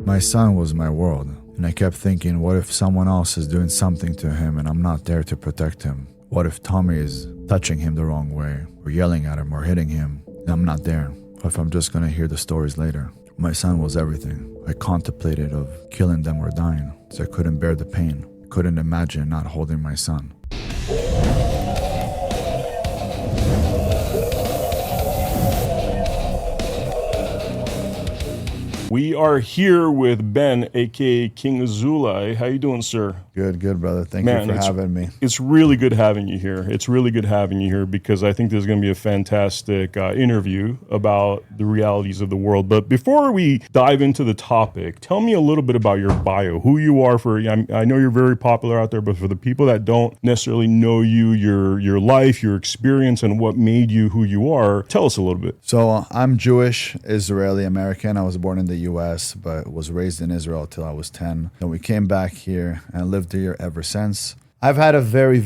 My son was my world, and I kept thinking, what if someone else is doing something to him and I'm not there to protect him? What if Tommy is touching him the wrong way, or yelling at him, or hitting him, and I'm not there? What if I'm just gonna hear the stories later? My son was everything. I contemplated of killing them or dying, so I couldn't bear the pain. I couldn't imagine not holding my son. We are here with Ben, aka King Azoulay. How you doing, sir? Good, brother. Thank you for having me. It's really good having you here. It's really good having you here because I think there's going to be a fantastic interview about the realities of the world. But before we dive into the topic, tell me a little bit about your bio, who you are. I know you're very popular out there, but for the people that don't necessarily know you, your life, your experience, and what made you who you are, tell us a little bit. So I'm Jewish, Israeli American. I was born in the U.S., but was raised in Israel till I was 10. And we came back here and lived here ever since. I've had a very,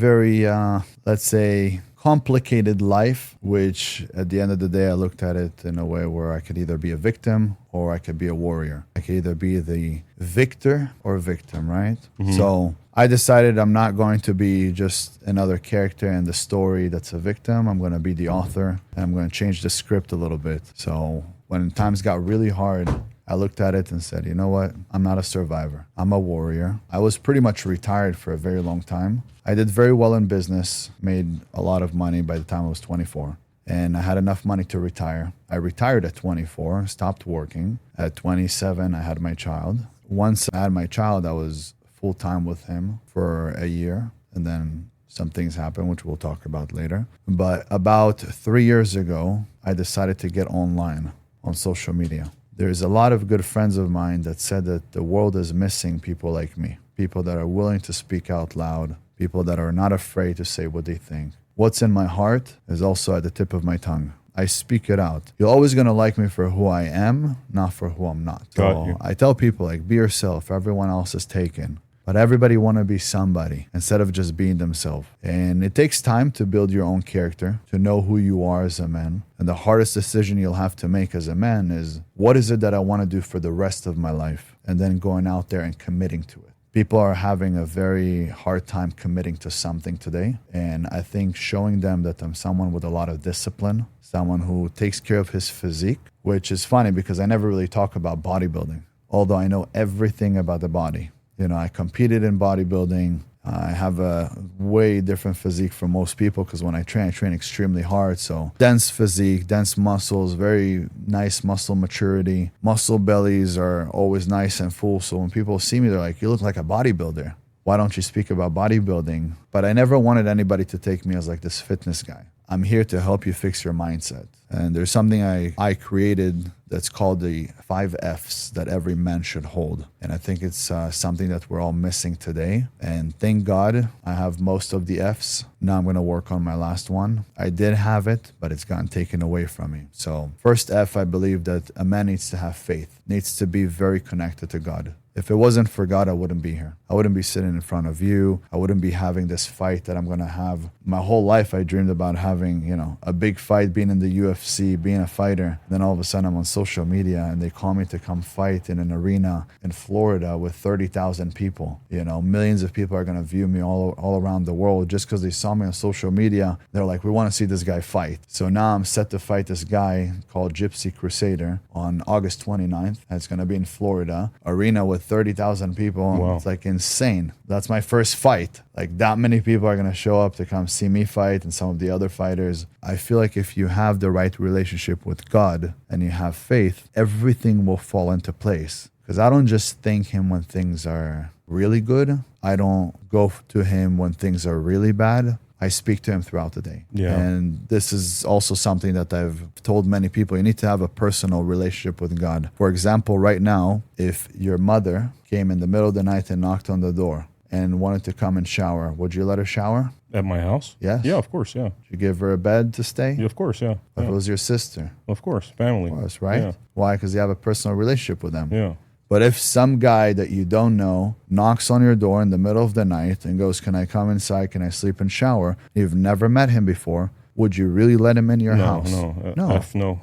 let's say, complicated life, which at the end of the day, I looked at it in a way where I could either be a victim or I could be a warrior. I could either be the victor or victim, right? Mm-hmm. So I decided I'm not going to be just another character in the story that's a victim. I'm going to be the author, and I'm going to change the script a little bit. So when times got really hard, I looked at it and said, you know what? I'm not a survivor. I'm a warrior. I was pretty much retired for a very long time. I did very well in business, made a lot of money by the time I was 24. And I had enough money to retire. I retired at 24, stopped working. At 27, I had my child. Once I had my child, I was full-time with him for a year. And then some things happened, which we'll talk about later. But about 3 years ago, I decided to get online on social media. There's a lot of good friends of mine that said that the world is missing people like me, people that are willing to speak out loud, people that are not afraid to say what they think. What's in my heart is also at the tip of my tongue. I speak it out. You're always going to like me for who I am, not for who I'm not. So I tell people, like, be yourself. Everyone else is taken. But everybody want to be somebody instead of just being themselves. And it takes time to build your own character, to know who you are as a man. And the hardest decision you'll have to make as a man is, what is it that I want to do for the rest of my life? And then going out there and committing to it. People are having a very hard time committing to something today. And I think showing them that I'm someone with a lot of discipline, someone who takes care of his physique, which is funny because I never really talk about bodybuilding, although I know everything about the body. You know, I competed in bodybuilding. I have a way different physique from most people because when I train extremely hard. So dense physique, dense muscles, very nice muscle maturity. Muscle bellies are always nice and full. So when people see me, they're like, you look like a bodybuilder. Why don't you speak about bodybuilding? But I never wanted anybody to take me as like this fitness guy. I'm here to help you fix your mindset. And there's something I created that's called the 5 F's that every man should hold. And I think it's something that we're all missing today. And thank God I have most of the F's. Now I'm going to work on my last one. I did have it, but it's gotten taken away from me. So first F, I believe that a man needs to have faith, needs to be very connected to God. If it wasn't for God, I wouldn't be here. I wouldn't be sitting in front of you. I wouldn't be having this fight that I'm going to have. My whole life, I dreamed about having, a big fight, being in the UFC, being a fighter. Then all of a sudden, I'm on social media and they call me to come fight in an arena in Florida with 30,000 people. Millions of people are going to view me all around the world just because they saw me on social media. They're like, we want to see this guy fight. So now I'm set to fight this guy called Gypsy Crusader on August 29th. It's going to be in Florida, arena with 30,000 people. Wow. It's like insane. That's my first fight. Like that many people are going to show up to come see me fight and some of the other fighters. I feel like if you have the right relationship with God and you have faith, everything will fall into place. Because I don't just thank him when things are really good. I don't go to him when things are really bad. I speak to him throughout the day. Yeah. And this is also something that I've told many people. You need to have a personal relationship with God. For example, right now, if your mother came in the middle of the night and knocked on the door and wanted to come and shower, would you let her shower? At my house? Yes. Yeah, of course, yeah. Would you give her a bed to stay? Yeah, of course, yeah. If it was your sister? Of course, family. Of course, right? Yeah. Why? Because you have a personal relationship with them. Yeah. But if some guy that you don't know knocks on your door in the middle of the night and goes, can I come inside? Can I sleep and shower? You've never met him before. would you really let him in your No, house? no. No.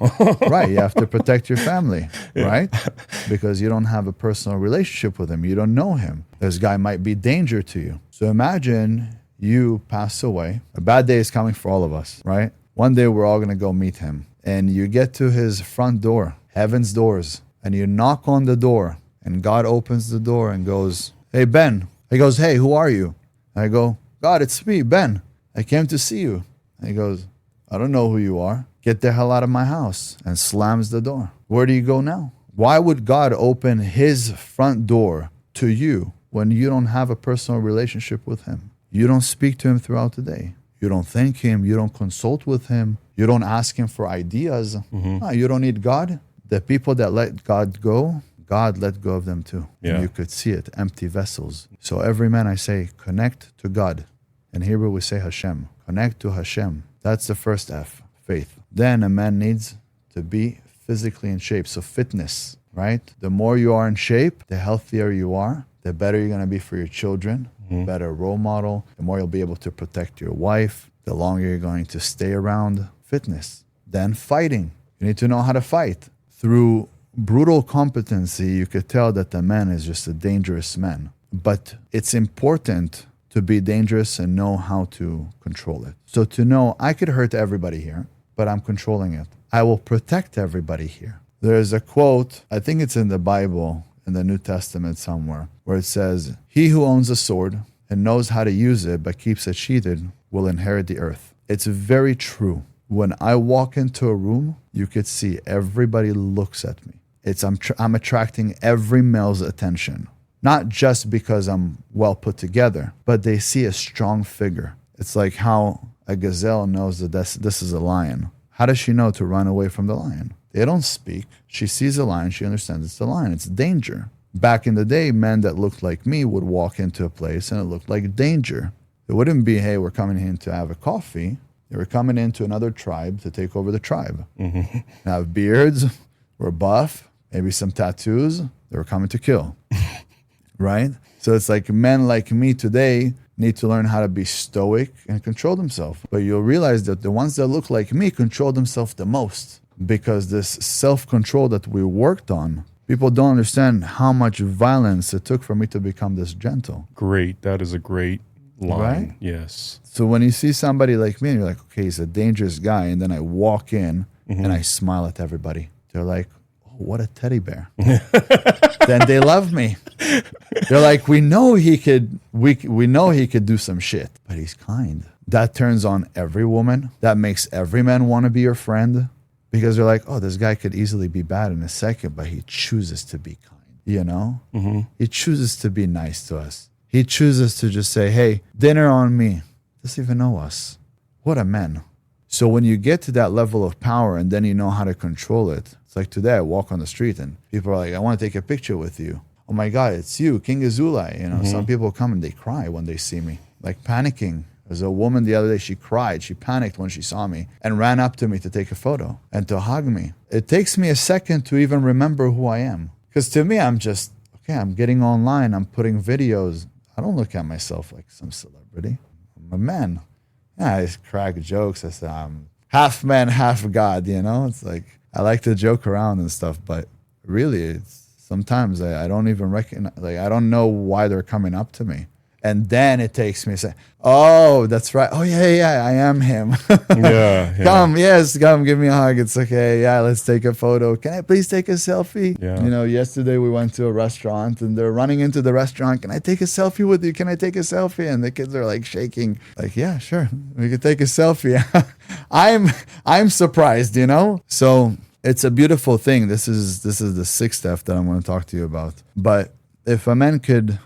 Right. You have to protect your family, right? Because you don't have a personal relationship with him. You don't know him. This guy might be danger to you. So imagine you pass away. A bad day is coming for all of us, right? One day we're all going to go meet him. And you get to his front door, heaven's doors, and you knock on the door. And God opens the door and goes, "Hey, Ben." He goes, "Hey, who are you?" And I go, "God, it's me, Ben. I came to see you." And he goes, "I don't know who you are. Get the hell out of my house," and slams the door. Where do you go now? Why would God open his front door to you when you don't have a personal relationship with him? You don't speak to him throughout the day. You don't thank him. You don't consult with him. You don't ask him for ideas. No, you don't need God. The people that let God go, God let go of them too. Yeah. And you could see it, empty vessels. So every man I say, connect to God. In Hebrew we say Hashem. Connect to Hashem. That's the first F, faith. Then a man needs to be physically in shape. So fitness, right? The more you are in shape, the healthier you are, the better you're going to be for your children, better role model, the more you'll be able to protect your wife, the longer you're going to stay around. Fitness. Then fighting. You need to know how to fight. Through brutal competency, you could tell that the man is just a dangerous man. But it's important to be dangerous and know how to control it. So to know, I could hurt everybody here, but I'm controlling it. I will protect everybody here. There's a quote, I think it's in the Bible, in the New Testament somewhere, where it says, "He who owns a sword and knows how to use it but keeps it sheathed will inherit the earth." It's very true. When I walk into a room, you could see everybody looks at me. I'm attracting every male's attention. Not just because I'm well put together, but they see a strong figure. It's like how a gazelle knows that this is a lion. How does she know to run away from the lion? They don't speak. She sees a lion. She understands it's the lion. It's danger. Back in the day, men that looked like me would walk into a place and it looked like danger. It wouldn't be, "Hey, we're coming in to have a coffee." They were coming into another tribe to take over the tribe. Have beards, were buff, maybe some tattoos. They were coming to kill. Right? So it's like men like me today need to learn how to be stoic and control themselves. But you'll realize that the ones that look like me control themselves the most, because this self-control that we worked on, people don't understand how much violence it took for me to become this gentle. Great. That is a great line. Right? Yes. So when you see somebody like me and you're like, okay, he's a dangerous guy, and then I walk in and I smile at everybody. They're like, "Oh, what a teddy bear." Then they love me. They're like, we know he could do some shit, but he's kind. That turns on every woman. That makes every man want to be your friend, because they're like, "Oh, this guy could easily be bad in a second, but he chooses to be kind." You know? He chooses to be nice to us. He chooses to just say, "Hey, dinner on me." Doesn't even know us. What a man. So when you get to that level of power and then you know how to control it, it's like today I walk on the street and people are like, "I want to take a picture with you." "Oh my God, it's you, King Azoulay." You know, some people come and they cry when they see me, like panicking. There's a woman the other day, she cried, she panicked when she saw me and ran up to me to take a photo and to hug me. It takes me a second to even remember who I am. Because to me, I'm just, okay, I'm getting online, I'm putting videos. I don't look at myself like some celebrity. I'm a man. Yeah, I just crack jokes. I say I'm half man, half God, you know? It's like, I like to joke around and stuff, but really, it's sometimes I don't even recognize, like, I don't know why they're coming up to me. And then it takes me a second. "Oh, that's right. Oh, yeah, I am him." Yeah. Come, give me a hug. It's okay. Yeah, let's take a photo. "Can I please take a selfie?" Yeah. You know, yesterday we went to a restaurant and they're running into the restaurant. "Can I take a selfie with you? Can I take a selfie?" And the kids are like shaking. Like, "Yeah, sure. We could take a selfie." I'm surprised, you know? So it's a beautiful thing. This is the sixth step that I'm going to talk to you about. But if a man could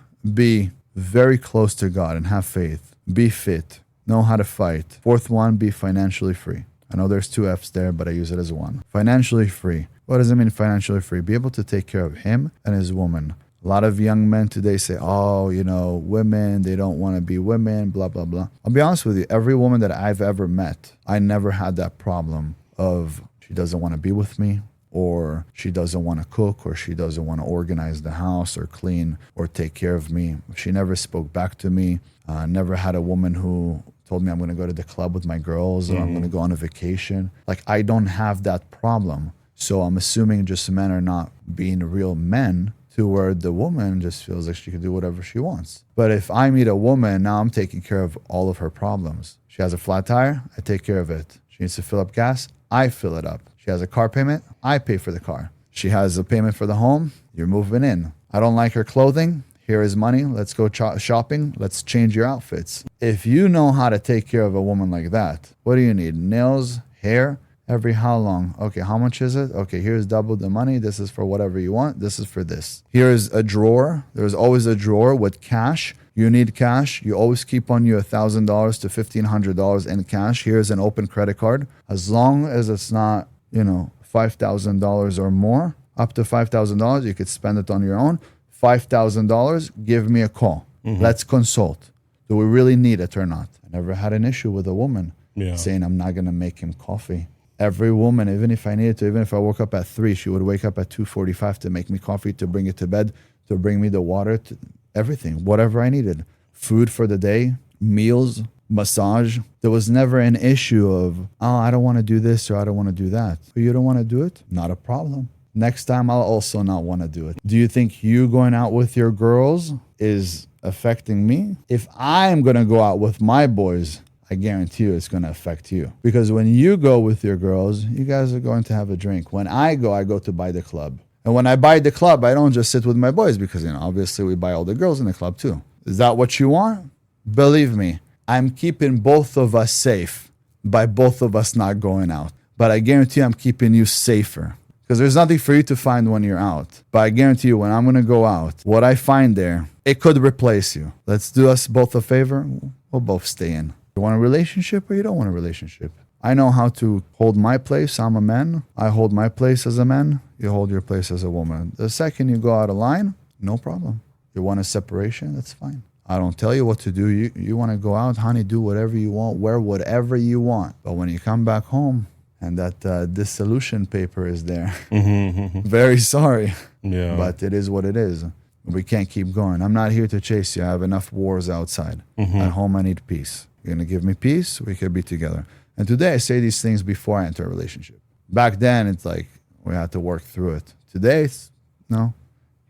be very close to God and have faith, be fit, know how to fight. Fourth one, be financially free. I know there's two F's there, but I use it as one. Financially free. What does it mean financially free? Be able to take care of him and his woman. A lot of young men today say, "Oh, you know, women, they don't want to be women, blah, blah, blah." I'll be honest with you. Every woman that I've ever met, I never had that problem of she doesn't want to be with me. or she doesn't want to cook, or she doesn't want to organize the house or clean or take care of me. She never spoke back to me. Never had a woman who told me I'm going to go to the club with my girls or I'm going to go on a vacation. Like, I don't have that problem. So I'm assuming just men are not being real men, to where the woman just feels like she can do whatever she wants. But if I meet a woman, now I'm taking care of all of her problems. She has a flat tire, I take care of it. She needs to fill up gas, I fill it up. She has a car payment, I pay for the car. She has a payment for the home, you're moving in. I don't like her clothing, here is money, let's go shopping, let's change your outfits. If you know how to take care of a woman like that, what do you need? Nails, hair? Every how long? Okay, how much is it? Okay, here's double the money. This is for whatever you want. This is for this. Here's a drawer. There's always a drawer with cash. You need cash. You always keep on you $1,000 to $1,500 in cash. Here's an open credit card. As long as it's not, $5,000 or more, up to $5,000, you could spend it on your own. $5,000, give me a call. Let's consult. Do we really need it or not? I never had an issue with a woman saying I'm not going to make him coffee. Every woman, even if I needed to, even if I woke up at 3, she would wake up at 2:45 to make me coffee, to bring it to bed, to bring me the water, to everything, whatever I needed. Food for the day, meals, massage. There was never an issue of, I don't want to do this or I don't want to do that. But you don't want to do it? Not a problem. Next time, I'll also not want to do it. Do you think you going out with your girls is affecting me? If I'm going to go out with my boys, I guarantee you it's going to affect you. Because when you go with your girls, you guys are going to have a drink. When I go to buy the club. And when I buy the club, I don't just sit with my boys because, obviously we buy all the girls in the club too. Is that what you want? Believe me, I'm keeping both of us safe by both of us not going out. But I guarantee you I'm keeping you safer. Because there's nothing for you to find when you're out. But I guarantee you when I'm going to go out, what I find there, it could replace you. Let's do us both a favor. We'll both stay in. You want a relationship or you don't want a relationship? I know how to hold my place. I'm a man. I hold my place as a man. You hold your place as a woman. The second you go out of line, no problem. You want a separation? That's fine. I don't tell you what to do. You want to go out, honey, do whatever you want, wear whatever you want. But when you come back home and that dissolution paper is there, very sorry. Yeah. But it is what it is. We can't keep going. I'm not here to chase you. I have enough wars outside. At home, I need peace. You're going to give me peace, we could be together. And today I say these things before I enter a relationship. Back then, it's like we had to work through it. Today, it's, no,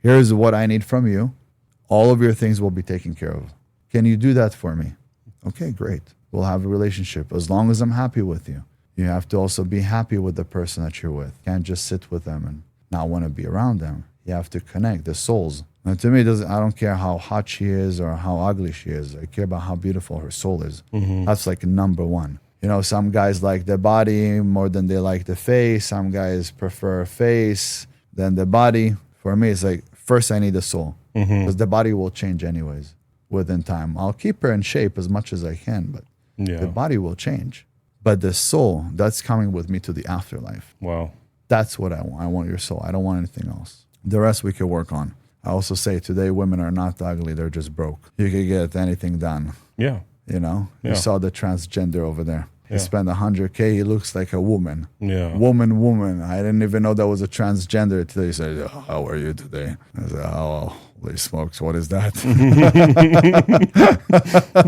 here's what I need from you. All of your things will be taken care of. Can you do that for me? Okay, great. We'll have a relationship as long as I'm happy with you. You have to also be happy with the person that you're with. You can't just sit with them and not want to be around them. You have to connect the souls. And to me, I don't care how hot she is or how ugly she is. I care about how beautiful her soul is. That's like number one. Some guys like the body more than they like the face. Some guys prefer face than the body. For me, it's like, first I need the soul. Because the body will change anyways within time. I'll keep her in shape as much as I can, but the body will change. But the soul, that's coming with me to the afterlife. Wow. That's what I want. I want your soul. I don't want anything else. The rest we can work on. I also say today women are not ugly, they're just broke. You can get anything done. Yeah. You saw the transgender over there. He spent $100K, he looks like a woman. Yeah. Woman. I didn't even know that was a transgender until he said, how are you today? I said, holy smokes, what is that?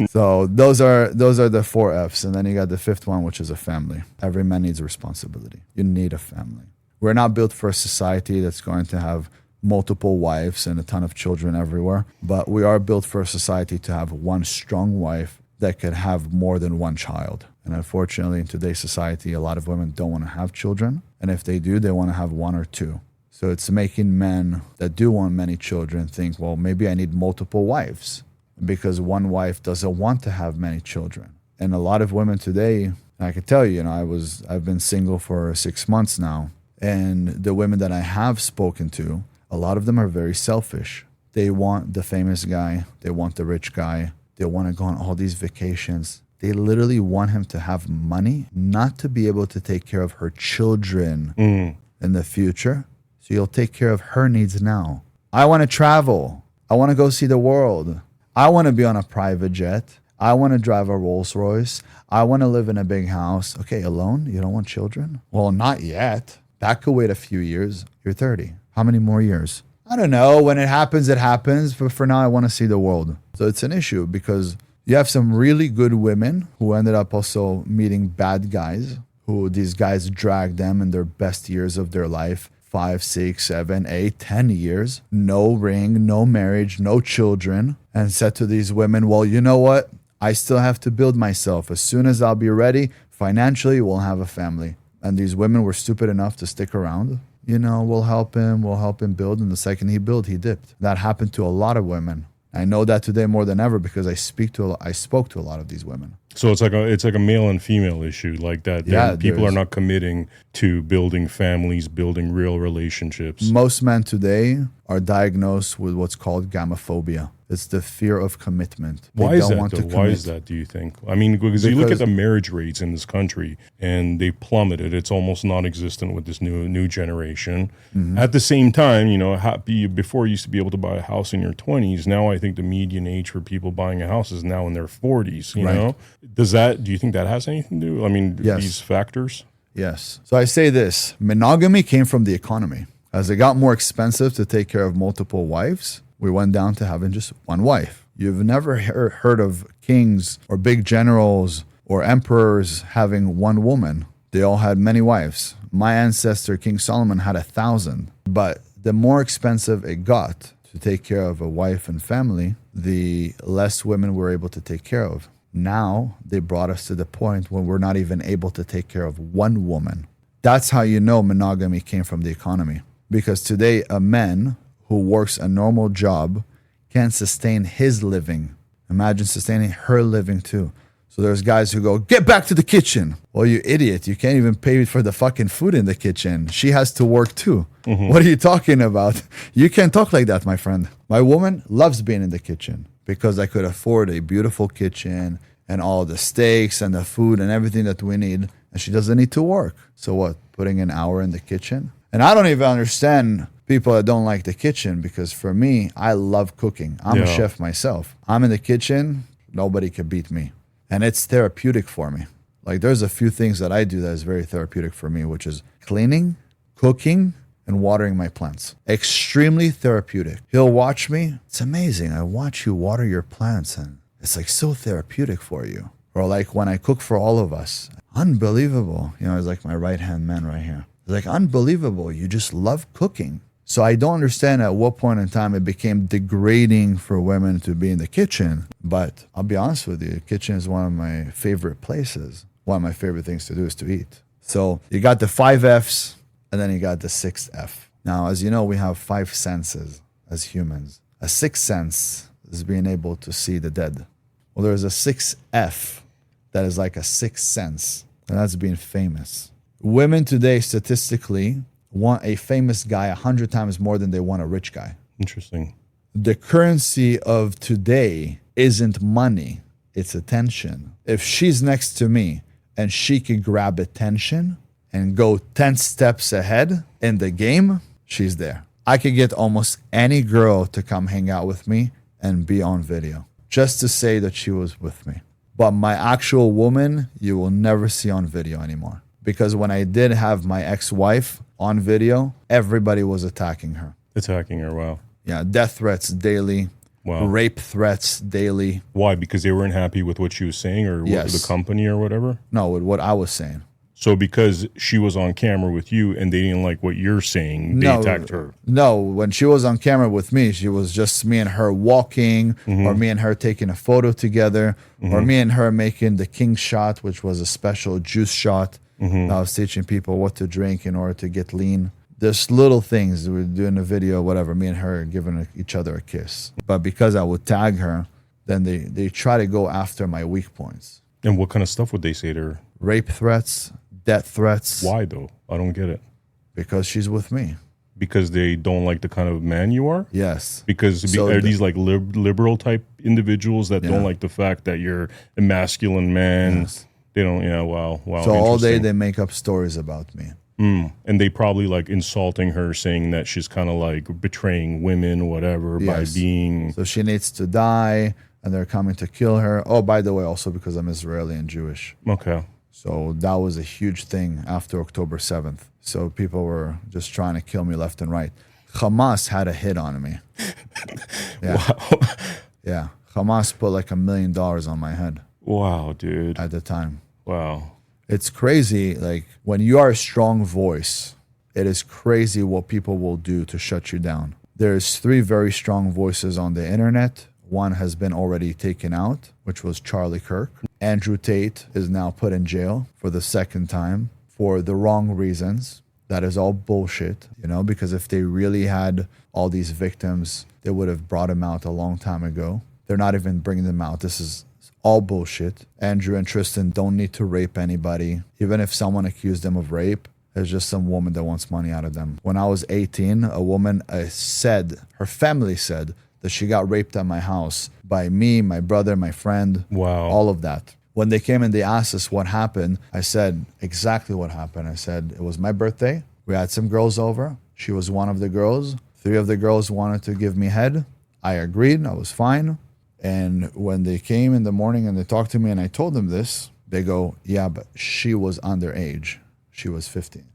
So those are the 4 F's. And then you got the 5th one, which is a family. Every man needs a responsibility. You need a family. We're not built for a society that's going to have multiple wives and a ton of children everywhere. But we are built for a society to have one strong wife that could have more than one child. And unfortunately, in today's society, a lot of women don't want to have children. And if they do, they want to have 1 or 2. So it's making men that do want many children think, well, maybe I need multiple wives because one wife doesn't want to have many children. And a lot of women today, I can tell you, I've been single for 6 months now. And the women that I have spoken to, a lot of them are very selfish. They want the famous guy. They want the rich guy. They want to go on all these vacations. They literally want him to have money, not to be able to take care of her children in the future. So you'll take care of her needs now. I want to travel. I want to go see the world. I want to be on a private jet. I want to drive a Rolls Royce. I want to live in a big house. Okay, alone? You don't want children? Well, not yet. That could wait a few years. You're 30. How many more years? I don't know. When it happens, it happens. But for now, I want to see the world. So it's an issue because you have some really good women who ended up also meeting bad guys, who these guys dragged them in their best years of their life. 5, 6, 7, 8, 10 years. No ring, no marriage, no children. And said to these women, well, you know what? I still have to build myself. As soon as I'll be ready, financially, we'll have a family. And these women were stupid enough to stick around. We'll help him build. And the second he built, he dipped. That happened to a lot of women. I know that today more than ever because I spoke to a lot of these women. So it's like a male and female issue like that. Yeah, people are not committing to building families, building real relationships. Most men today are diagnosed with what's called gamophobia. It's the fear of commitment. Why is that, though? Why is that, do you think? I mean, because you look at the marriage rates in this country, and they plummeted. It's almost non-existent with this new generation. Mm-hmm. At the same time, before you used to be able to buy a house in your 20s. Now I think the median age for people buying a house is now in their 40s, you know? Do you think that has anything to do? I mean, yes. These factors? Yes. So I say this, monogamy came from the economy. As it got more expensive to take care of multiple wives, we went down to having just one wife. You've never heard of kings or big generals or emperors having one woman. They all had many wives. My ancestor, King Solomon, had 1,000. But the more expensive it got to take care of a wife and family, the less women we're able to take care of. Now they brought us to the point when we're not even able to take care of one woman. That's how you know monogamy came from the economy. Because today a man who works a normal job can't sustain his living. Imagine sustaining her living too. So there's guys who go, get back to the kitchen. Well, you idiot. You can't even pay for the fucking food in the kitchen. She has to work too. Mm-hmm. What are you talking about? You can't talk like that, my friend. My woman loves being in the kitchen because I could afford a beautiful kitchen and all the steaks and the food and everything that we need. And she doesn't need to work. So what? Putting an hour in the kitchen? And I don't even understand people that don't like the kitchen because for me, I love cooking. I'm a chef myself. I'm in the kitchen. Nobody can beat me. And it's therapeutic for me. Like there's a few things that I do that is very therapeutic for me, which is cleaning, cooking, and watering my plants. Extremely therapeutic. He'll watch me. It's amazing. I watch you water your plants and it's like so therapeutic for you. Or like when I cook for all of us. Unbelievable. It's like my right-hand man right here. It's like unbelievable. You just love cooking. So I don't understand at what point in time it became degrading for women to be in the kitchen. But I'll be honest with you, the kitchen is one of my favorite places. One of my favorite things to do is to eat. So you got the 5 F's and then you got the 6th F. Now, as you know, we have 5 senses as humans. A 6th sense is being able to see the dead. Well, there's a 6th F that is like a 6th sense, and that's being famous. Women today, statistically, want a famous guy 100 times more than they want a rich guy. Interesting. The currency of today isn't money, it's attention. If she's next to me and she can grab attention and go 10 steps ahead in the game, she's there. I could get almost any girl to come hang out with me and be on video just to say that she was with me. But my actual woman, you will never see on video anymore. Because when I did have my ex-wife on video, everybody was attacking her. Attacking her, wow. Yeah, death threats daily. Wow. Rape threats daily. Why? Because they weren't happy with what she was saying or with the company or whatever? No, with what I was saying. So because she was on camera with you and they didn't like what you're saying, they attacked her? No, when she was on camera with me, she was just me and her walking, or me and her taking a photo together, or me and her making the king shot, which was a special juice shot. I was teaching people what to drink in order to get lean. There's little things. We were doing a video, whatever, me and her giving each other a kiss. But because I would tag her, then they try to go after my weak points. And what kind of stuff would they say to her? Rape threats, death threats. Why, though? I don't get it. Because she's with me. Because they don't like the kind of man you are? Yes. Because are these like liberal type individuals that don't like the fact that you're a masculine man? Yes. They don't, wow. So all day they make up stories about me. And they probably like insulting her, saying that she's kind of like betraying women, whatever, by being... So she needs to die, and they're coming to kill her. Oh, by the way, also because I'm Israeli and Jewish. Okay. So that was a huge thing after October 7th. So people were just trying to kill me left and right. Hamas had a hit on me. Yeah. Wow. Yeah. Hamas put like $1 million on my head Wow, dude. at the time. Wow. It's crazy. Like when you are a strong voice, it is crazy what people will do to shut you down. There's 3 very strong voices on the internet. One has been already taken out, which was Charlie Kirk. Andrew Tate is now put in jail for the 2nd time for the wrong reasons. That is all bullshit, because if they really had all these victims, they would have brought him out a long time ago. They're not even bringing them out. This is all bullshit. Andrew and Tristan don't need to rape anybody. Even if someone accused them of rape, there's just some woman that wants money out of them. When I was 18, a woman her family said that she got raped at my house by me, my brother, my friend, Wow. all of that. When they came and they asked us what happened, I said exactly what happened. I said, it was my birthday. We had some girls over. She was one of the girls. 3 of the girls wanted to give me head. I agreed. I was fine. And when they came in the morning and they talked to me and I told them this, they go, yeah, but she was underage. She was 15.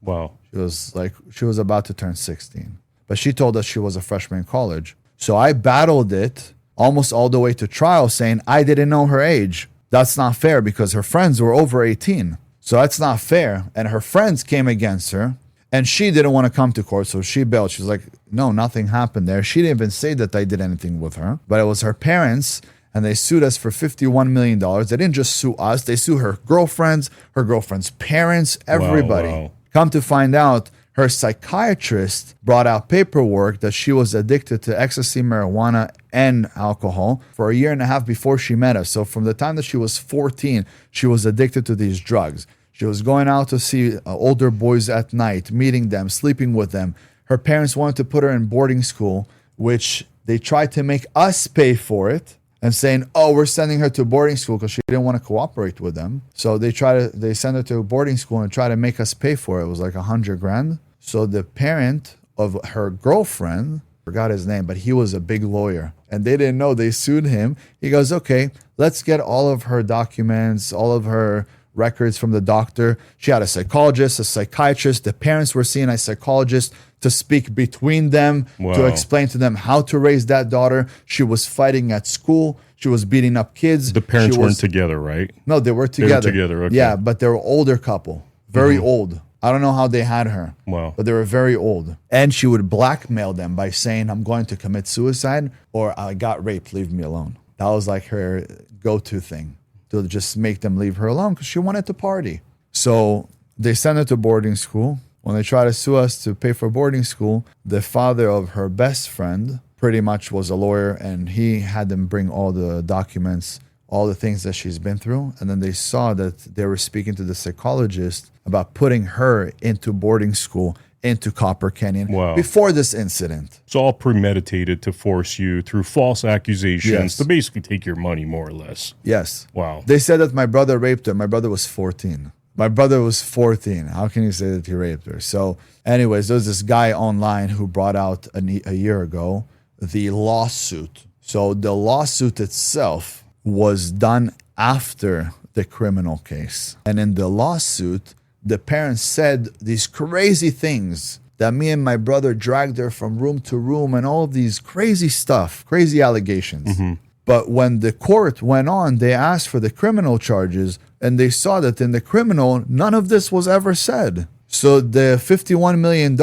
Wow. She was about to turn 16. But she told us she was a freshman in college. So I battled it almost all the way to trial saying I didn't know her age. That's not fair because her friends were over 18. So that's not fair. And her friends came against her and she didn't want to come to court. So she bailed. She was like, no, nothing happened there. She didn't even say that I did anything with her, but it was her parents and they sued us for $51 million. They didn't just sue us. They sued her girlfriend's parents, everybody. Wow. Come to find out, her psychiatrist brought out paperwork that she was addicted to ecstasy, marijuana, and alcohol for 1.5 years before she met us. So from the time that she was 14, she was addicted to these drugs. She was going out to see older boys at night, meeting them, sleeping with them. Her parents wanted to put her in boarding school, which they tried to make us pay for it and saying, oh, we're sending her to boarding school because she didn't want to cooperate with them. So they send her to boarding school and try to make us pay for it. It was like $100,000. So the parent of her girlfriend, forgot his name, but he was a big lawyer and they didn't know. They sued him. He goes, okay, let's get all of her documents, all of her records from the doctor. She had a psychologist, a psychiatrist. The parents were seeing a psychologist to speak between them, to explain to them how to raise that daughter. She was fighting at school. She was beating up kids. The parents weren't together, right? No, they were together. They were together, okay. Yeah, but they were older couple, very old. I don't know how they had her, but they were very old. And she would blackmail them by saying, I'm going to commit suicide or I got raped, leave me alone. That was like her go-to thing, to just make them leave her alone because she wanted to party. So they sent her to boarding school. When they tried to sue us to pay for boarding school, the father of her best friend pretty much was a lawyer and he had them bring all the documents, all the things that she's been through. And then they saw that they were speaking to the psychologist about putting her into boarding school, into Copper Canyon before this incident. It's all premeditated to force you through false accusations to basically take your money, more or less. Yes. Wow. They said that my brother raped her. My brother was 14. My brother was 14. How can you say that he raped her? So anyways, there was this guy online who brought out a year ago the lawsuit. So the lawsuit itself was done after the criminal case. And in the lawsuit, the parents said these crazy things that me and my brother dragged her from room to room and all of these crazy stuff, crazy allegations. But when the court went on, they asked for the criminal charges and they saw that in the criminal, none of this was ever said. So the $51 million,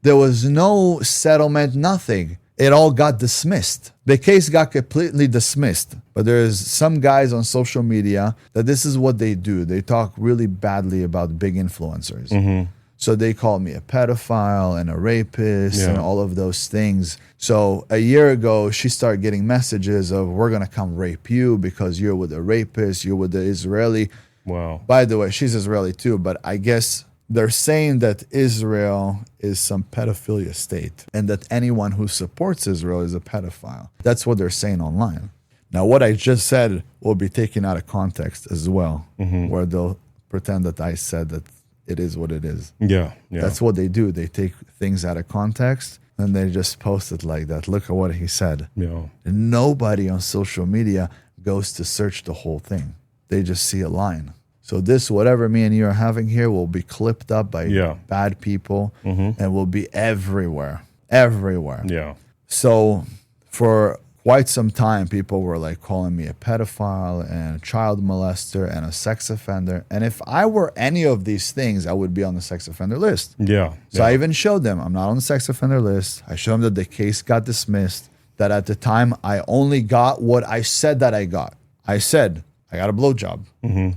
there was no settlement, nothing. It all got dismissed. The case got completely dismissed. But there's some guys on social media that this is what they do. They talk really badly about big influencers. So they called me a pedophile and a rapist and all of those things. So a year ago, she started getting messages of, we're going to come rape you because you're with a rapist, you're with the Israeli. Wow. By the way, she's Israeli too, but I guess they're saying that Israel is some pedophilia state and that anyone who supports Israel is a pedophile. That's what they're saying online. Now, what I just said will be taken out of context as well, where they'll pretend that I said that it is what it is. Yeah. That's what they do. They take things out of context and they just post it like that. Look at what he said. Yeah. And nobody on social media goes to search the whole thing. They just see a line. So this, whatever me and you are having here, will be clipped up by bad people and will be everywhere. Everywhere. Yeah. So for quite some time, people were like calling me a pedophile and a child molester and a sex offender. And if I were any of these things, I would be on the sex offender list. Yeah. So I even showed them I'm not on the sex offender list. I showed them that the case got dismissed, that at the time I only got what I said that I got. I said, I got a blowjob.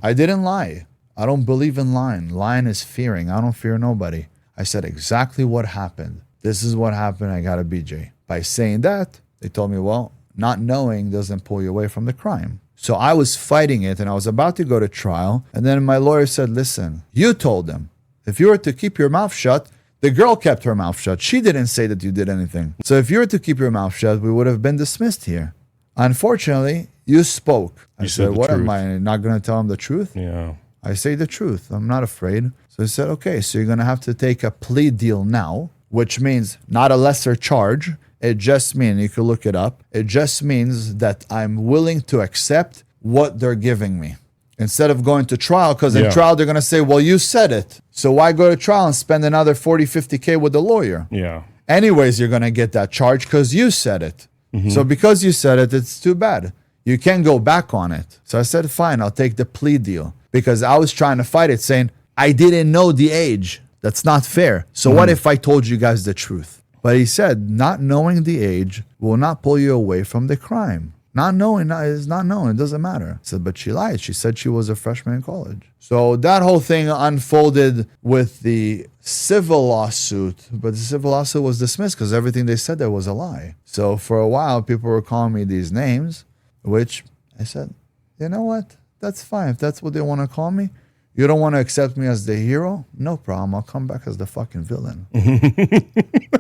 I didn't lie. I don't believe in lying. Lying is fearing. I don't fear nobody. I said exactly what happened. This is what happened. I got a BJ. By saying that, they told me, well, not knowing doesn't pull you away from the crime. So I was fighting it and I was about to go to trial. And then my lawyer said, listen, you told them if you were to keep your mouth shut, the girl kept her mouth shut. She didn't say that you did anything. So if you were to keep your mouth shut, we would have been dismissed here. Unfortunately, you spoke. I said, what am I not going to tell him the truth? Yeah. I say the truth. I'm not afraid. So he said, okay, so you're going to have to take a plea deal now, which means not a lesser charge. It just means, you can look it up, it just means that I'm willing to accept what they're giving me. Instead of going to trial, because in trial they're going to say, well, you said it. So why go to trial and spend another 40, 50K with the lawyer? Yeah. Anyways, you're going to get that charge because you said it. So because you said it, it's too bad. You can't go back on it. So I said, fine, I'll take the plea deal. Because I was trying to fight it saying, I didn't know the age. That's not fair. So what if I told you guys the truth? But he said, not knowing the age will not pull you away from the crime. Not knowing is not knowing. It doesn't matter. I said, but she lied. She said she was a freshman in college. So that whole thing unfolded with the civil lawsuit. But the civil lawsuit was dismissed because everything they said there was a lie. So for a while, people were calling me these names, which I said, you know what? That's fine. If that's what they want to call me. You don't want to accept me as the hero? No problem. I'll come back as the fucking villain.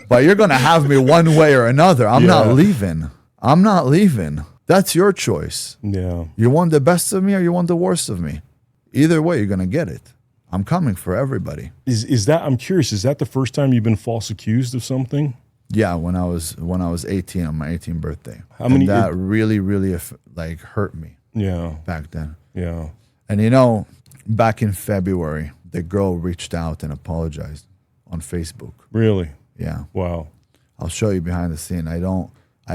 But you're going to have me one way or another. I'm not leaving. I'm not leaving. That's your choice. Yeah. You want the best of me or you want the worst of me? Either way, you're going to get it. I'm coming for everybody. Is that, I'm curious, is that the first time you've been false accused of something? Yeah, when I was 18 on my 18th birthday. How many? That really, really like hurt me. Yeah. Back then. Yeah. And you know, back in February, the girl reached out and apologized on Facebook. Really? Yeah. Wow. I'll show you behind the scene. I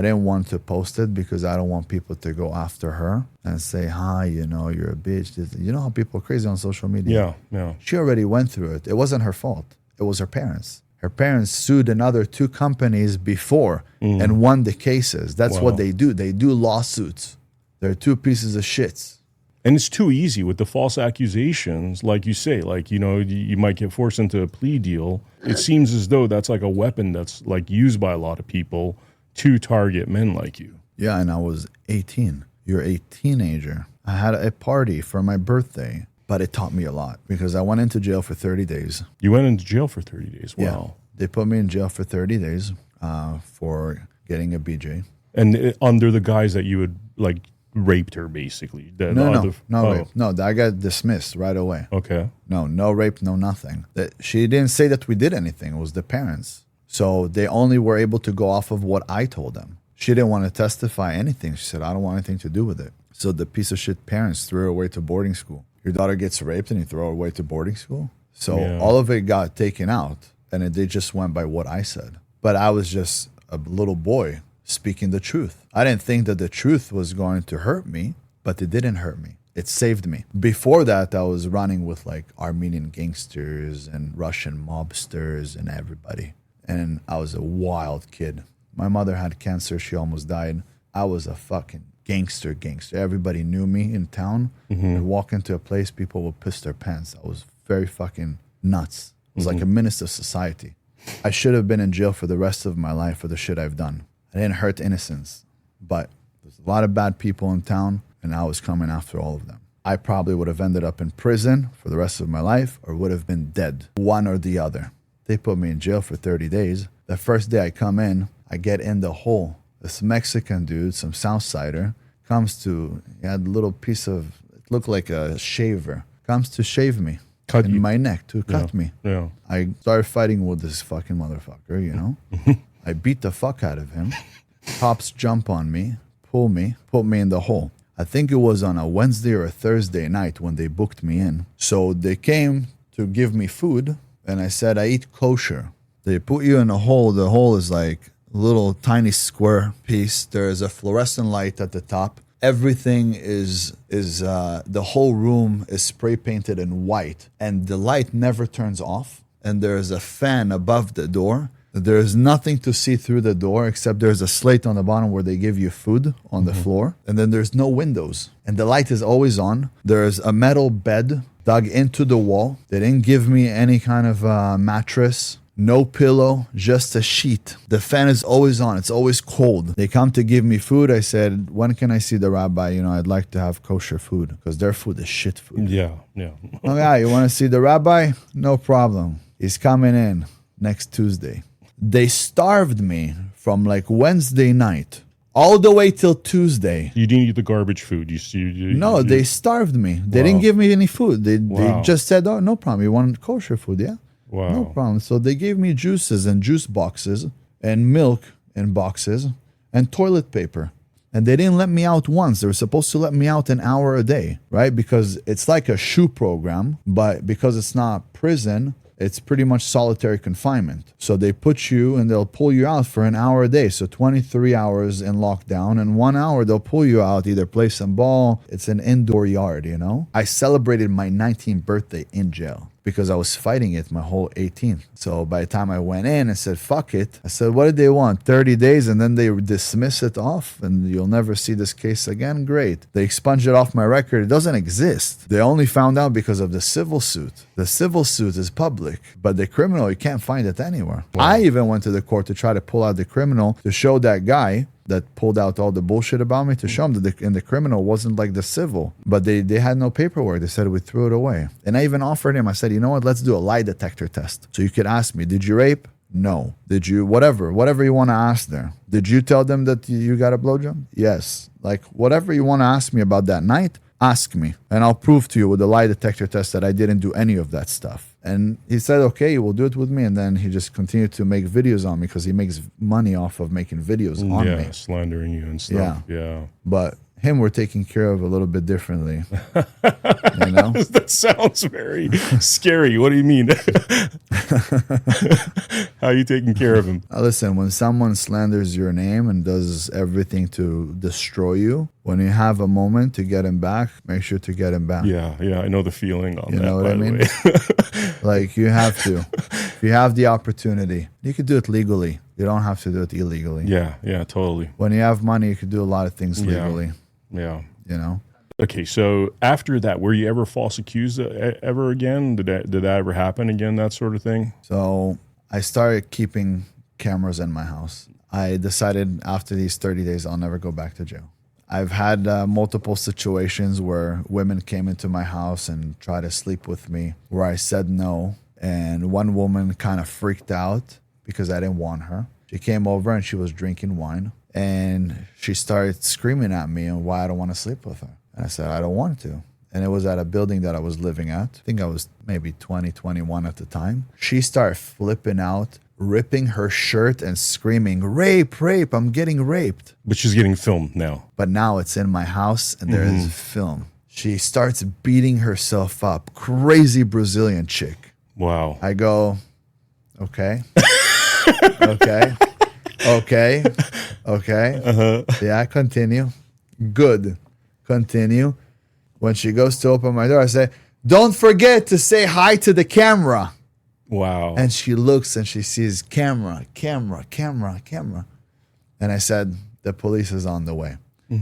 didn't want to post it because I don't want people to go after her and say, hi, you know, you're a bitch. You know how people are crazy on social media? Yeah, yeah. She already went through it. It wasn't her fault. It was her parents. Her parents sued another 2 companies before and won the cases. That's what they do. They do lawsuits. They're 2 pieces of shits. And it's too easy with the false accusations, like you say, like, you know, you might get forced into a plea deal. It seems as though that's like a weapon that's like used by a lot of people to target men like you. Yeah, and I was 18. You're a teenager. I had a party for my birthday, but it taught me a lot because I went into jail for 30 days. You went into jail for 30 days. Wow. Yeah, they put me in jail for 30 days for getting a BJ. And under the guise that you had like raped her, basically. No rape. No, I got dismissed right away. Okay. No rape, no nothing. She didn't say that we did anything. It was the parents. So they only were able to go off of what I told them. She didn't want to testify anything. She said, I don't want anything to do with it. So the piece of shit parents threw her away to boarding school. Your daughter gets raped and you throw her away to boarding school? So all of it got taken out and they just went by what I said. But I was just a little boy speaking the truth. I didn't think that the truth was going to hurt me, but it didn't hurt me. It saved me. Before that, I was running with like Armenian gangsters and Russian mobsters and everybody. And I was a wild kid. My mother had cancer. She almost died. I was a fucking gangster. Everybody knew me in town. I'd walk into a place, people would piss their pants. I was very fucking nuts. It was like a menace to society. I should have been in jail for the rest of my life for the shit I've done. I didn't hurt innocents, but there's a lot of bad people in town, and I was coming after all of them. I probably would have ended up in prison for the rest of my life or would have been dead, one or the other. They put me in jail for 30 days. The first day I come in, I get in the hole. This Mexican dude, some Southsider, comes to, he had a little piece of, it looked like a shaver, comes to shave me. Cut in you. my neck, to cut me. Yeah. I started fighting with this fucking motherfucker, you know? I beat the fuck out of him. Cops jump on me, pull me, put me in the hole. I think it was on a Wednesday or a Thursday night when they booked me in. So they came to give me food, and I said, I eat kosher. They put you in a hole. The hole is like a little tiny square piece. There is a fluorescent light at the top. Everything is the whole room is spray painted in white, and the light never turns off. And there's a fan above the door. There's nothing to see through the door except there's a slate on the bottom where they give you food on the floor. And then there's no windows. And the light is always on. There's a metal bed dug into the wall. They didn't give me any kind of mattress. No pillow, just a sheet. The fan is always on. It's always cold. They come to give me food. I said, when can I see the rabbi? I'd like to have kosher food because their food is shit food. Yeah. Oh, yeah, you want to see the rabbi? No problem. He's coming in next Tuesday. They starved me from like Wednesday night all the way till Tuesday. You didn't eat the garbage food. No, they starved me. They didn't give me any food. They just said, oh, no problem. You want kosher food, yeah? Wow. No problem. So they gave me juices and juice boxes and milk in boxes and toilet paper. And they didn't let me out once. They were supposed to let me out an hour a day, right? Because it's like a SHU program, but because it's not prison, it's pretty much solitary confinement. So they put you and they'll pull you out for an hour a day. So 23 hours in lockdown, and 1 hour they'll pull you out, either play some ball. It's an indoor yard, I celebrated my 19th birthday in jail because I was fighting it my whole 18th. So by the time I went in and said, fuck it, I said, what did they want? 30 days and then they dismiss it off and you'll never see this case again? Great. They expunged it off my record. It doesn't exist. They only found out because of the civil suit. The civil suit is public, but the criminal, you can't find it anywhere. Wow. I even went to the court to try to pull out the criminal to show that guy that pulled out all the bullshit about me, to show him that the criminal wasn't like the civil. But they had no paperwork. They said we threw it away. And I even offered him, I said, you know what, let's do a lie detector test. So you could ask me, did you rape? No. Did you, whatever you want to ask there. Did you tell them that you got a blowjob? Yes. Like whatever you want to ask me about that night, ask me. And I'll prove to you with a lie detector test that I didn't do any of that stuff. And he said, okay, we'll do it with me. And then he just continued to make videos on me because he makes money off of making videos on me. Yeah, slandering you and stuff. Yeah. But him we're taking care of a little bit differently. That sounds very scary. What do you mean? How are you taking care of him? Listen, when someone slanders your name and does everything to destroy you, when you have a moment to get him back, make sure to get him back. Yeah, I know the feeling on that. You know what I mean? Like you have to. If you have the opportunity, you could do it legally. You don't have to do it illegally. Yeah, totally. When you have money, you could do a lot of things legally. Yeah. Okay, so after that, were you ever false accused ever again? Did that ever happen again, that sort of thing? So I started keeping cameras in my house. I decided after these 30 days, I'll never go back to jail. I've had multiple situations where women came into my house and tried to sleep with me, where I said no. And one woman kind of freaked out because I didn't want her. She came over and she was drinking wine. And she started screaming at me and why I don't want to sleep with her. And I said, I don't want to. And it was at a building that I was living at. I think I was maybe 20, 21 at the time. She started flipping out, ripping her shirt and screaming, rape, I'm getting raped. But she's getting filmed now. But now it's in my house and there is film. She starts beating herself up. Crazy Brazilian chick. Wow. I go, okay. Okay. Yeah, continue. Good. Continue. When she goes to open my door, I say, don't forget to say hi to the camera. Wow. And she looks and she sees camera. And I said, the police is on the way.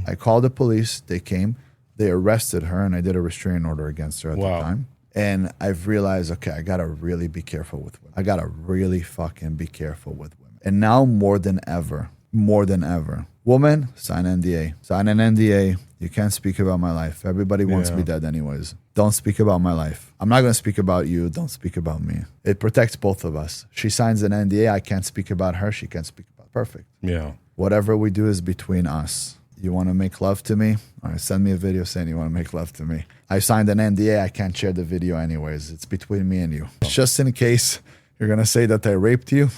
I called the police. They came. They arrested her and I did a restraining order against her at the time. And I've realized, okay, I got to really be careful with women. I got to really fucking be careful with women. And now more than ever, woman, sign NDA. Sign an NDA. You can't speak about my life. Everybody wants me dead anyways. Don't speak about my life. I'm not going to speak about you. Don't speak about me. It protects both of us. She signs an NDA. I can't speak about her. She can't speak about perfect. Yeah. Whatever we do is between us. You want to make love to me? All right, send me a video saying you want to make love to me. I signed an NDA. I can't share the video anyways. It's between me and you. Just in case you're going to say that I raped you,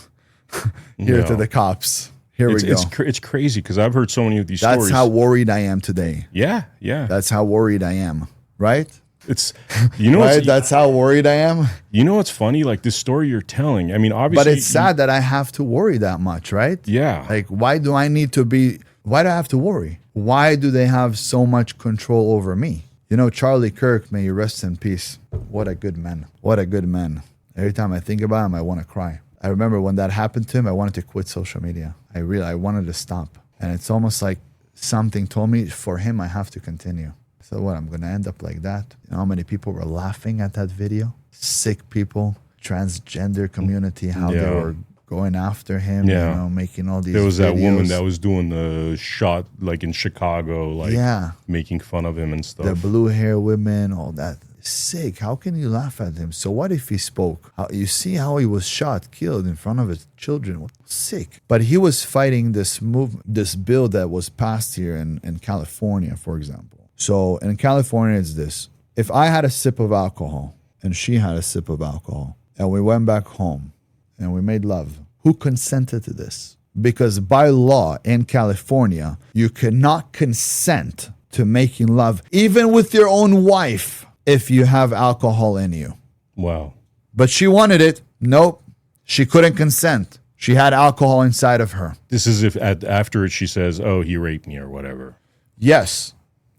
here to the cops. Here we go. It's crazy because I've heard so many of these That's stories. how worried I am today. Yeah. That's how worried I am. Right? It's, you know, right? That's how worried I am. You know what's funny? Like this story you're telling. I mean, obviously, but it's sad that I have to worry that much, right? Yeah. Like, why do I have to worry? Why do they have so much control over me? You know, Charlie Kirk, may you rest in peace. What a good man. What a good man. Every time I think about him, I want to cry. I remember when that happened to him, I wanted to quit social media. I wanted to stop. And it's almost like something told me, for him, I have to continue. So what, I'm going to end up like that? You know how many people were laughing at that video? Sick people, transgender community, how they were going after him, you know, making all these There was videos. that woman that was doing the shot, like in Chicago, like making fun of him and stuff. The blue hair women, all that. Sick. How can you laugh at him? So what if he spoke? You see how he was shot, killed in front of his children. Sick. But he was fighting this bill that was passed here in California, for example. So in California, it's this. If I had a sip of alcohol and she had a sip of alcohol and we went back home and we made love, who consented to this? Because by law in California, you cannot consent to making love, even with your own wife, if you have alcohol in you. Wow. But she wanted it. Nope. She couldn't consent. She had alcohol inside of her. This is if after it she says, oh, he raped me or whatever. Yes.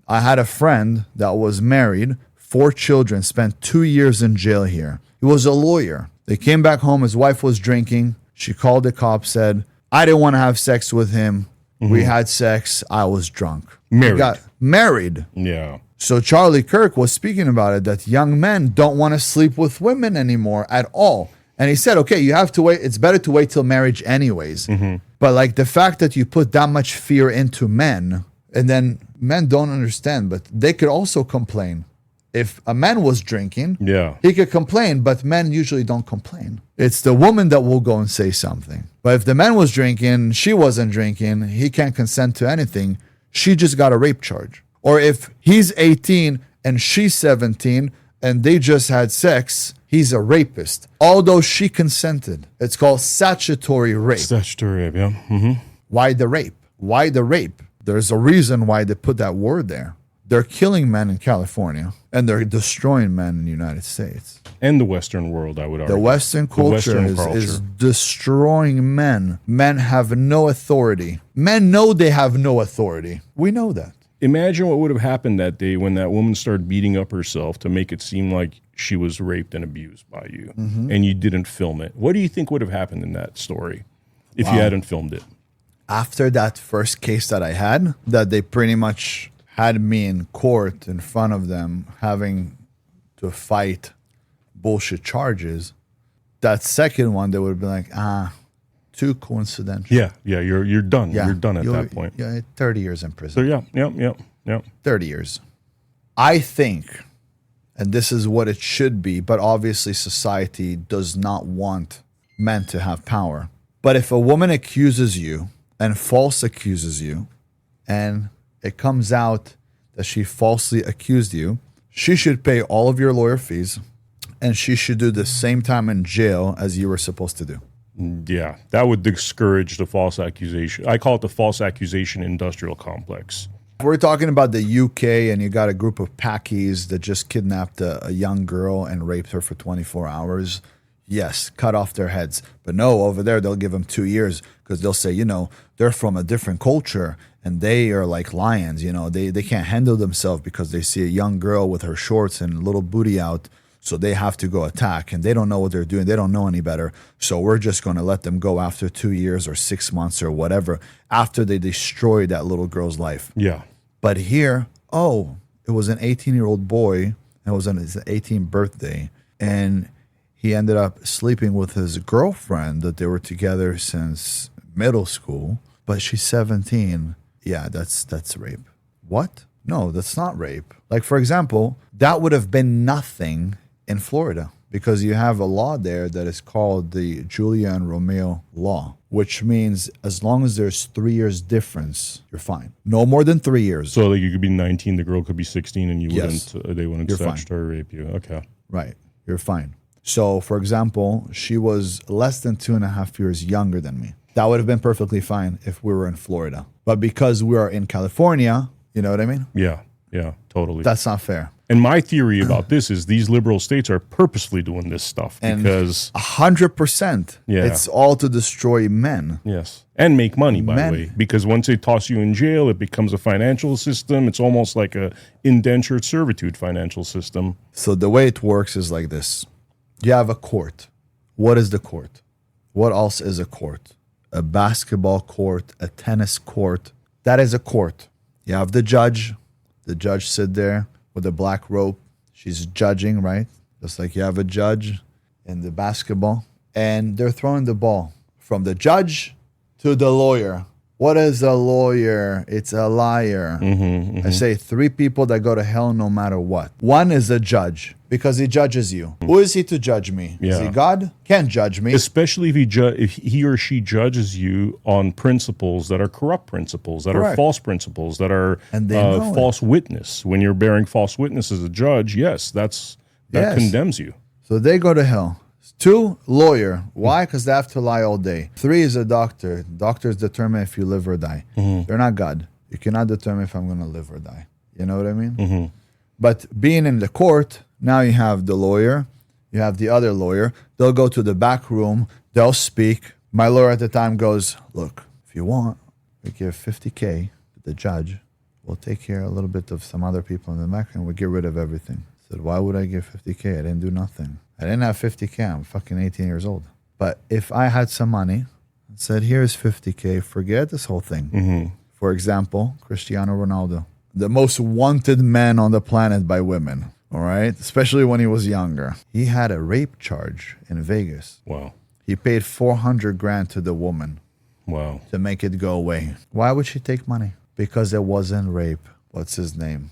I had a friend that was married, 4 children, spent 2 years in jail here. He was a lawyer. They came back home. His wife was drinking. She called the cops, said, I didn't want to have sex with him. Mm-hmm. We had sex. I was drunk. Married. He got married. Yeah. So Charlie Kirk was speaking about it, that young men don't want to sleep with women anymore at all. And he said, okay, you have to wait. It's better to wait till marriage anyways. Mm-hmm. But like the fact that you put that much fear into men, and then men don't understand, but they could also complain. If a man was drinking, he could complain, but men usually don't complain. It's the woman that will go and say something. But if the man was drinking, she wasn't drinking, he can't consent to anything, she just got a rape charge. Or if he's 18 and she's 17 and they just had sex, he's a rapist. Although she consented. It's called statutory rape. Statutory rape, yeah. Mm-hmm. Why the rape? Why the rape? There's a reason why they put that word there. They're killing men in California and they're destroying men in the United States. And the Western world, I would argue. The Western culture is destroying men. Men have no authority. Men know they have no authority. We know that. Imagine what would have happened that day when that woman started beating up herself to make it seem like she was raped and abused by you, and you didn't film it. What do you think would have happened in that story if you hadn't filmed it? After that first case that I had, that they pretty much had me in court in front of them having to fight bullshit charges, that second one, they would be like, too coincidental. Yeah, you're done. Yeah. You're done at that point. Yeah, 30 years in prison. So yeah. 30 years. I think, and this is what it should be, but obviously society does not want men to have power. But if a woman accuses you and false accuses you, and it comes out that she falsely accused you, she should pay all of your lawyer fees, and she should do the same time in jail as you were supposed to do. Yeah, that would discourage the false accusation. I call it the false accusation industrial complex. We're talking about the UK, and you got a group of Pakis that just kidnapped a young girl and raped her for 24 hours. Yes, cut off their heads. But no, over there, they'll give them 2 years because they'll say, they're from a different culture and they are like lions. They can't handle themselves because they see a young girl with her shorts and a little booty out. So they have to go attack, and they don't know what they're doing. They don't know any better. So we're just going to let them go after 2 years or 6 months or whatever, after they destroy that little girl's life. Yeah. But here, it was an 18-year-old boy. It was on his 18th birthday, and he ended up sleeping with his girlfriend that they were together since middle school, but she's 17. Yeah, that's rape. What? No, that's not rape. Like, for example, that would have been nothing in Florida because you have a law there that is called the Julia and Romeo law, which means as long as there's 3 years difference, you're fine. No more than 3 years. So like you could be 19, the girl could be 16, and they wouldn't you're statutory rape you. Okay. Right. You're fine. So, for example, she was less than 2.5 years younger than me. That would have been perfectly fine if we were in Florida. But because we are in California, you know what I mean? Yeah, totally. That's not fair. And my theory about this is these liberal states are purposely doing this stuff because 100%. Yeah. It's all to destroy men. yes, and make money by Men. the way. Because once they toss you in jail, it becomes a financial system. It's almost like a indentured servitude financial system. So the way it works is like this. You have a court. What is the court? What else is a court? A basketball court, a tennis court. That is a court. You have the judge. The judge sit there with a black robe. She's judging, right? Just like you have a judge in the basketball. And they're throwing the ball from the judge to the lawyer. What is a lawyer? It's a liar. I say 3 people that go to hell no matter what. One is a judge because he judges you. Who is he to judge me? Is he Yeah. God? Can't judge me. Especially if he or she judges you on principles that are corrupt principles, that are Correct. false principles, that are And they know it. false witness. When you're bearing false witness as a judge, yes, that Yes. condemns you. So they go to hell. 2, lawyer. Why? Because they have to lie all day. 3 is a doctor. Doctors determine if you live or die. They're not God. You cannot determine if I'm going to live or die. You know what I mean? But being in the court, now you have the lawyer. You have the other lawyer. They'll go to the back room. They'll speak. My lawyer at the time goes, look, if you want, we give $50K to the judge. We'll take care a little bit of some other people in the back and we'll get rid of everything. I said, why would I give $50K? I didn't do nothing. I didn't have $50K. I'm fucking 18 years old. But if I had some money and said, here's $50K, forget this whole thing. For example, Cristiano Ronaldo, the most wanted man on the planet by women, all right? Especially when he was younger. He had a rape charge in Vegas. Wow. He paid 400 grand to the woman Wow. to make it go away. Why would she take money? Because it wasn't rape. What's his name?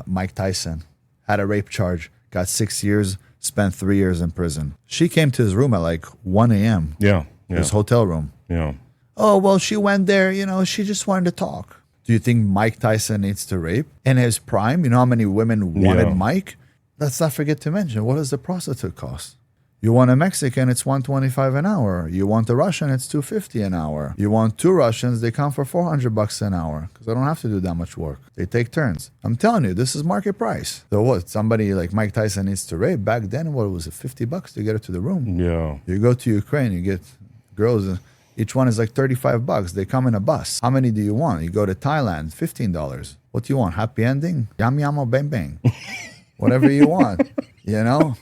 Mike Tyson had a rape charge, got 6 years, spent 3 years in prison. She came to his room at like 1 a.m. Yeah. His hotel room. Yeah. Oh, well, she went there, she just wanted to talk. Do you think Mike Tyson needs to rape? In his prime, you know how many women wanted Yeah. Mike? Let's not forget to mention, what does the prostitute cost? You want a Mexican, it's $125 an hour. You want a Russian, it's $250 an hour. You want 2 Russians, they come for $400 an hour because I don't have to do that much work. They take turns. I'm telling you, this is market price. So what? Somebody like Mike Tyson needs to rape. Back then, what was it? $50 to get her to the room. Yeah. You go to Ukraine, you get girls. Each one is like $35. They come in a bus. How many do you want? You go to Thailand, $15. What do you want? Happy ending? Yum yum or bang bang. Whatever you want.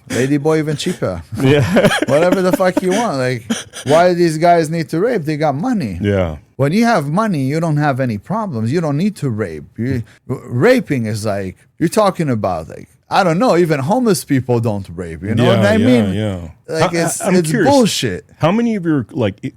Lady boy even cheaper. Yeah. Whatever the fuck you want. Like, why do these guys need to rape? They got money. Yeah. When you have money, you don't have any problems. You don't need to rape. Raping is like, you're talking about like, I don't know, even homeless people don't rape. You know what I mean? Yeah. Like, it's curious, bullshit. How many of your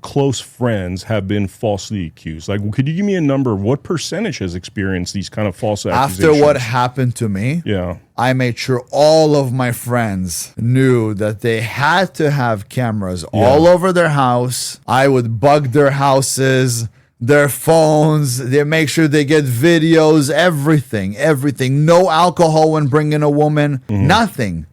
close friends have been falsely accused? Like, could you give me a number of what percentage has experienced these kind of false accusations? After what happened to me, Yeah. I made sure all of my friends knew that they had to have cameras all over their house. I would bug their houses, their phones. They make sure they get videos, everything. No alcohol when bringing a woman. Nothing.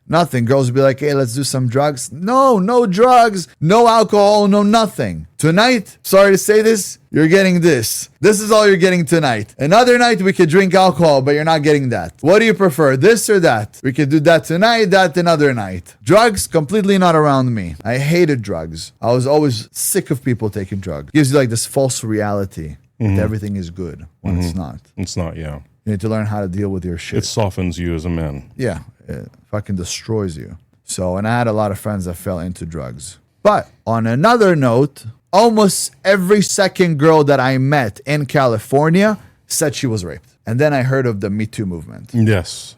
Girls would be like, hey, let's do some drugs. No drugs, no alcohol, no nothing. Tonight, sorry to say this, you're getting this. This is all you're getting tonight. Another night, we could drink alcohol, but you're not getting that. What do you prefer, this or that? We could do that tonight, that another night. Drugs, completely not around me. I hated drugs. I was always sick of people taking drugs. Gives you like this false reality that everything is good when it's not. It's not, yeah. You need to learn how to deal with your shit. It softens you as a man. Yeah, it fucking destroys you. So, and I had a lot of friends that fell into drugs. But on another note, almost every second girl that I met in California said she was raped. And then I heard of the Me Too movement. Yes.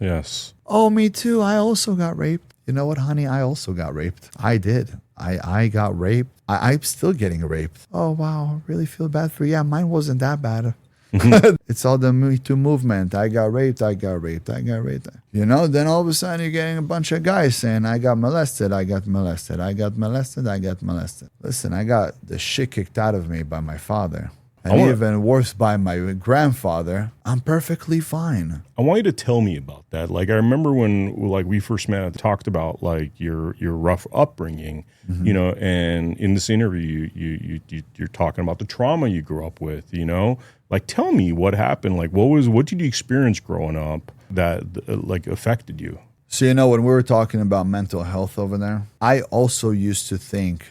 Oh, me too. I also got raped. You know what, honey? I also got raped. I did. I got raped. I'm still getting raped. Oh, wow. Really feel bad for you. Yeah, mine wasn't that bad. It's all the Me Too movement. I got raped. You know, then all of a sudden you're getting a bunch of guys saying, I got molested. Listen, I got the shit kicked out of me by my father. And even worse, by my grandfather, I'm perfectly fine. I want you to tell me about that. Like, I remember when like we first met, I talked about like your rough upbringing, you know, and in this interview, you're talking about the trauma you grew up with, you know. Like, tell me what happened. Like, what did you experience growing up that like affected you? So, you know, when we were talking about mental health over there, I also used to think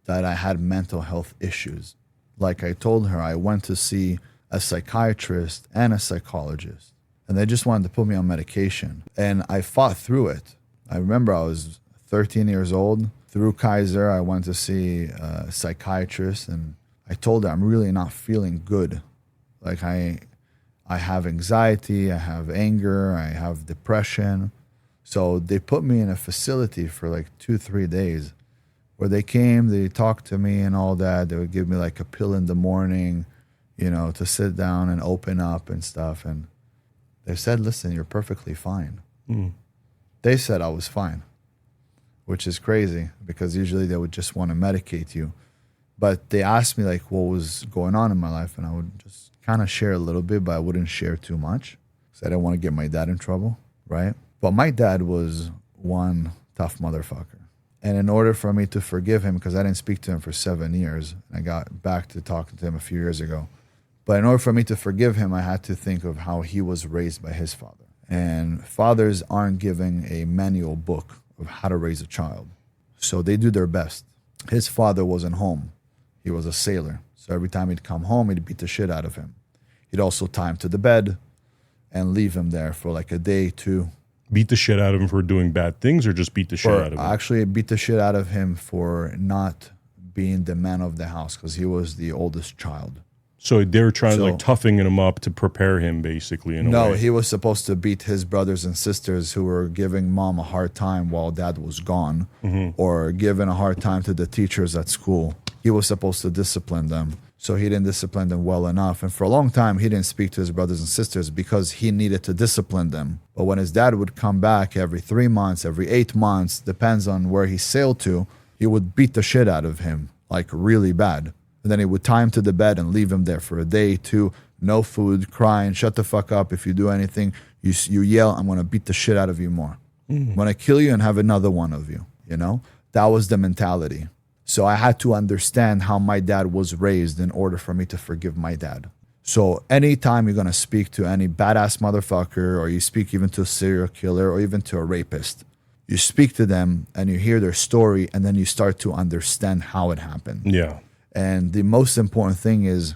that I had mental health issues. Like I told her, I went to see a psychiatrist and a psychologist, and they just wanted to put me on medication. And I fought through it. I remember I was 13 years old. Through Kaiser, I went to see a psychiatrist, and I told her I'm really not feeling good. Like I have anxiety, I have anger, I have depression. So they put me in a facility for like 2-3 days where they came, they talked to me and all that. They would give me like a pill in the morning, you know, to sit down and open up and stuff. And they said, listen, you're perfectly fine. They said I was fine, which is crazy because usually they would just want to medicate you. But they asked me like what was going on in my life, and I would just kind of share a little bit, but I wouldn't share too much because I didn't want to get my dad in trouble, right? But my dad was one tough motherfucker. And in order for me to forgive him, because I didn't speak to him for 7 years, I got back to talking to him a few years ago. But in order for me to forgive him, I had to think of how he was raised by his father. And fathers aren't given a manual book of how to raise a child. So they do their best. His father wasn't home. He was a sailor. So every time he'd come home, he'd beat the shit out of him. He'd also tie him to the bed and leave him there for like a day, 2. Beat the shit out of him for doing bad things, or just beat the shit out of him? Actually, beat the shit out of him for not being the man of the house because he was the oldest child. So they were trying to like toughen him up to prepare him, basically, in a way. No, he was supposed to beat his brothers and sisters who were giving mom a hard time while dad was gone, or giving a hard time to the teachers at school. He was supposed to discipline them. So he didn't discipline them well enough. And for a long time, he didn't speak to his brothers and sisters because he needed to discipline them. But when his dad would come back every 3 months, every 8 months, depends on where he sailed to, he would beat the shit out of him, like really bad. And then he would tie him to the bed and leave him there for a day, 2, no food, crying, shut the fuck up. If you do anything, you yell, I'm going to beat the shit out of you more. I'm going to kill you and have another one of you, you know? That was the mentality. So I had to understand how my dad was raised in order for me to forgive my dad. So anytime you're going to speak to any badass motherfucker, or you speak even to a serial killer or even to a rapist, you speak to them and you hear their story, and then you start to understand how it happened. Yeah. And the most important thing is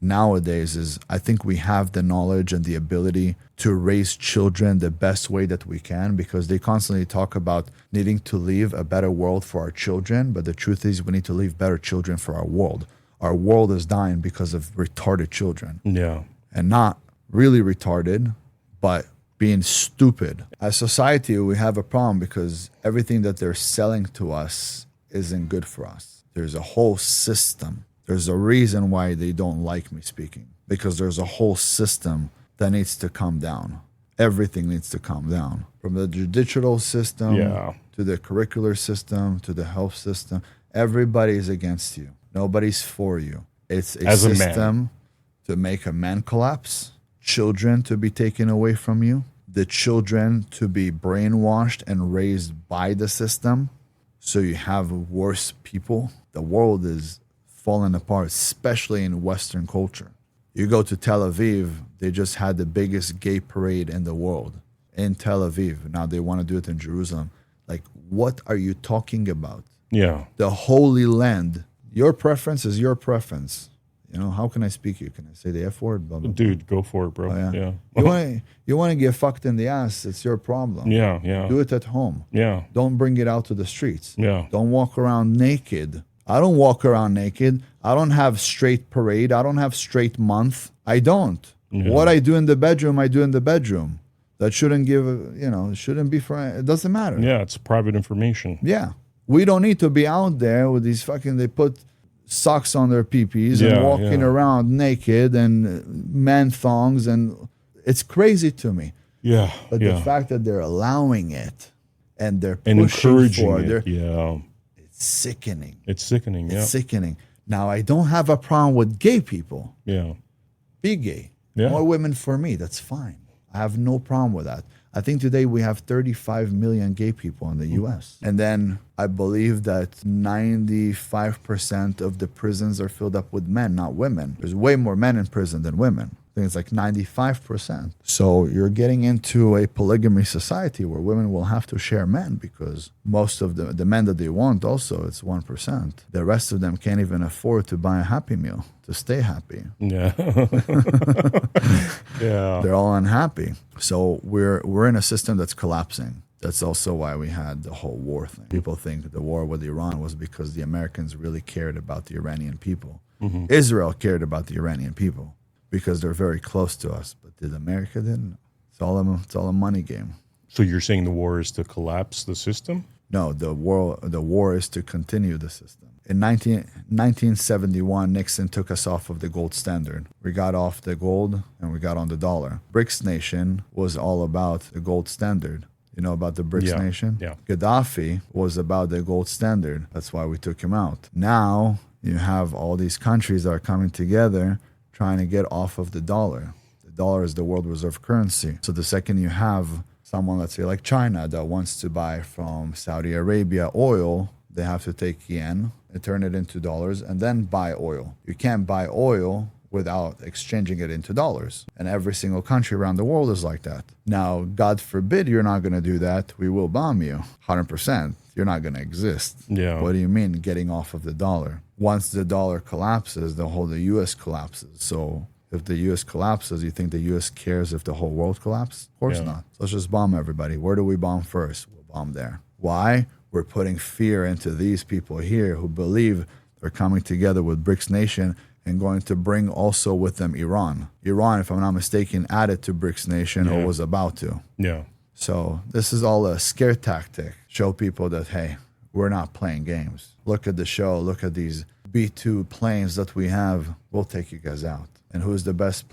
nowadays is I think we have the knowledge and the ability to raise children the best way that we can, because they constantly talk about needing to leave a better world for our children. But the truth is we need to leave better children for our world. Our world is dying because of retarded children. Yeah. And not really retarded, but being stupid. As society, we have a problem because everything that they're selling to us isn't good for us. There's a whole system. There's a reason why they don't like me speaking, because there's a whole system that needs to come down. Everything needs to come down, from the judicial system to the curricular system to the health system. Everybody is against you. Nobody's for you. It's a system to make a man collapse, children to be taken away from you, the children to be brainwashed and raised by the system. So you have worse people. The world is falling apart, especially in Western culture. You go to Tel Aviv, they just had the biggest gay parade in the world in Tel Aviv. Now they want to do it in Jerusalem. Like, what are you talking about? Yeah. The Holy Land. Your preference is your preference. You know, how can I speak you? Can I say the F word? Blah, blah, blah. Dude, go for it, bro. Oh, yeah. You want to get fucked in the ass, it's your problem. Yeah, yeah. Do it at home. Yeah. Don't bring it out to the streets. Yeah. Don't walk around naked. I don't walk around naked. I don't have straight parade. I don't have straight month. I don't. Yeah. What I do in the bedroom, I do in the bedroom. That shouldn't give, it shouldn't be for, it doesn't matter. Yeah, it's private information. Yeah. We don't need to be out there with these they put socks on their peepees and walking around naked and man thongs, and it's crazy to me. Yeah. But the fact that they're allowing it and they're and pushing encouraging for it. it's sickening. It's sickening. Yeah. It's sickening. Now, I don't have a problem with gay people. Yeah. Be gay. Yeah. More women for me. That's fine. I have no problem with that. I think today we have 35 million gay people in the U.S. And then I believe that 95% of the prisons are filled up with men, not women. There's way more men in prison than women. I think it's like 95%. So you're getting into a polygamy society where women will have to share men because most of the men that they want also, it's 1%. The rest of them can't even afford to buy a Happy Meal to stay happy. Yeah. Yeah. They're all unhappy. So we're in a system that's collapsing. That's also why we had the whole war thing. People think the war with Iran was because the Americans really cared about the Iranian people. Israel cared about the Iranian people because they're very close to us. But did America didn't? It's all a money game. So you're saying the war is to collapse the system? No, the war is to continue the system. In 1971, Nixon took us off of the gold standard. We got off the gold and we got on the dollar. BRICS nation was all about the gold standard. You know about the BRICS nation? Yeah. Gaddafi was about the gold standard. That's why we took him out. Now you have all these countries that are coming together trying to get off of the dollar. The dollar is the world reserve currency. So the second you have someone, let's say like China, that wants to buy from Saudi Arabia oil, they have to take yen and turn it into dollars and then buy oil. You can't buy oil without exchanging it into dollars. And every single country around the world is like that. Now, God forbid you're not going to do that. We will bomb you 100%. You're not going to exist. Yeah. What do you mean getting off of the dollar? Once the dollar collapses, the U.S. collapses. So if the U.S. collapses, you think the U.S. cares if the whole world collapses? Of course not. So let's just bomb everybody. Where do we bomb first? We'll bomb there. Why? We're putting fear into these people here who believe they're coming together with BRICS nation and going to bring also with them Iran. Iran, if I'm not mistaken, added to BRICS nation or was about to. Yeah. So this is all a scare tactic. Show people that, hey, we're not playing games. Look at the show. Look at these B-2 planes that we have. We'll take you guys out. And who's the best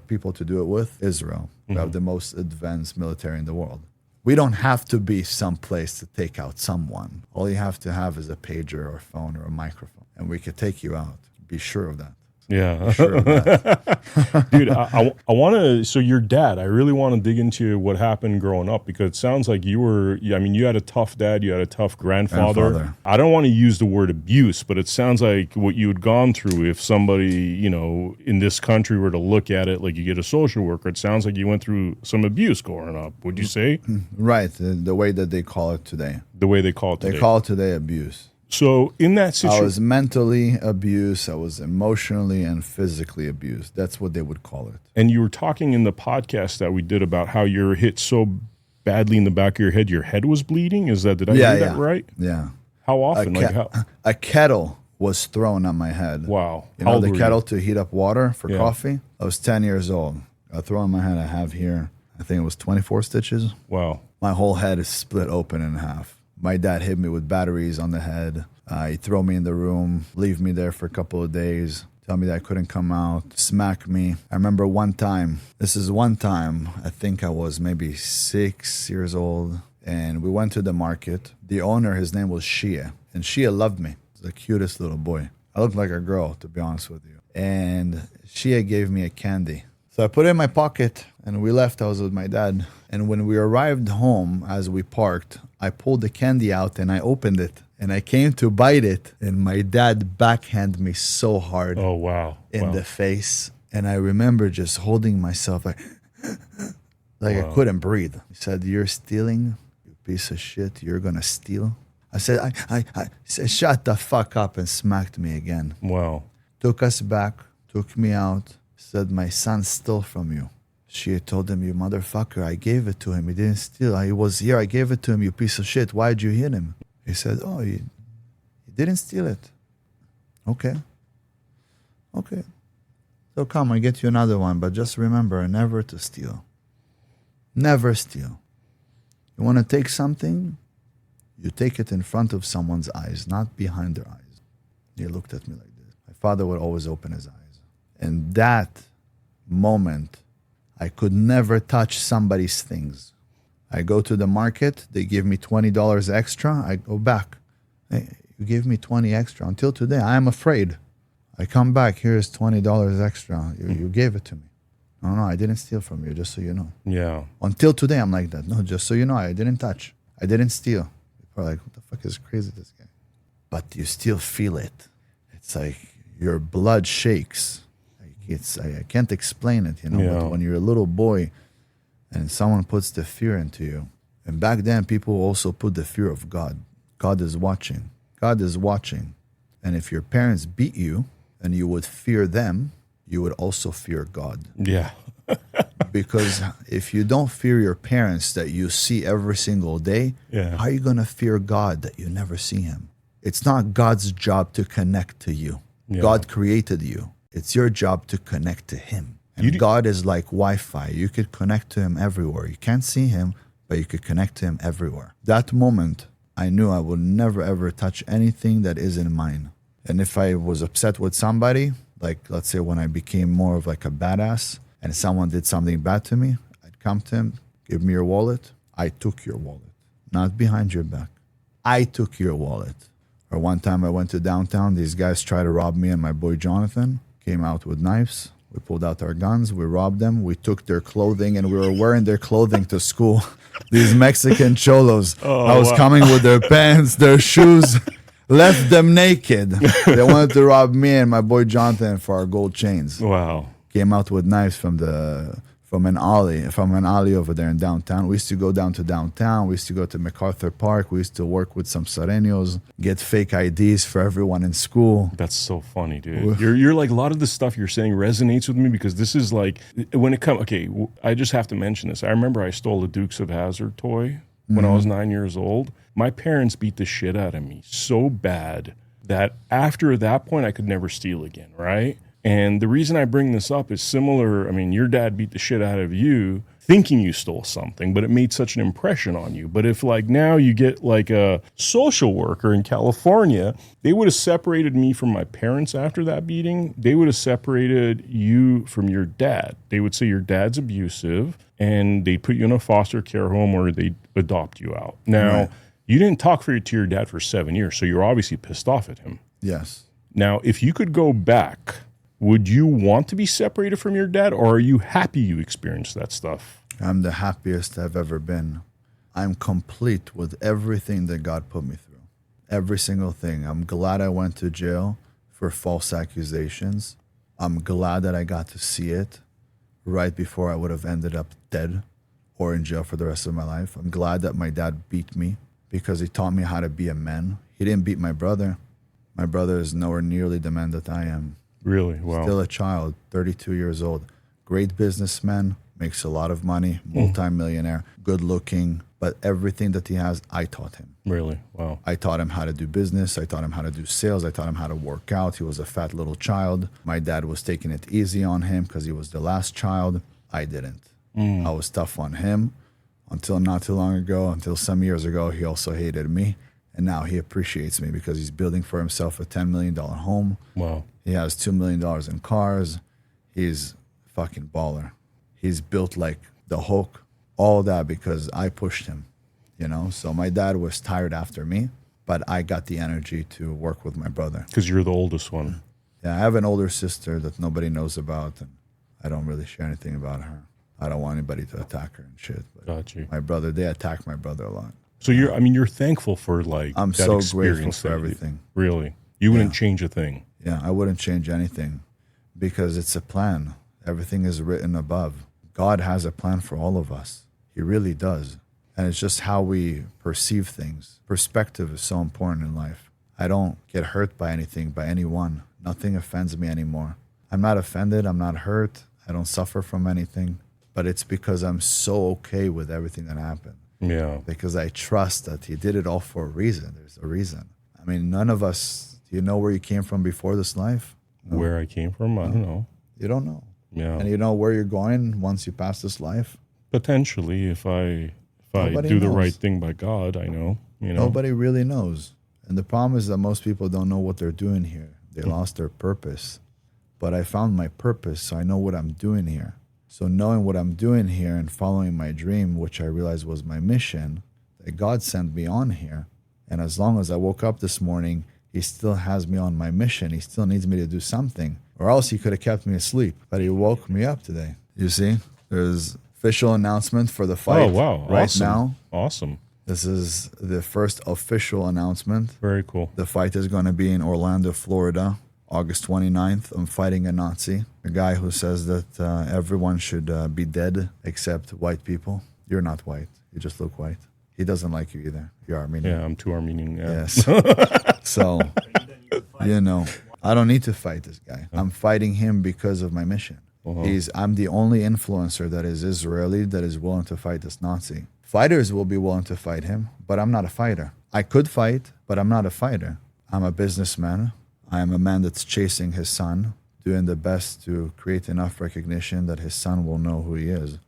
people to do it with? Israel. We have the most advanced military in the world. We don't have to be someplace to take out someone. All you have to have is a pager or a phone or a microphone, and we could take you out. Be sure of that. Yeah. Sure of that. Dude, I want to, so your dad, I really want to dig into what happened growing up because it sounds like you had a tough dad, you had a tough grandfather. I don't want to use the word abuse, but it sounds like what you had gone through, if somebody, in this country were to look at it like you get a social worker, it sounds like you went through some abuse growing up, would you say? Right. The way that they call it today. The way they call it today. They call it today abuse. So in that situation, I was mentally abused. I was emotionally and physically abused. That's what they would call it. And you were talking in the podcast that we did about how you were hit so badly in the back of your head was bleeding. Did I hear that right? Yeah. How often? A kettle was thrown on my head. Wow. You know the kettle to heat up water for coffee? I was 10 years old. I throw on my head. I have here, I think it was 24 stitches. Wow. My whole head is split open in half. My dad hit me with batteries on the head. He threw me in the room, leave me there for a couple of days, tell me that I couldn't come out, smack me. I remember one time, I think I was maybe 6 years old, and we went to the market. The owner, his name was Shia, and Shia loved me. He was the cutest little boy. I looked like a girl, to be honest with you. And Shia gave me a candy. So I put it in my pocket, and we left. I was with my dad. And when we arrived home, as we parked, I pulled the candy out and I opened it. And I came to bite it, and my dad backhanded me so hard. Oh, wow. In the face. And I remember just holding myself like I couldn't breathe. He said, "You're stealing, you piece of shit. You're going to steal." I said, I said, "Shut the fuck up," and smacked me again. Wow. Took us back, took me out, said, "My son stole from you." She told him, "You motherfucker, I gave it to him. He didn't steal. He was here. I gave it to him, you piece of shit. Why'd you hit him?" He said, "Oh, he didn't steal it." Okay. So come, I get you another one, but just remember, never to steal. Never steal. You want to take something, you take it in front of someone's eyes, not behind their eyes. He looked at me like this. My father would always open his eyes. And that moment, I could never touch somebody's things. I go to the market, they give me $20 extra, I go back. "Hey, you gave me 20 extra. Until today, I am afraid. I come back, here's $20 extra. You gave it to me. No, I didn't steal from you, just so you know. Yeah. Until today, I'm like that. No, just so you know, I didn't touch. I didn't steal. People are like, what the fuck is crazy, this guy? But you still feel it. It's like your blood shakes. I can't explain it, But when you're a little boy and someone puts the fear into you, and back then people also put the fear of God. God is watching. God is watching. And if your parents beat you and you would fear them, you would also fear God. Yeah. Because if you don't fear your parents that you see every single day, Yeah. how are you going to fear God that you never see him? It's not God's job to connect to you. Yeah. God created you. It's your job to connect to him. And God is like Wi-Fi. You could connect to him everywhere. You can't see him, but you could connect to him everywhere. That moment, I knew I would never, ever touch anything that isn't mine. And if I was upset with somebody, like let's say when I became more of like a badass and someone did something bad to me, I'd come to him, give me your wallet. I took your wallet, not behind your back. I took your wallet. Or one time I went to downtown, these guys tried to rob me and my boy Jonathan. Came out with knives. We pulled out our guns. We robbed them. We took their clothing and we were wearing their clothing to school. These Mexican cholos. I was coming with their pants, their shoes, left them naked. They wanted to rob me and my boy Jonathan for our gold chains. Wow. Came out with knives from an alley over there in downtown. We used to go down to downtown. We used to go to MacArthur Park. We used to work with some Serenios, get fake IDs for everyone in school. That's so funny, dude. You're like, a lot of the stuff you're saying resonates with me because this is like, when it comes, okay, I just have to mention this. I remember I stole a Dukes of Hazzard toy when I was 9 years old. My parents beat the shit out of me so bad that after that point, I could never steal again, right? And the reason I bring this up is similar. I mean, your dad beat the shit out of you thinking you stole something, but it made such an impression on you. But if like now you get like a social worker in California, they would have separated me from my parents after that beating. They would have separated you from your dad. They would say your dad's abusive and they'd put you in a foster care home or they'd adopt you out. Now, you didn't talk to your dad for 7 years, so you're obviously pissed off at him. Yes. Now, if you could go back, would you want to be separated from your dad, or are you happy you experienced that stuff? I'm the happiest I've ever been. I'm complete with everything that God put me through. Every single thing. I'm glad I went to jail for false accusations. I'm glad that I got to see it right before I would have ended up dead or in jail for the rest of my life. I'm glad that my dad beat me because he taught me how to be a man. He didn't beat my brother. My brother is nowhere nearly the man that I am. Really? Wow. Still a child, 32 years old. Great businessman, makes a lot of money, multi-millionaire, good looking. But everything that he has, I taught him. Really? Wow. I taught him how to do business. I taught him how to do sales. I taught him how to work out. He was a fat little child. My dad was taking it easy on him because he was the last child. I didn't. I was tough on him until not too long ago, until some years ago, he also hated me. And now he appreciates me because he's building for himself a $10 million home. Wow. He has $2 million in cars. He's fucking baller. He's built like the Hulk. All that because I pushed him, So my dad was tired after me, but I got the energy to work with my brother. Because you're the oldest one. Yeah, I have an older sister that nobody knows about, and I don't really share anything about her. I don't want anybody to attack her and shit. But Got you. my brother, they attack my brother a lot. So you're thankful for like I'm that so experience grateful for that everything. Really? You wouldn't change a thing? Yeah, I wouldn't change anything because it's a plan. Everything is written above. God has a plan for all of us. He really does. And it's just how we perceive things. Perspective is so important in life. I don't get hurt by anything, by anyone. Nothing offends me anymore. I'm not offended. I'm not hurt. I don't suffer from anything. But it's because I'm so okay with everything that happened. Yeah. Because I trust that he did it all for a reason. There's a reason. I mean, none of us, do you know where you came from before this life? No. Where I came from? I don't know. You don't know. Yeah. And you know where you're going once you pass this life? Potentially, if I Nobody do the knows. right thing by God, I know. Nobody really knows. And the problem is that most people don't know what they're doing here. They lost their purpose. But I found my purpose, so I know what I'm doing here. So knowing what I'm doing here and following my dream, which I realized was my mission, that God sent me on here. And as long as I woke up this morning, He still has me on my mission. He still needs me to do something. Or else he could have kept me asleep. But he woke me up today. You see? There's official announcement for the fight. Oh, wow. Right Awesome. now. Awesome. This is the first official announcement. Very cool. The fight is going to be in Orlando, Florida, August 29th. I'm fighting a Nazi, a guy who says that everyone should be dead except white people. You're not white. You just look white. He doesn't like you either. You're Armenian. Yeah, I'm too Armenian. Yeah. Yes. So, I don't need to fight this guy. I'm fighting him because of my mission. I'm the only influencer that is Israeli that is willing to fight this Nazi. Fighters will be willing to fight him, but I'm not a fighter. I could fight, but I'm not a fighter. I'm a businessman. I am a man that's chasing his son, doing the best to create enough recognition that his son will know who he is.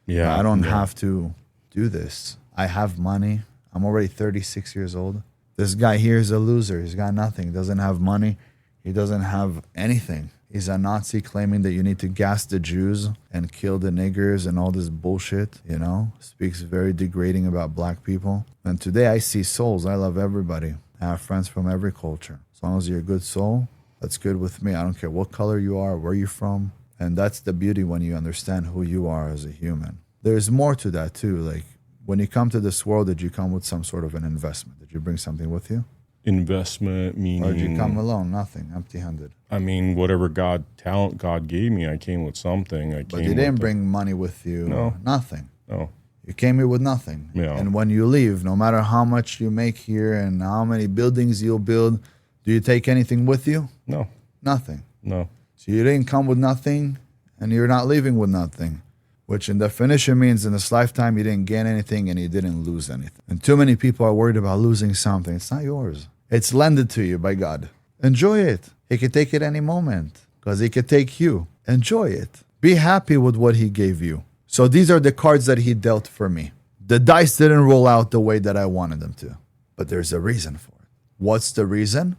Yeah. I don't have to do this. I have money. I'm already 36 years old. This guy here is a loser. He's got nothing. He doesn't have money. He doesn't have anything. He's a Nazi claiming that you need to gas the Jews and kill the niggers and all this bullshit, Speaks very degrading about black people. And today I see souls. I love everybody. I have friends from every culture. As long as you're a good soul, that's good with me. I don't care what color you are, where you're from. And that's the beauty when you understand who you are as a human. There's more to that too. Like when you come to this world, did you come with some sort of an investment? Did you bring something with you? Investment meaning... Or did you come alone? Nothing, empty-handed. I mean, whatever talent God gave me, I came with something. But you didn't bring money with you. No. Nothing. No. You came here with nothing. Yeah. And when you leave, no matter how much you make here and how many buildings you'll build, do you take anything with you? No. Nothing. No. So you didn't come with nothing, and you're not leaving with nothing, which in definition means in this lifetime you didn't gain anything and you didn't lose anything. And too many people are worried about losing something. It's not yours. It's lended to you by God. Enjoy it. He could take it any moment because he could take you. Enjoy it. Be happy with what he gave you. So these are the cards that he dealt for me. The dice didn't roll out the way that I wanted them to, but there's a reason for it. What's the reason?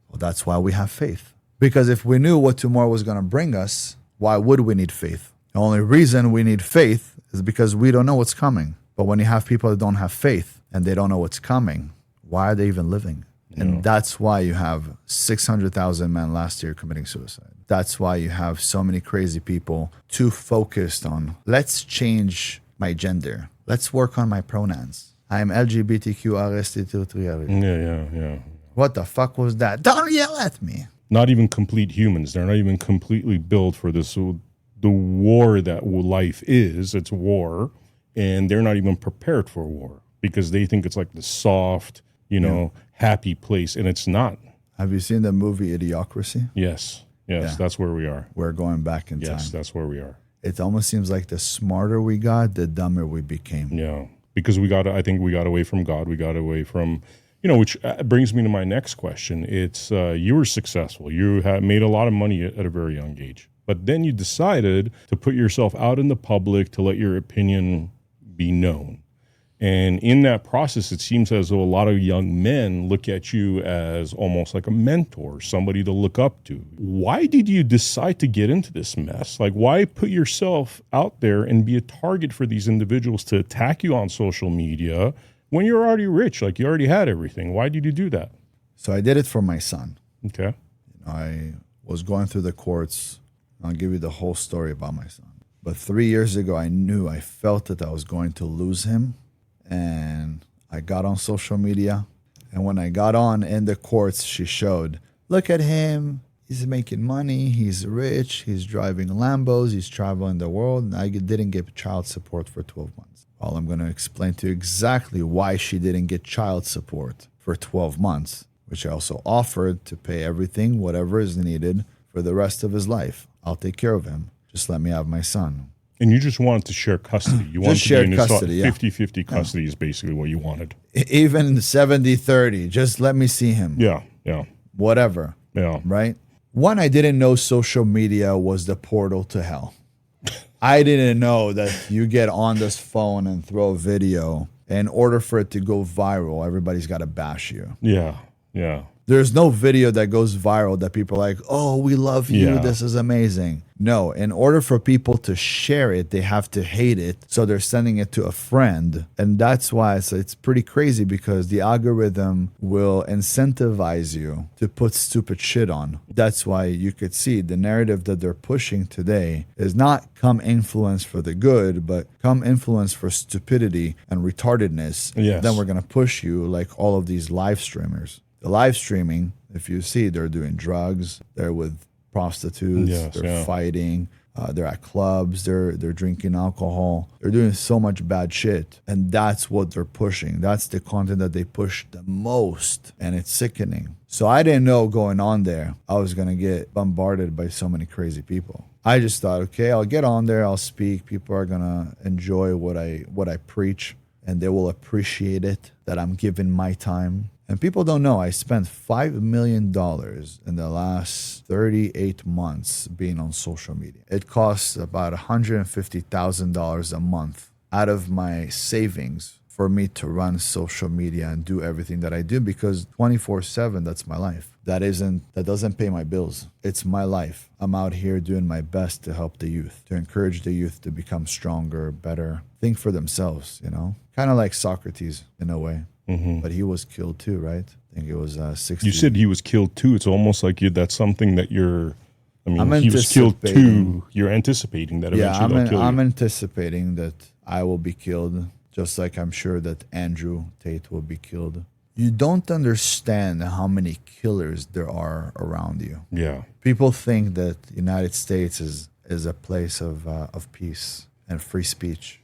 Well, that's why we have faith. Because if we knew what tomorrow was going to bring us, why would we need faith? The only reason we need faith is because we don't know what's coming. But when you have people that don't have faith and they don't know what's coming, why are they even living? And that's why you have 600,000 men last year committing suicide. That's why you have so many crazy people too focused on, let's change my gender. Let's work on my pronouns. I am LGBTQ. Yeah. What the fuck was that? Don't yell at me. Not even complete humans. They're not even completely built for this. So the war that life is, it's war. And they're not even prepared for war because they think it's like the soft, happy place, and it's not. Have you seen the movie Idiocracy? Yes, that's where we are. We're going back in time. Yes, that's where we are. It almost seems like the smarter we got, the dumber we became. Yeah, because I think we got away from God. We got away from, which brings me to my next question. It's you were successful. You had made a lot of money at a very young age, but then you decided to put yourself out in the public to let your opinion be known. And in that process, it seems as though a lot of young men look at you as almost like a mentor, somebody to look up to. Why did you decide to get into this mess? Like, why put yourself out there and be a target for these individuals to attack you on social media when you're already rich? Like, you already had everything. Why did you do that? So I did it for my son. Okay. I was going through the courts. I'll give you the whole story about my son. But 3 years ago, I felt that I was going to lose him. And I got on social media. And when I got on in the courts, she showed, look at him. He's making money. He's rich. He's driving Lambos. He's traveling the world. And I didn't get child support for 12 months. Well, I'm going to explain to you exactly why she didn't get child support for 12 months, which I also offered to pay everything, whatever is needed for the rest of his life. I'll take care of him. Just let me have my son. And you just wanted to share custody. You wanted Just shared to be custody, 50-50 custody is basically what you wanted. Even 70-30, just let me see him. Yeah. Whatever. Yeah. Right? One, I didn't know social media was the portal to hell. I didn't know that you get on this phone and throw a video. In order for it to go viral, everybody's got to bash you. Yeah. There's no video that goes viral that people are like, oh, we love you. Yeah. This is amazing. No, in order for people to share it, they have to hate it. So they're sending it to a friend. And that's why it's pretty crazy, because the algorithm will incentivize you to put stupid shit on. That's why you could see the narrative that they're pushing today is not come influence for the good, but come influence for stupidity and retardedness. Yes. Then we're going to push you like all of these live streamers. The live streaming, if you see, they're doing drugs, they're with prostitutes, they're fighting, they're at clubs, they're drinking alcohol, they're doing so much bad shit, and that's what they're pushing. That's the content that they push the most, and it's sickening. So I didn't know going on there I was gonna get bombarded by so many crazy people. I just thought, okay, I'll get on there, I'll speak, people are gonna enjoy what I preach, and they will appreciate it, that I'm giving my time. And people don't know, I spent $5 million in the last 38 months being on social media. It costs about $150,000 a month out of my savings for me to run social media and do everything that I do, because 24/7, that's my life. That doesn't pay my bills. It's my life. I'm out here doing my best to help the youth, to encourage the youth to become stronger, better, think for themselves, Kind of like Socrates in a way. Mm-hmm. But he was killed too, right? I think it was 60. You said he was killed too. It's almost like that's something that he was killed too. You're anticipating that eventually they'll kill you. I'm anticipating that I will be killed, just like I'm sure that Andrew Tate will be killed. You don't understand how many killers there are around you. Yeah. People think that the United States is a place of peace and free speech.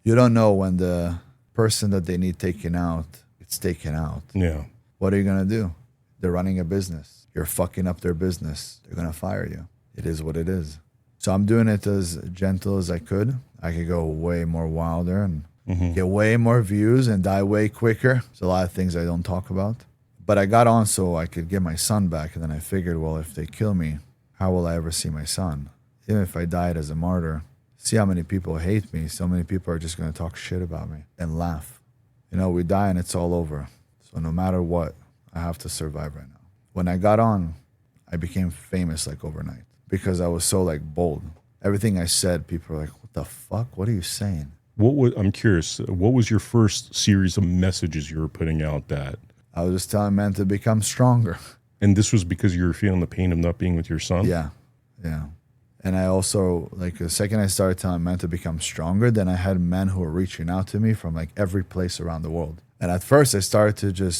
You don't know when the person that they need taken out, it's taken out. Yeah. What are you going to do? They're running a business. You're fucking up their business. They're going to fire you. It is what it is. So I'm doing it as gentle as I could. I could go way more wilder and get way more views and die way quicker. There's a lot of things I don't talk about. But I got on so I could get my son back. And then I figured, well, if they kill me, how will I ever see my son? Even if I died as a martyr, see how many people hate me. So many people are just going to talk shit about me and laugh. We die and it's all over. So no matter what, I have to survive right now. When I got on, I became famous like overnight because I was so bold. Everything I said, people were like, what the fuck? What are you saying? I'm curious, what was your first series of messages you were putting out that? I was just telling men to become stronger. And this was because you were feeling the pain of not being with your son? Yeah. And I also, the second I started telling men to become stronger, then I had men who were reaching out to me from every place around the world. And at first I started to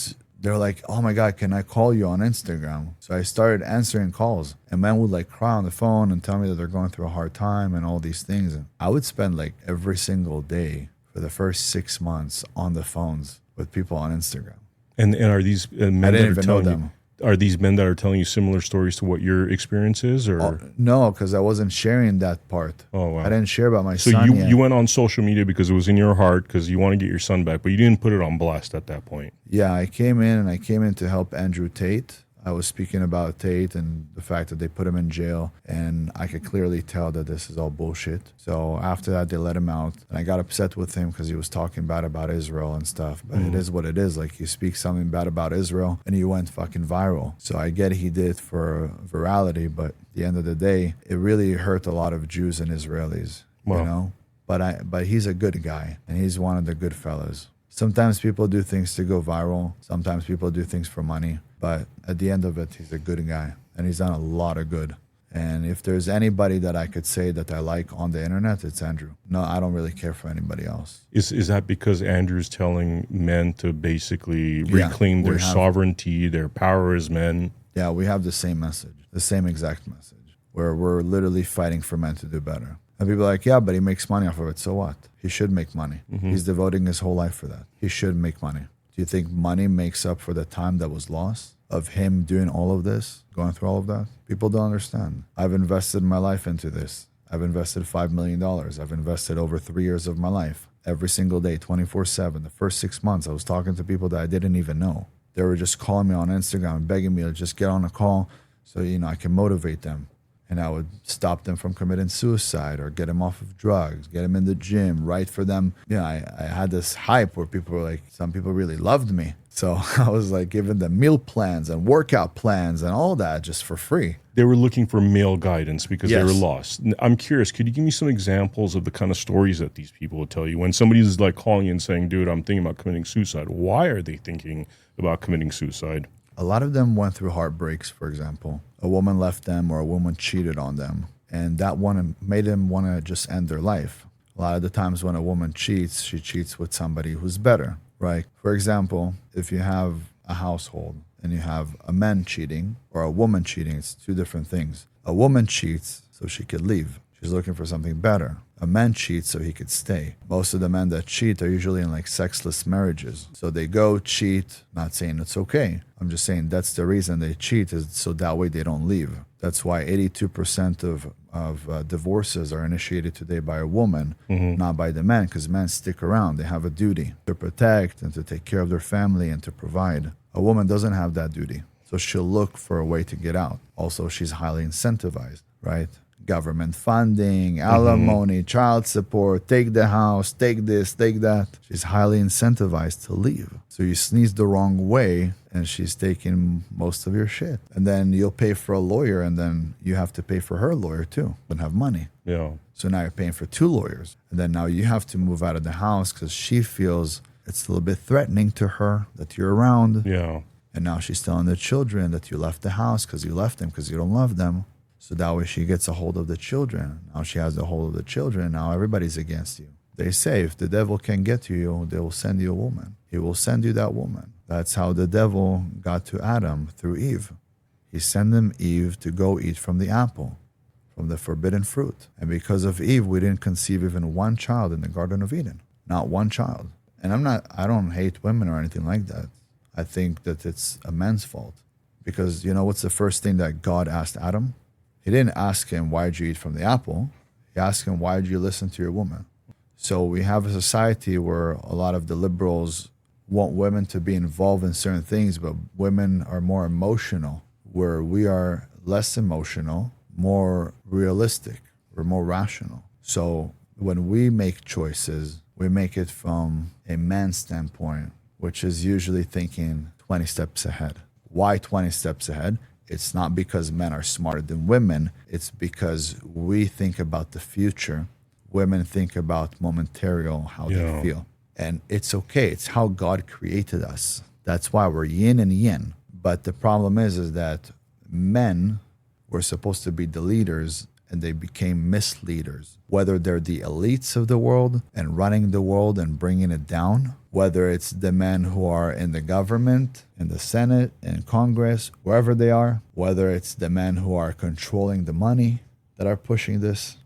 they're like, oh my God, can I call you on Instagram? So I started answering calls, and men would cry on the phone and tell me that they're going through a hard time and all these things. And I would spend every single day for the first 6 months on the phones with people on Instagram. And are these men I didn't even know them. Are these men that are telling you similar stories to what your experience is? Or? No, because I wasn't sharing that part. Oh, wow. I didn't share about my son. So you went on social media because it was in your heart, because you want to get your son back, but you didn't put it on blast at that point. Yeah, I came in to help Andrew Tate. I was speaking about Tate and the fact that they put him in jail, and I could clearly tell that this is all bullshit. So after that, they let him out, and I got upset with him because he was talking bad about Israel and stuff. But it is what it is. You speak something bad about Israel, and you went fucking viral. So I get he did it for virality, but at the end of the day, it really hurt a lot of Jews and Israelis. Wow. But he's a good guy, and he's one of the good fellas. Sometimes people do things to go viral. Sometimes people do things for money. But at the end of it, he's a good guy, and he's done a lot of good. And if there's anybody that I could say that I like on the internet, it's Andrew. No, I don't really care for anybody else. Is that because Andrew's telling men to basically reclaim their sovereignty, their power as men? Yeah, we have the same message, the same exact message, where we're literally fighting for men to do better. And people are like, yeah, but he makes money off of it. So what? He should make money. He's devoting his whole life for that. He should make money. Do you think money makes up for the time that was lost of him doing all of this, going through all of that? People don't understand. I've invested my life into this. I've invested $5 million. I've invested over 3 years of my life. Every single day, 24/7. The first 6 months, I was talking to people that I didn't even know. They were just calling me on Instagram and begging me to just get on a call so, I can motivate them. and I would stop them from committing suicide or get them off of drugs, get them in the gym, write for them. I had this hype where people were like, some people really loved me. So I was like giving them meal plans and workout plans and all that just for free. They were looking for male guidance because they Yes. were lost. I'm curious, could you give me some examples of the kind of stories that these people would tell you? When somebody's like calling you and saying, dude, I'm thinking about committing suicide. Why are they thinking about committing suicide? A lot of them went through heartbreaks, for example. A woman left them or a woman cheated on them, and that one made them want to just end their life. A lot of the times when a woman cheats, she cheats with somebody who's better, right? For example, if you have a household and you have a man cheating or a woman cheating, it's two different things. A woman cheats so she could leave. She's looking for something better. A man cheats so he could stay. Most of the men that cheat are usually in like sexless marriages. So they go cheat, not saying it's okay. I'm just saying that's the reason they cheat, is so that way they don't leave. That's why 82% of divorces are initiated today by a woman, not by the man, because men stick around. They have a duty to protect and to take care of their family and to provide. A woman doesn't have that duty. So she'll look for a way to get out. Also, she's highly incentivized, right? Government funding, alimony, child support, take the house, take this, take that. She's highly incentivized to leave. So you sneeze the wrong way and she's taking most of your shit. And then you'll pay for a lawyer and then you have to pay for her lawyer too. Don't have money. Yeah. So now you're paying for two lawyers. And then now you have to move out of the house because she feels it's a little bit threatening to her that you're around. Yeah. And now she's telling the children that you left the house because you left them because you don't love them. So that way she gets a hold of the children. Now she has a hold of the children. Now everybody's against you. They say if the devil can get to you, they will send you a woman. He will send you that woman. That's how the devil got to Adam through Eve. He sent him Eve to go eat from the apple, from the forbidden fruit. And because of Eve, we didn't conceive even one child in the Garden of Eden. Not one child. And I don't hate women or anything like that. I think that it's a man's fault. Because you know what's the first thing that God asked Adam? He didn't ask him, why'd you eat from the apple? He asked him, why'd you listen to your woman? So we have a society where a lot of the liberals want women to be involved in certain things, but women are more emotional, where we are less emotional, more realistic, we're more rational. So when we make choices, we make it from a man's standpoint, which is usually thinking 20 steps ahead. Why 20 steps ahead? It's not because men are smarter than women. It's because we think about the future. Women think about momentarial, how they feel. And it's okay. It's how God created us. That's why we're yin and yin. But the problem is that men were supposed to be the leaders and they became misleaders. Whether they're the elites of the world and running the world and bringing it down, whether it's the men who are in the government, in the Senate, in Congress, wherever they are, whether it's the men who are controlling the money that are pushing this.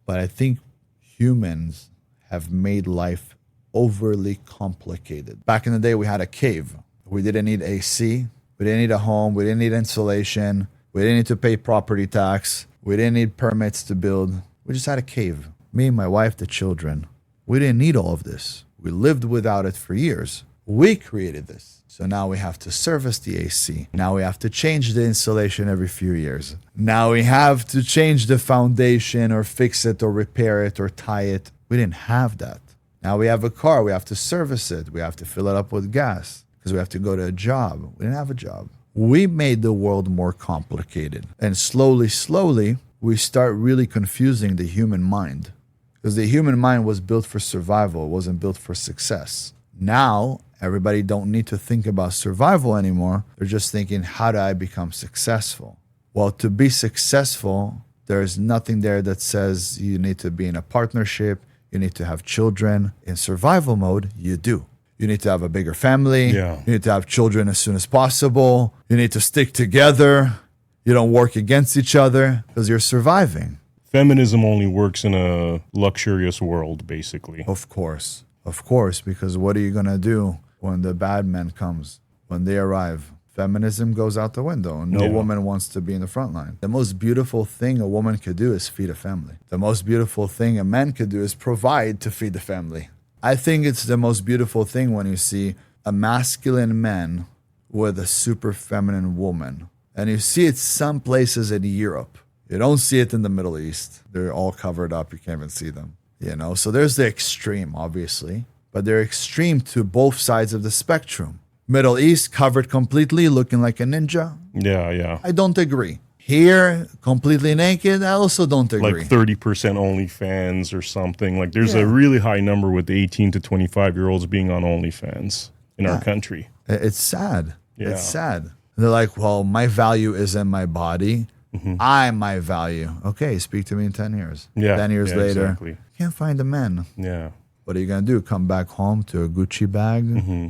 But I think humans have made life overly complicated. Back in the day, we had a cave. We didn't need AC. We didn't need a home. We didn't need insulation. We didn't need to pay property tax. We didn't need permits to build. We just had a cave. Me, my wife, the children. We didn't need all of this. We lived without it for years. We created this. So now we have to service the AC. Now we have to change the insulation every few years. Now we have to change the foundation or fix it or repair it or tie it. We didn't have that. Now we have a car. We have to service it. We have to fill it up with gas because we have to go to a job. We didn't have a job. We made the world more complicated. And slowly, we start really confusing the human mind. Because the human mind was built for survival. It wasn't built for success. Now, everybody don't need to think about survival anymore. They're just thinking, how do I become successful? Well, to be successful, there's nothing there that says you need to be in a partnership. You need to have children. In survival mode, you do. You need to have a bigger family. Yeah. You need to have children as soon as possible. You need to stick together. You don't work against each other because you're surviving. Feminism only works in a luxurious world, basically. Of course, because what are you going to do when the bad man comes, when they arrive? Feminism goes out the window. No woman wants to be in the front line. The most beautiful thing a woman could do is feed a family. The most beautiful thing a man could do is provide to feed the family. I think it's the most beautiful thing when you see a masculine man with a super feminine woman. And you see it some places in Europe. You don't see it in the Middle East. They're all covered up. You can't even see them. So there's the extreme, obviously, but they're extreme to both sides of the spectrum. Middle East covered completely, looking like a ninja. Yeah. I don't agree. Here, completely naked, I also don't agree. Like 30% OnlyFans or something. Like there's a really high number with 18 to 25-year-olds being on OnlyFans in our country. It's sad. Yeah. It's sad. They're like, well, my value is in my body. I'm my value. Okay, speak to me in 10 years. Yeah. 10 years later, exactly. can't find a man. Yeah. What are you going to do? Come back home to a Gucci bag,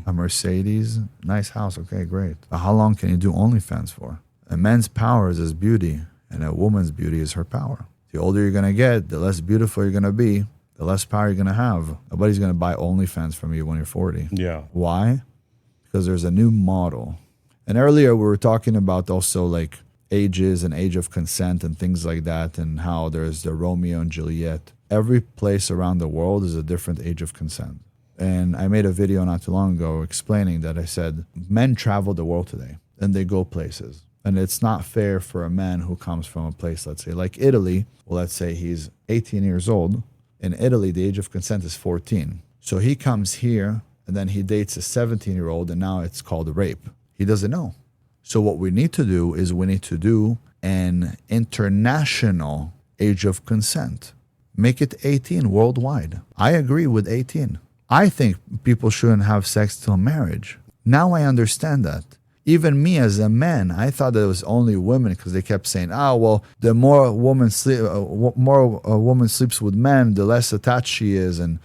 a Mercedes, nice house. Okay, great. But how long can you do OnlyFans for? A man's power is his beauty, and a woman's beauty is her power. The older you're going to get, the less beautiful you're going to be, the less power you're going to have. Nobody's going to buy OnlyFans from you when you're 40. Yeah. Why? Because there's a new model. And earlier we were talking about also like ages and age of consent and things like that, and how there's the Romeo and Juliet. Every place around the world is a different age of consent. And I made a video not too long ago explaining that. I said, men travel the world today and they go places. And it's not fair for a man who comes from a place, let's say, like Italy. Well, let's say he's 18 years old. In Italy, the age of consent is 14. So he comes here and then he dates a 17-year-old and now it's called rape. He doesn't know. So what we need to do is we need to do an international age of consent. Make it 18 worldwide. I agree with 18. I think people shouldn't have sex till marriage. Now I understand that. Even me as a man, I thought that it was only women because they kept saying, well, the more a woman sleeps with men, the less attached she is, and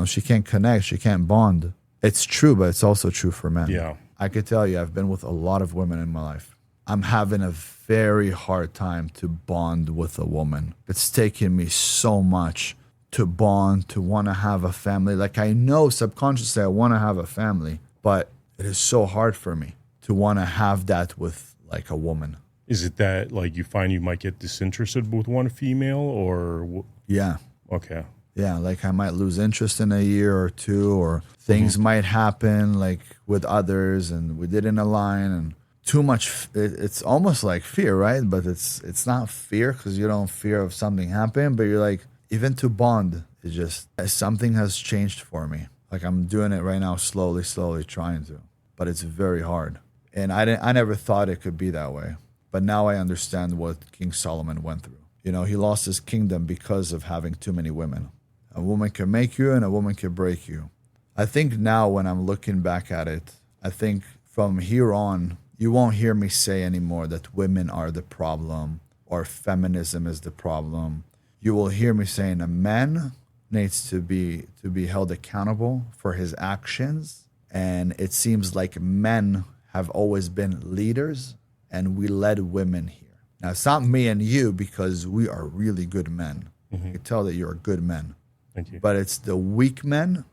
she can't connect, she can't bond. It's true, but it's also true for men. Yeah. I could tell you, I've been with a lot of women in my life. I'm having a very hard time to bond with a woman. It's taken me so much to bond, to want to have a family. Like I know subconsciously I want to have a family, but it is so hard for me to want to have that with like a woman. Is it that like you find you might get disinterested with one female or? Yeah. Okay. Yeah, like I might lose interest in a year or two, or things might happen like with others and we didn't align, and too much. It's almost like fear, right? But it's not fear because you don't fear of something happening, but you're like, even to bond, it's just something has changed for me. Like I'm doing it right now, slowly trying to, but it's very hard. And I never thought it could be that way. But now I understand what King Solomon went through. He lost his kingdom because of having too many women. A woman can make you and a woman can break you. I think now when I'm looking back at it, I think from here on, you won't hear me say anymore that women are the problem or feminism is the problem. You will hear me saying a man needs to be held accountable for his actions. And it seems like men have always been leaders and we led women here. Now, it's not me and you because we are really good men. I can tell that you're good men. Thank you. But it's the weak men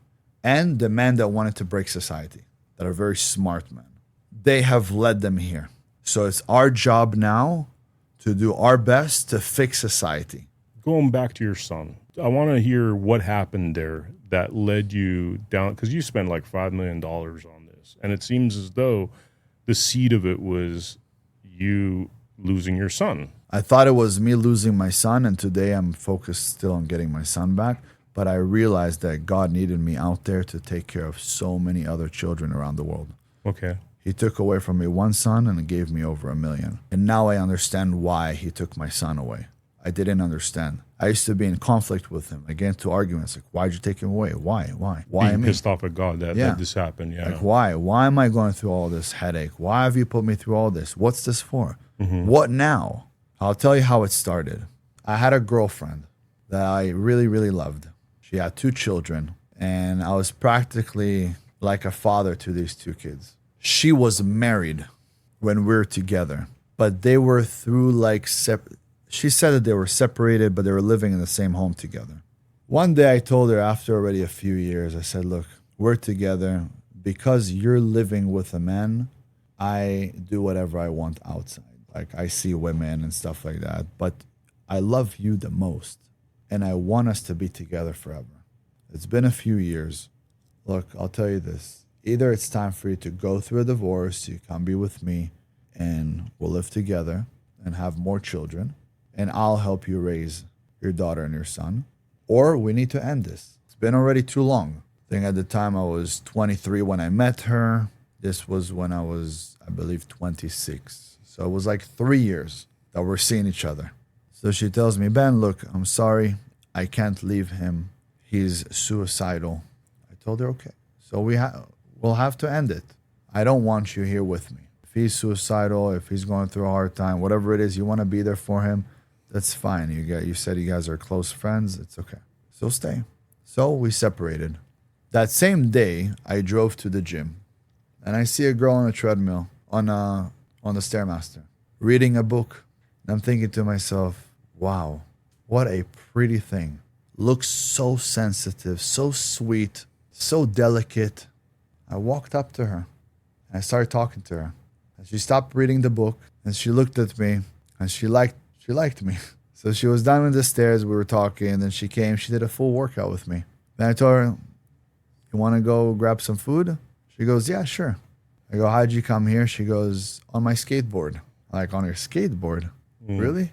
and the men that wanted to break society, that are very smart men. They have led them here. So it's our job now to do our best to fix society. Going back to your son, I want to hear what happened there that led you down, because you spent like $5 million on this. And it seems as though the seed of it was you losing your son. I thought it was me losing my son, and today I'm focused still on getting my son back. But I realized that God needed me out there to take care of so many other children around the world. Okay. He took away from me one son and gave me over 1 million. And now I understand why he took my son away. I didn't understand. I used to be in conflict with him. I get into arguments like, why'd you take him away? Why? Why Being me? pissed off at God that this happened. Yeah. Like, why? Why am I going through all this headache? Why have you put me through all this? What's this for? What now? I'll tell you how it started. I had a girlfriend that I really, really loved. She had 2 children, and I was practically like a father to these 2 kids. She was married when we were together, but they were through like she said that they were separated, but they were living in the same home together. One day I told her, after already a few years, I said, look, we're together. Because you're living with a man, I do whatever I want outside. Like I see women and stuff like that, but I love you the most. And I want us to be together forever. It's been a few years. Look, I'll tell you this. Either it's time for you to go through a divorce, you come be with me, and we'll live together and have more children, and I'll help you raise your daughter and your son, or we need to end this. It's been already too long. I think at the time I was 23 when I met her. This was when I was, I believe, 26. So it was like 3 years that we're seeing each other. So she tells me, Ben, look, I'm sorry. I can't leave him. He's suicidal. I told her, okay. So we'll have to end it. I don't want you here with me. If he's suicidal, if he's going through a hard time, whatever it is, you want to be there for him, that's fine. You said you guys are close friends. It's okay. So stay. So we separated. That same day, I drove to the gym, and I see a girl on a treadmill, on the Stairmaster, reading a book. And I'm thinking to myself, wow, what a pretty thing. Looks so sensitive, so sweet, so delicate. I walked up to her, and I started talking to her. And she stopped reading the book, and she looked at me, and she liked me. So she was down on the stairs, we were talking, and then she came, she did a full workout with me. Then I told her, you want to go grab some food? She goes, yeah, sure. I go, how'd you come here? She goes, on my skateboard. I'm like, on your skateboard? Really?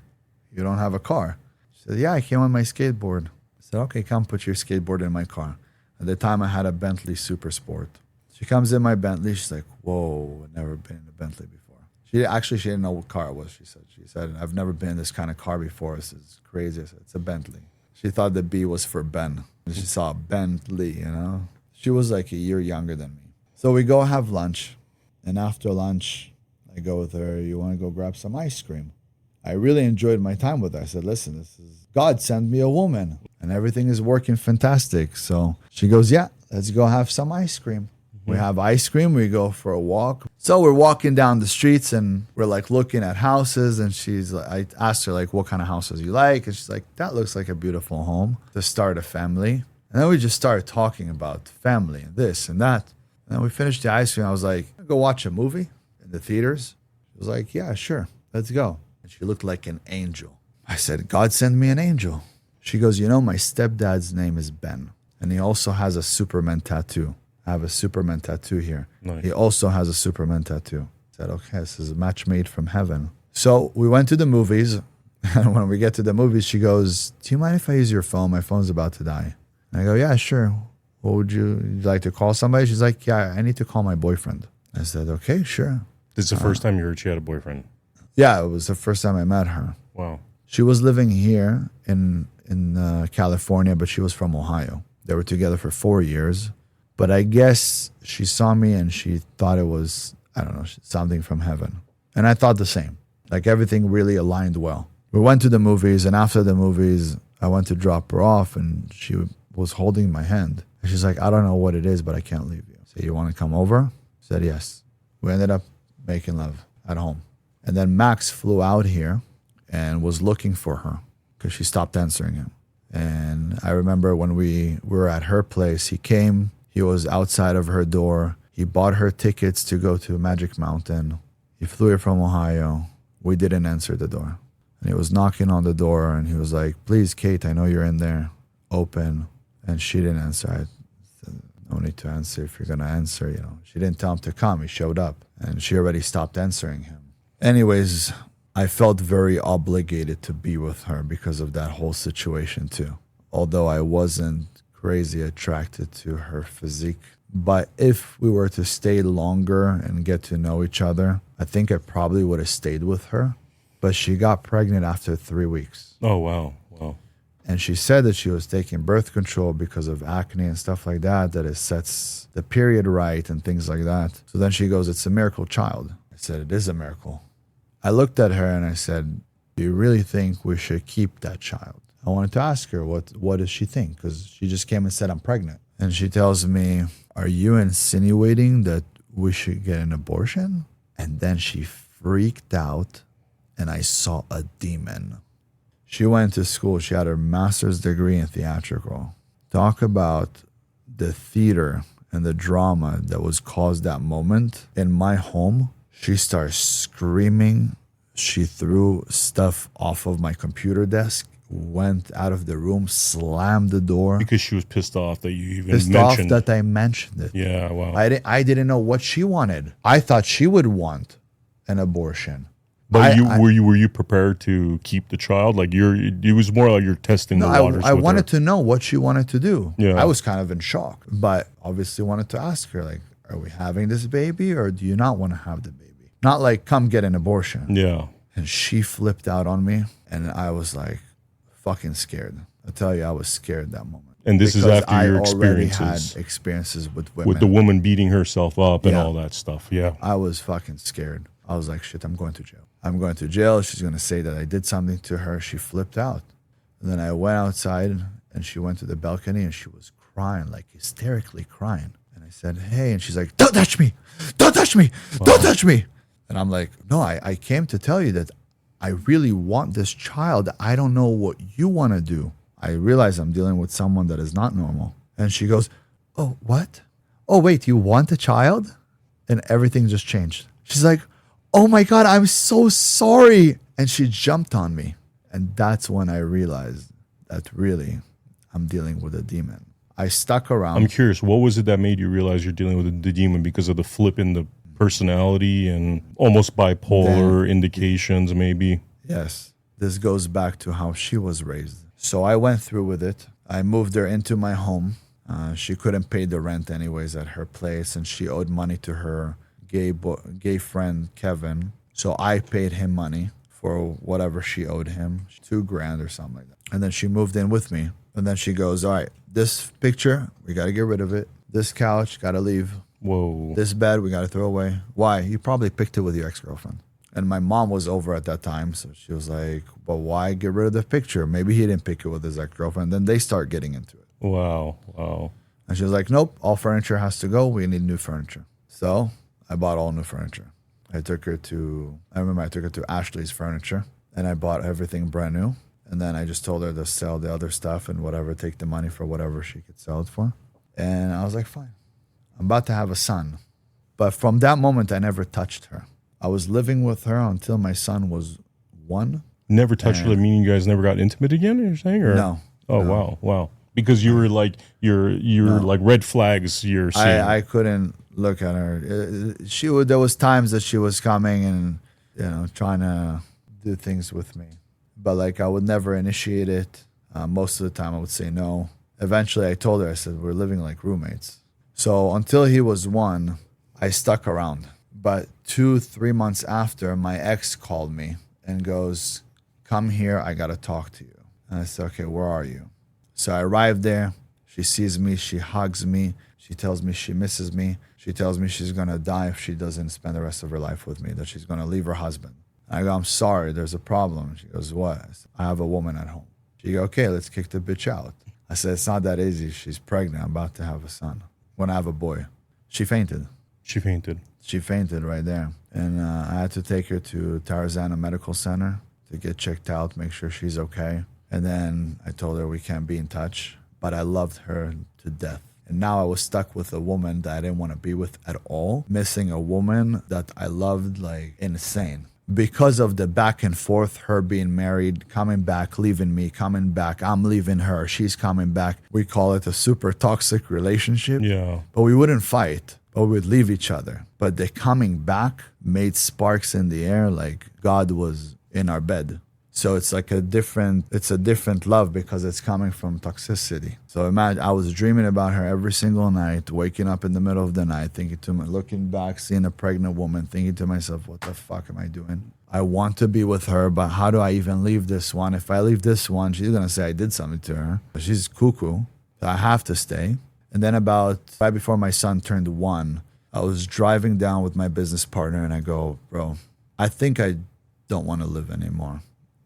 You don't have a car? She said, yeah, I came on my skateboard. I said, okay, come put your skateboard in my car. At the time, I had a Bentley Super Sport. She comes in my Bentley. She's like, whoa, I've never been in a Bentley before. She didn't know what car it was, she said. She said, I've never been in this kind of car before. This is crazy. I said, it's a Bentley. She thought the B was for Ben. She saw Bentley, you know. She was like a year younger than me. So we go have lunch. And after lunch, I go with her, you want to go grab some ice cream? I really enjoyed my time with her. I said, listen, this is God sent me a woman and everything is working fantastic. So she goes, yeah, let's go have some ice cream. We have ice cream. We go for a walk. So we're walking down the streets and we're like looking at houses. And I asked her like, what kind of houses you like? And she's like, that looks like a beautiful home to start a family. And then we just started talking about family and this and that. And then we finished the ice cream. I was like, go watch a movie in the theaters. She was like, yeah, sure. Let's go. And she looked like an angel. I said, God sent me an angel. She goes, you know, my stepdad's name is Ben. And he also has a Superman tattoo. I have a Superman tattoo here. Nice. He also has a Superman tattoo. I said, okay, this is a match made from heaven. So we went to the movies. And when we get to the movies, she goes, do you mind if I use your phone? My phone's about to die. And I go, yeah, sure. What would you like to call somebody? She's like, yeah, I need to call my boyfriend. I said, okay, sure. This is the first time you heard she had a boyfriend? Yeah, it was the first time I met her. Wow. She was living here in California, but she was from Ohio. They were together for 4 years. But I guess she saw me and she thought it was, I don't know, something from heaven. And I thought the same. Like everything really aligned well. We went to the movies, and after the movies, I went to drop her off, and she was holding my hand. And she's like, I don't know what it is, but I can't leave you. I said, you want to come over? I said, yes. We ended up making love at home. And then Max flew out here and was looking for her because she stopped answering him. And I remember when we were at her place, he came, he was outside of her door. He bought her tickets to go to Magic Mountain. He flew here from Ohio. We didn't answer the door. And he was knocking on the door and he was like, please, Kate, I know you're in there. Open. And she didn't answer. I said, no need to answer if you're going to answer, you know. She didn't tell him to come. He showed up and she already stopped answering him. Anyways, I felt very obligated to be with her because of that whole situation too. Although I wasn't crazy attracted to her physique. But if we were to stay longer and get to know each other, I think I probably would have stayed with her. But she got pregnant after 3 weeks. Oh, wow. Wow. And she said that she was taking birth control because of acne and stuff like that, that it sets the period right and things like that. So then she goes, it's a miracle child. I said, it is a miracle. I looked at her and I said, do you really think we should keep that child? I wanted to ask her, what does she think? Because she just came and said, I'm pregnant. And she tells me, are you insinuating that we should get an abortion? And then she freaked out and I saw a demon. She went to school. She had her master's degree in theatrical. Talk about the theater and the drama that was caused that moment. In my home, she started screaming. She threw stuff off of my computer desk, went out of the room, slammed the door. Because she was pissed off that you even pissed mentioned. off that I mentioned it. Yeah, wow. I didn't know what she wanted. I thought she would want an abortion. But were you prepared to keep the child? Like it was more like you're testing the waters. I wanted to know what she wanted to do. Yeah. I was kind of in shock, but obviously wanted to ask her, like, are we having this baby or do you not want to have the baby? Not like, come get an abortion. Yeah. And she flipped out on me and I was like fucking scared. I tell you, I was scared that moment. And this is after your experiences. I already had experiences with women. With the woman beating herself up and all that stuff. Yeah. I was fucking scared. I was like, shit, I'm going to jail. I'm going to jail. She's going to say that I did something to her. She flipped out. And then I went outside and she went to the balcony and she was crying, like hysterically crying. And I said, hey. And she's like, don't touch me. Don't touch me. Don't touch me. And I'm like, no, I came to tell you that I really want this child. I don't know what you want to do. I realize I'm dealing with someone that is not normal. And she goes, oh, what? Oh, wait, you want a child? And everything just changed. She's like, oh my God, I'm so sorry. And she jumped on me. And that's when I realized that really I'm dealing with a demon. I stuck around. I'm curious, what was it that made you realize you're dealing with the demon? Because of the flip in the personality and almost bipolar indications, maybe? Yes. This goes back to how she was raised. So I went through with it. I moved her into my home. She couldn't pay the rent anyways at her place, and she owed money to her gay friend, Kevin. So I paid him money for whatever she owed him, $2,000 or something like that. And then she moved in with me. And then she goes, all right, this picture, we got to get rid of it. This couch, got to leave. Whoa. This bed, we got to throw away. Why? You probably picked it with your ex-girlfriend. And my mom was over at that time. So she was like, but why get rid of the picture? Maybe he didn't pick it with his ex-girlfriend. Then they start getting into it. Wow. Wow. And she was like, nope, all furniture has to go. We need new furniture. So I bought all new furniture. I remember I took her to Ashley's Furniture and I bought everything brand new. And then I just told her to sell the other stuff and whatever, take the money for whatever she could sell it for. And I was like, fine. I'm about to have a son. But from that moment, I never touched her. I was living with her until my son was 1. Never touched her, meaning you guys never got intimate again, you're saying? Or? No. Oh, no. Wow. Because you were like, you're like red flags you're seeing. I couldn't look at her. There was times that she was coming and, trying to do things with me. But like I would never initiate it. Most of the time I would say no. Eventually I told her, I said, we're living like roommates. So until he was 1, I stuck around. But 2-3 months after, my ex called me and goes, come here, I got to talk to you. And I said, okay, where are you? So I arrived there. She sees me. She hugs me. She tells me she misses me. She tells me she's going to die if she doesn't spend the rest of her life with me, that she's going to leave her husband. I go, I'm sorry, there's a problem. She goes, what? I said, I have a woman at home. She goes, okay, let's kick the bitch out. I said, it's not that easy. She's pregnant. I'm about to have a son. When I have a boy. She fainted. She fainted right there. And I had to take her to Tarzana Medical Center to get checked out, make sure she's okay. And then I told her we can't be in touch, but I loved her to death. And now I was stuck with a woman that I didn't want to be with at all, missing a woman that I loved like insane. Because of the back and forth, her being married, coming back, leaving me, coming back, I'm leaving her, she's coming back. We call it a super toxic relationship. Yeah. But we wouldn't fight, but we would leave each other. But the coming back made sparks in the air like God was in our bed. So it's like a different love because it's coming from toxicity. So imagine, I was dreaming about her every single night, waking up in the middle of the night, looking back, seeing a pregnant woman, thinking to myself, what the fuck am I doing? I want to be with her, but how do I even leave this one? If I leave this one, she's going to say I did something to her. She's cuckoo. So I have to stay. And then right before my son turned 1, I was driving down with my business partner and I go, bro, I think I don't want to live anymore.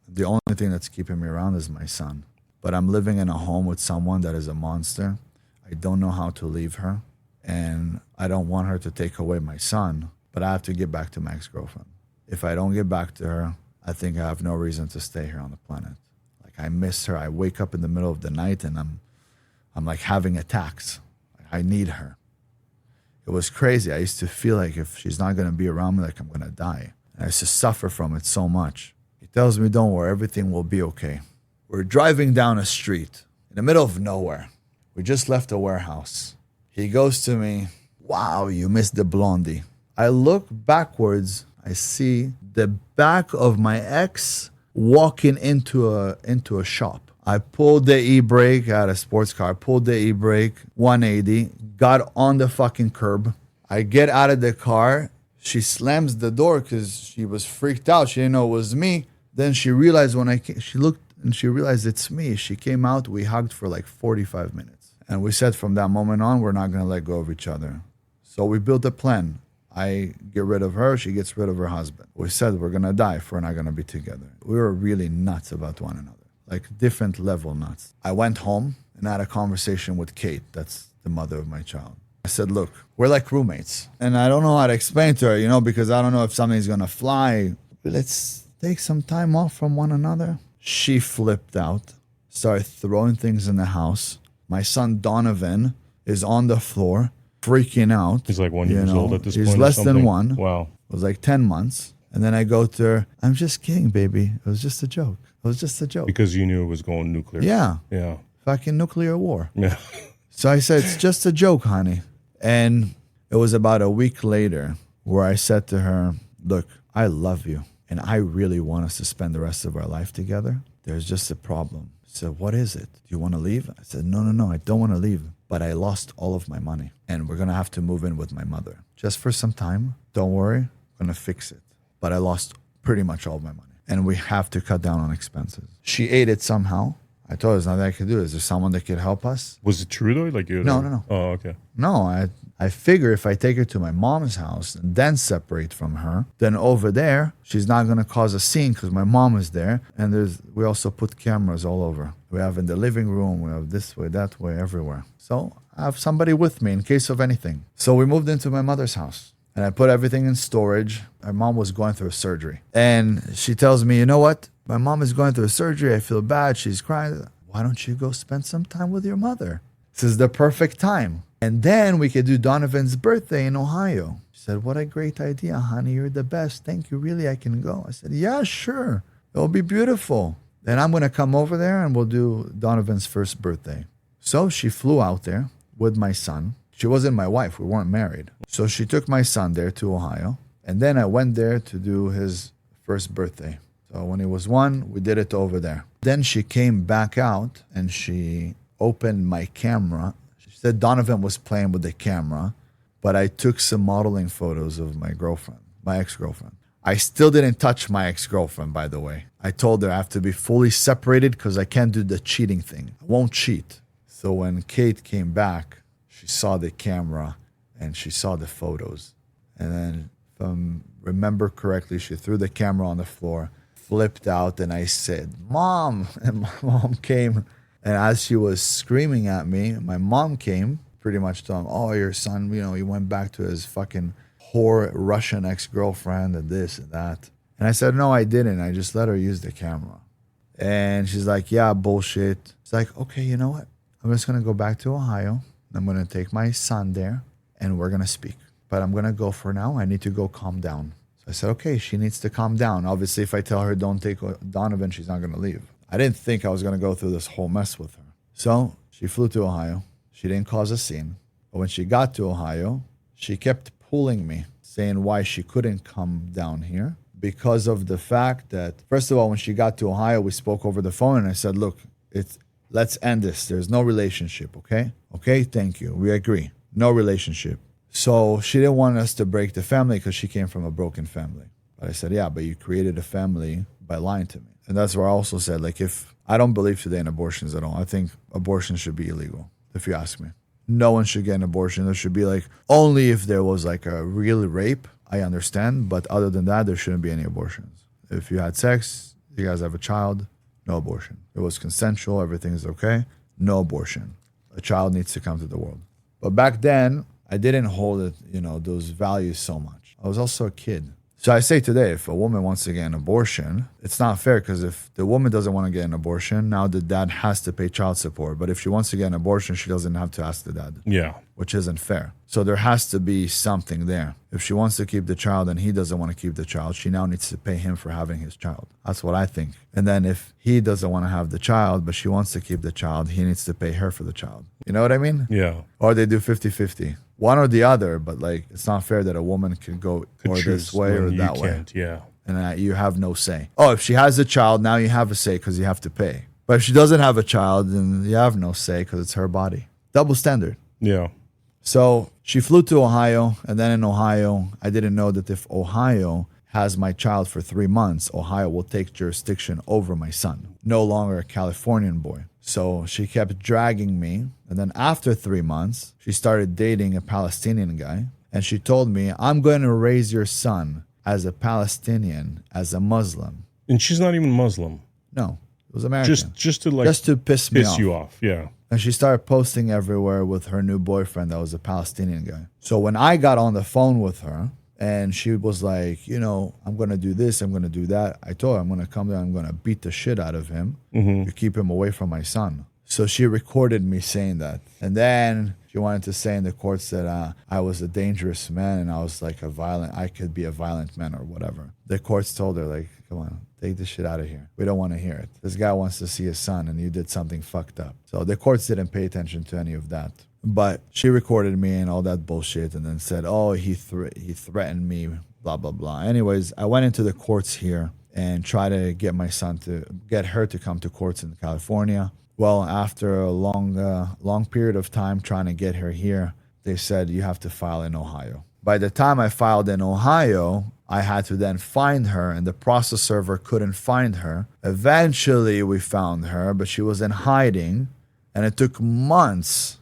The only thing that's keeping me around is my son. But I'm living in a home with someone that is a monster. I don't know how to leave her. And I don't want her to take away my son. But I have to get back to my ex-girlfriend. If I don't get back to her, I think I have no reason to stay here on the planet. Like I miss her. I wake up in the middle of the night and I'm like having attacks. I need her. It was crazy. I used to feel like if she's not going to be around me, like I'm going to die. And I used to suffer from it so much. He tells me, don't worry, everything will be okay. We're driving down a street in the middle of nowhere. We just left a warehouse. He goes to me, wow, you missed the blondie. I look backwards. I see the back of my ex walking into a shop. I pulled the e-brake. I had a sports car. I pulled the e-brake, 180, got on the fucking curb. I get out of the car. She slams the door because she was freaked out. She didn't know it was me. Then she realized when I came, she looked and she realized it's me. She came out. We hugged for like 45 minutes. And we said from that moment on, we're not going to let go of each other. So we built a plan. I get rid of her. She gets rid of her husband. We said we're going to die if we're not going to be together. We were really nuts about one another, like different level nuts. I went home and had a conversation with Kate. That's the mother of my child. I said, look, we're like roommates. And I don't know how to explain to her, because I don't know if something's going to fly. Let's take some time off from one another. She flipped out, started throwing things in the house. My son Donovan is on the floor, freaking out. He's like 1 year old at this point. He's less than one. Wow. It was like 10 months. And then I go to her, I'm just kidding, baby. It was just a joke. It was just a joke. Because you knew it was going nuclear. Yeah. Yeah. Fucking nuclear war. Yeah. So I said, it's just a joke, honey. And it was about a week later where I said to her, look, I love you. And I really want us to spend the rest of our life together. There's just a problem. She said, what is it? Do you want to leave? I said, no, I don't want to leave. But I lost all of my money. And we're going to have to move in with my mother. Just for some time. Don't worry. I'm going to fix it. But I lost pretty much all of my money. And we have to cut down on expenses. She ate it somehow. I told her there's nothing I could do. Is there someone that could help us? Was it true though? Like No. Oh, okay. No, I figure if I take her to my mom's house and then separate from her, then over there, she's not going to cause a scene because my mom is there. And we also put cameras all over. We have in the living room, we have this way, that way, everywhere. So I have somebody with me in case of anything. So we moved into my mother's house. And I put everything in storage. My mom was going through a surgery. And she tells me, you know what? My mom is going through a surgery. I feel bad. She's crying. Why don't you go spend some time with your mother? This is the perfect time. And then we could do Donovan's birthday in Ohio. She said, what a great idea, honey. You're the best. Thank you. Really, I can go. I said, yeah, sure. It'll be beautiful. Then I'm going to come over there and we'll do Donovan's first birthday. So she flew out there with my son. She wasn't my wife. We weren't married. So she took my son there to Ohio. And then I went there to do his first birthday. So when he was 1, we did it over there. Then she came back out and she opened my camera. She said Donovan was playing with the camera, but I took some modeling photos of my girlfriend, my ex-girlfriend. I still didn't touch my ex-girlfriend, by the way. I told her I have to be fully separated because I can't do the cheating thing. I won't cheat. So when Kate came back, she saw the camera and she saw the photos. And then, if I remember correctly, she threw the camera on the floor, flipped out, and I said, Mom! And my mom came. And as she was screaming at me, my mom came, pretty much telling, oh, your son, he went back to his fucking whore Russian ex-girlfriend and this and that. And I said, no, I didn't. I just let her use the camera. And she's like, yeah, bullshit. It's like, okay, you know what? I'm just going to go back to Ohio. I'm going to take my son there and we're going to speak. But I'm going to go for now. I need to go calm down. So I said, okay, she needs to calm down. Obviously, if I tell her don't take Donovan, she's not going to leave. I didn't think I was going to go through this whole mess with her. So she flew to Ohio. She didn't cause a scene. But when she got to Ohio, she kept pulling me, saying why she couldn't come down here. Because of the fact that, first of all, when she got to Ohio, we spoke over the phone and I said, look, let's end this. There's no relationship, okay? Okay, thank you. We agree. No relationship. So she didn't want us to break the family because she came from a broken family. But I said, yeah, but you created a family by lying to me. And that's where I also said, if I don't believe today in abortions at all. I think abortion should be illegal, if you ask me. No one should get an abortion. There should be only if there was a real rape, I understand. But other than that, there shouldn't be any abortions. If you had sex, you guys have a child, no abortion. It was consensual, everything is okay, no abortion. A child needs to come to the world. But back then, I didn't hold it, those values so much. I was also a kid. So I say today, if a woman wants to get an abortion, it's not fair because if the woman doesn't want to get an abortion, now the dad has to pay child support. But if she wants to get an abortion, she doesn't have to ask the dad. Yeah. Which isn't fair. So there has to be something there. If she wants to keep the child and he doesn't want to keep the child, she now needs to pay him for having his child. That's what I think. And then if he doesn't want to have the child, but she wants to keep the child, he needs to pay her for the child. You know what I mean? Yeah. Or they do 50-50. one or the other, but like it's not fair that a woman can go or this way or when that you way. can't, yeah. And that you have no say. Oh, if she has a child, now you have a say because you have to pay. But if she doesn't have a child, then you have no say because it's her body. Double standard. Yeah. So she flew to Ohio, and then in Ohio, I didn't know that if Ohio has my child for 3 months, Ohio will take jurisdiction over my son. No longer a Californian boy. So she kept dragging me. And then after 3 months, she started dating a Palestinian guy. And she told me, I'm going to raise your son as a Palestinian, as a Muslim. And she's not even Muslim. No, it was American. Just to piss me off. you off. Yeah. And she started posting everywhere with her new boyfriend that was a Palestinian guy. So when I got on the phone with her and she was like, you know, I'm going to do this, I'm going to do that. I told her I'm going to come there, I'm going to beat the shit out of him to keep him away from my son. So she recorded me saying that. And then she wanted to say in the courts that I was a dangerous man and I was like I could be a violent man or whatever. The courts told her like, come on, take this shit out of here. We don't want to hear it. This guy wants to see his son and you did something fucked up. So the courts didn't pay attention to any of that. But she recorded me and all that bullshit and then said, oh, he threatened me, blah, blah, blah. Anyways, I went into the courts here and tried to get her to come to courts in California. Well, after a long period of time trying to get her here, they said you have to file in Ohio. By the time I filed in Ohio, I had to then find her, and the process server couldn't find her. Eventually, we found her, but she was in hiding, and it took months.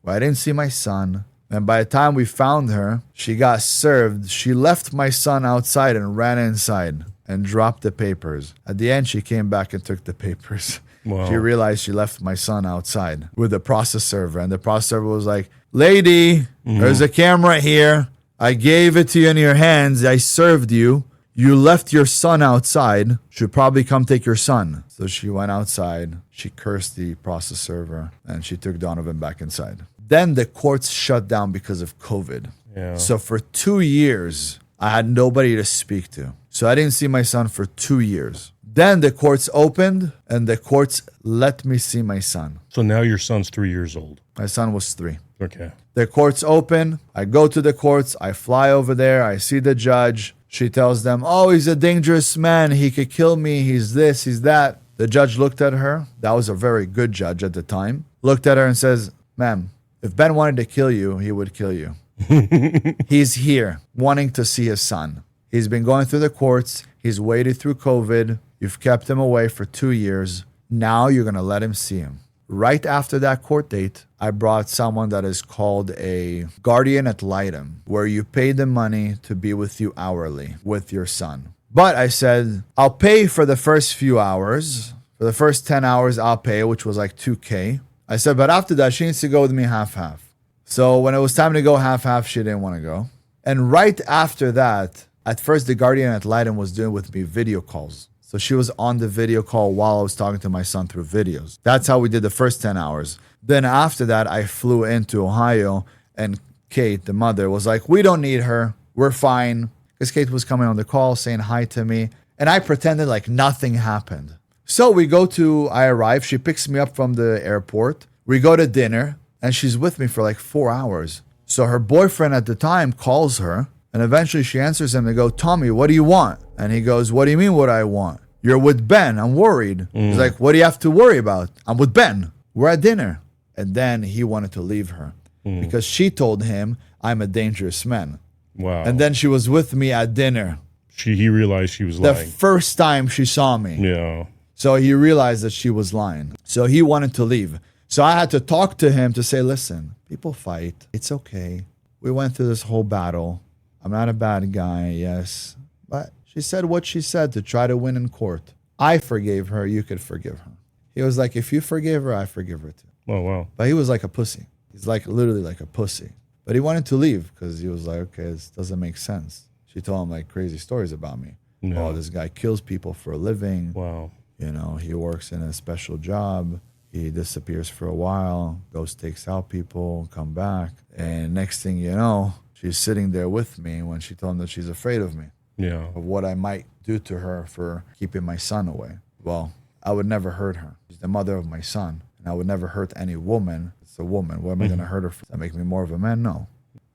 Well, I didn't see my son, and by the time we found her, she got served. She left my son outside and ran inside and dropped the papers. At the end, she came back and took the papers. Wow. She realized she left my son outside with the process server. And the process server was like, lady, there's a camera here. I gave it to you in your hands. I served you. You left your son outside. Should probably come take your son. So she went outside. She cursed the process server. And she took Donovan back inside. Then the courts shut down because of COVID. Yeah. So for 2 years, I had nobody to speak to. So I didn't see my son for 2 years. Then the courts opened and the courts let me see my son. So now your son's 3 years old. My son was 3. Okay. The courts open. I go to the courts. I fly over there. I see the judge. She tells them, oh, he's a dangerous man. He could kill me. He's this, he's that. The judge looked at her. That was a very good judge at the time. Looked at her and says, ma'am, if Ben wanted to kill you, he would kill you. He's here wanting to see his son. He's been going through the courts. He's waited through COVID. You've kept him away for 2 years. Now you're going to let him see him. Right after that court date, I brought someone that is called a guardian ad litem, where you pay the money to be with you hourly with your son. But I said, I'll pay for the first few hours. For the first 10 hours, I'll pay, which was like $2,000. I said, but after that, she needs to go with me half-half. So when it was time to go half-half, she didn't want to go. And right after that, at first, the guardian ad litem was doing with me video calls. So she was on the video call while I was talking to my son through videos. That's how we did the first 10 hours. Then after that, I flew into Ohio, and Kate, the mother, was like, we don't need her. We're fine. Because Kate was coming on the call saying hi to me. And I pretended like nothing happened. So I arrive. She picks me up from the airport. We go to dinner, and she's with me for like 4 hours. So her boyfriend at the time calls her. And eventually she answers him and go, Tommy, what do you want? And he goes, what do you mean what I want? You're with Ben. I'm worried. He's like, what do you have to worry about? I'm with Ben. We're at dinner. And then he wanted to leave her because she told him I'm a dangerous man. Wow. And then she was with me at dinner. He realized she was The lying. first time she saw me. Yeah. So he realized that she was lying. So he wanted to leave. So I had to talk to him to say, listen, people fight. It's okay. We went through this whole battle. I'm not a bad guy, yes. But she said what she said to try to win in court. I forgave her. You could forgive her. He was like, if you forgive her, I forgive her too. Oh, wow. But he was like a pussy. He's like literally like a pussy. But he wanted to leave because he was like, okay, this doesn't make sense. She told him like crazy stories about me. No. Oh, this guy kills people for a living. Wow. You know, he works in a special job. He disappears for a while, goes, takes out people, come back. And next thing you know, she's sitting there with me when she told him that she's afraid of me, Yeah. of what I might do to her for keeping my son away. Well, I would never hurt her. She's the mother of my son, and I would never hurt any woman. It's a woman. What am I going to hurt her for? Does that make me more of a man? No.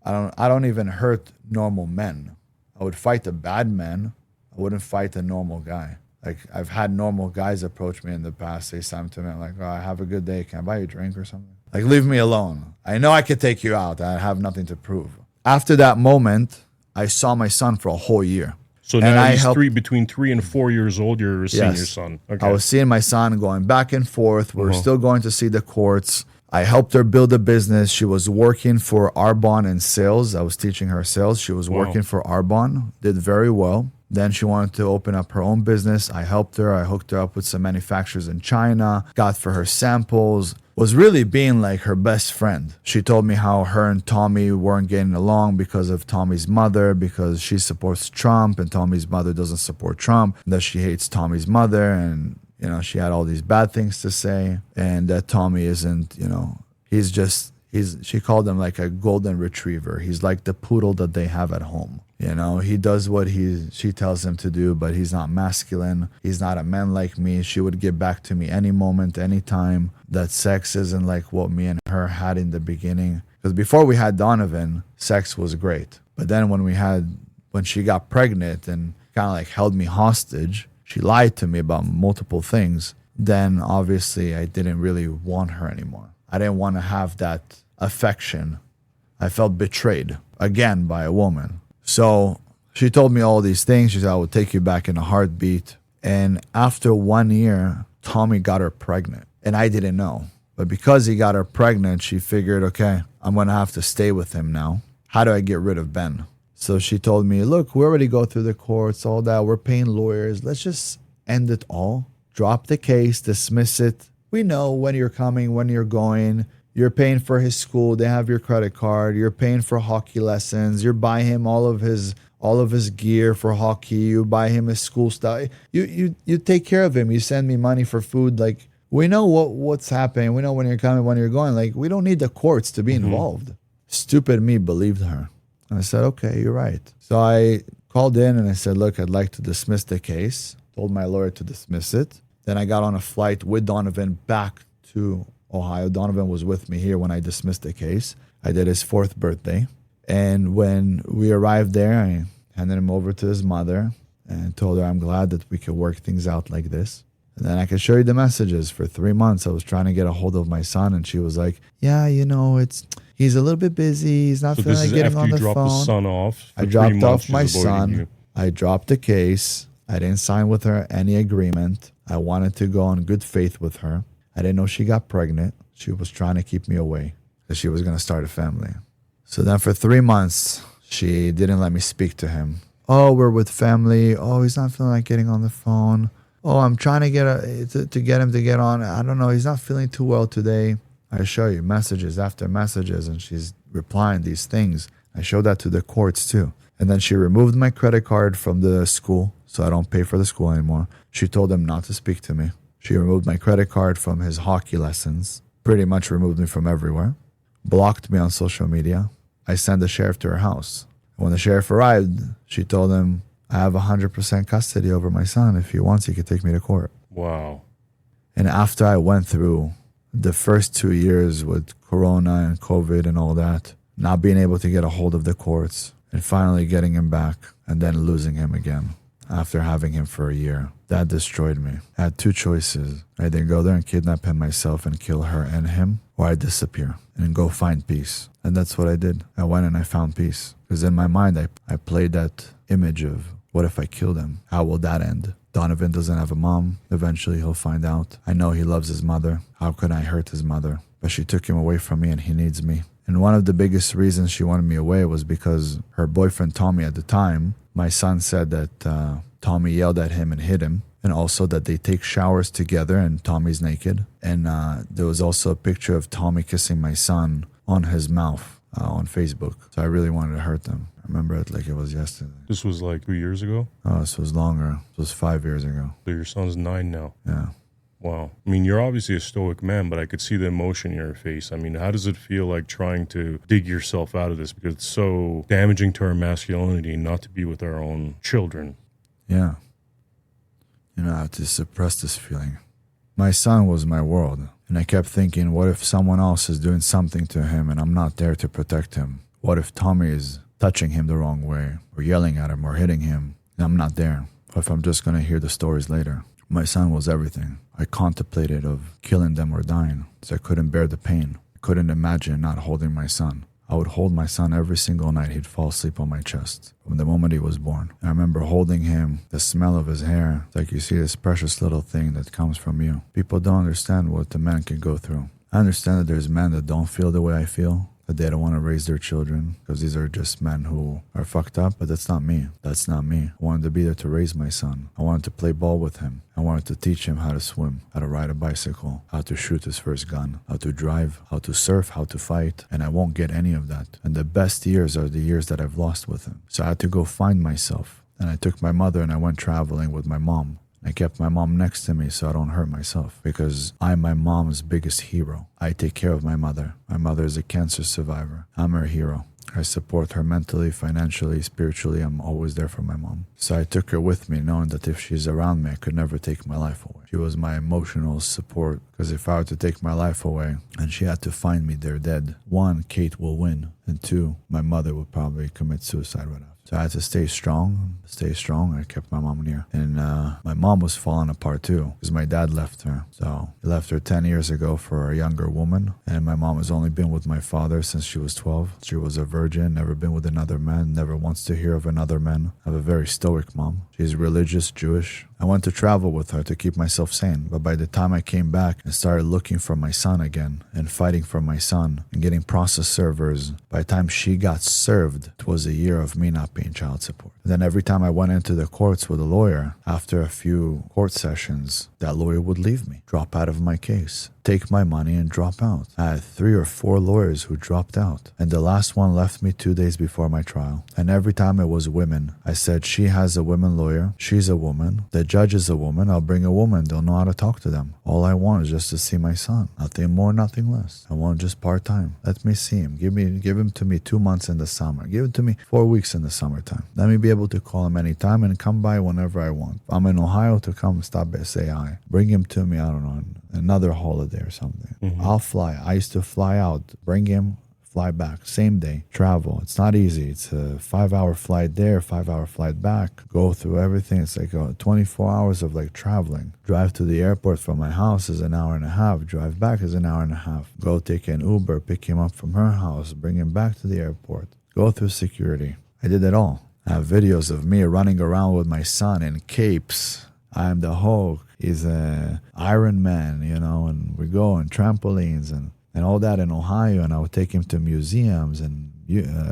I don't even hurt normal men. I would fight a bad man. I wouldn't fight a normal guy. Like, I've had normal guys approach me in the past, say something to me. I'm like, oh, have a good day. Can I buy you a drink or something? Like, leave me alone. I know I could take you out. I have nothing to prove. After that moment, I saw my son for a whole year. So And now I he's helped- between 3 and 4 years old. You're seeing your son. Okay. I was seeing my son going back and forth. We were still going to see the courts. I helped her build a business. She was working for Arbonne in sales. I was teaching her sales. She was working for Arbonne, did very well. Then she wanted to open up her own business. I helped her. I hooked her up with some manufacturers in China, got for her samples, was really being like her best friend. She told me how her and Tommy weren't getting along because of Tommy's mother, because she supports Trump and Tommy's mother doesn't support Trump, that she hates Tommy's mother, and she had all these bad things to say, and that Tommy isn't, she called him like a golden retriever. He's like the poodle that they have at home. He does what she tells him to do, but he's not masculine. He's not a man like me. She would get back to me any moment, any time. That sex isn't like what me and her had in the beginning. Because before we had Donovan, sex was great. But then when she got pregnant and kind of like held me hostage, she lied to me about multiple things. Then obviously I didn't really want her anymore. I didn't want to have that affection. I felt betrayed again by a woman. So she told me all these things. She said, I would take you back in a heartbeat. And after 1 year, Tommy got her pregnant. And I didn't know. But because he got her pregnant, she figured, okay, I'm going to have to stay with him now. How do I get rid of Ben? So she told me, look, we already go through the courts, all that. We're paying lawyers. Let's just end it all. Drop the case, dismiss it. We know when you're coming, when you're going. You're paying for his school. They have your credit card. You're paying for hockey lessons. You're buying him all of his gear for hockey. You buy him his school stuff. You take care of him. You send me money for food. Like, we know what's happening. We know when you're coming, when you're going. Like, we don't need the courts to be involved. Stupid me believed her. And I said, okay, you're right. So I called in and I said, look, I'd like to dismiss the case. Told my lawyer to dismiss it. Then I got on a flight with Donovan back to Ohio. Donovan was with me here when I dismissed the case. I did his 4th birthday. And when we arrived there, I handed him over to his mother and told her I'm glad that we could work things out like this. And then I could show you the messages. For 3 months, I was trying to get a hold of my son, and she was like, yeah, he's a little bit busy. He's not feeling like getting on the phone. So this is after you dropped the son off? I dropped off my son. I dropped the case. I didn't sign with her any agreement. I wanted to go on good faith with her. I didn't know she got pregnant. She was trying to keep me away because she was going to start a family. So then for 3 months, she didn't let me speak to him. Oh, we're with family. Oh, he's not feeling like getting on the phone. Oh, I'm trying to get him to get on. I don't know. He's not feeling too well today. I show you messages after messages, and she's replying these things. I showed that to the courts too. And then she removed my credit card from the school, so I don't pay for the school anymore. She told him not to speak to me. She removed my credit card from his hockey lessons, pretty much removed me from everywhere, blocked me on social media. I sent the sheriff to her house. When the sheriff arrived, she told him, I have 100% custody over my son. If he wants, he could take me to court. Wow. And after I went through the first 2 years with Corona and COVID and all that, not being able to get a hold of the courts, and finally getting him back and then losing him again after having him for a year, that destroyed me. I had 2 choices. I either go there and kidnap him myself and kill her and him, or I disappear and go find peace. And that's what I did. I went and I found peace. Because in my mind, I played that image of, what if I killed him? How will that end? Donovan doesn't have a mom. Eventually he'll find out. I know he loves his mother. How could I hurt his mother? But she took him away from me and he needs me. And one of the biggest reasons she wanted me away was because her boyfriend Tommy at the time, my son said that Tommy yelled at him and hit him. And also that they take showers together and Tommy's naked. And there was also a picture of Tommy kissing my son on his mouth on Facebook. So I really wanted to hurt them. I remember it like it was yesterday. This was like 2 years ago? Oh, this was longer. This was 5 years ago. So your son's 9 now? Yeah. Wow. I mean, you're obviously a stoic man, but I could see the emotion in your face. I mean, how does it feel like trying to dig yourself out of this? Because it's so damaging to our masculinity not to be with our own children. Yeah. I have to suppress this feeling. My son was my world. And I kept thinking, what if someone else is doing something to him and I'm not there to protect him? What if Tommy is touching him the wrong way, or yelling at him, or hitting him, and I'm not there? What if I'm just going to hear the stories later? My son was everything. I contemplated of killing them or dying, so I couldn't bear the pain. I couldn't imagine not holding my son. I would hold my son every single night. He'd fall asleep on my chest from the moment he was born. I remember holding him, the smell of his hair. It's like you see this precious little thing that comes from you. People don't understand what the man can go through. I understand that there's men that don't feel the way I feel, that they don't want to raise their children because these are just men who are fucked up, but that's not me. That's not me. I wanted to be there to raise my son. I wanted to play ball with him. I wanted to teach him how to swim, how to ride a bicycle, how to shoot his first gun, how to drive, how to surf, how to fight, and I won't get any of that. And the best years are the years that I've lost with him. So I had to go find myself. And I took my mother and I went traveling with my mom. I kept my mom next to me so I don't hurt myself because I'm my mom's biggest hero. I take care of my mother. My mother is a cancer survivor. I'm her hero. I support her mentally, financially, spiritually. I'm always there for my mom. So I took her with me knowing that if she's around me, I could never take my life away. She was my emotional support because if I were to take my life away and she had to find me there dead, one, Kate will win, and two, my mother would probably commit suicide right after. So I had to stay strong. I kept my mom near. And my mom was falling apart too because my dad left her. So he left her 10 years ago for a younger woman. And my mom has only been with my father since she was 12. She was a virgin, never been with another man, never wants to hear of another man. I have a very stoic mom. She's religious, Jewish. I went to travel with her to keep myself sane. But by the time I came back and started looking for my son again and fighting for my son and getting process servers, by the time she got served, it was a year of me not paying child support. And then every time I went into the courts with a lawyer, after a few court sessions, that lawyer would leave me, drop out of my case, take my money and drop out. I had 3 or 4 lawyers who dropped out. And the last one left me 2 days before my trial. And every time it was women, I said, she has a women lawyer. She's a woman. The judge is a woman. I'll bring a woman. They'll know how to talk to them. All I want is just to see my son. Nothing more, nothing less. I want just part-time. Let me see him. Give him to me 2 months in the summer. Give it to me 4 weeks in the summertime. Let me be able to call him anytime and come by whenever I want. If I'm in Ohio to come stop by, say hi. Bring him to me, I don't know, another holiday or something. I'll fly. I used to fly out, bring him, fly back, same day, travel. It's not easy. It's a 5-hour flight there, 5-hour flight back, go through everything. It's like 24 hours of like traveling. Drive to the airport from my house is an hour and a half. Drive back is an hour and a half. Go take an Uber, pick him up from her house, bring him back to the airport. Go through security. I did it all. I have videos of me running around with my son in capes. I'm the Hulk. He's an Iron Man, and we go on trampolines and all that in Ohio. And I would take him to museums and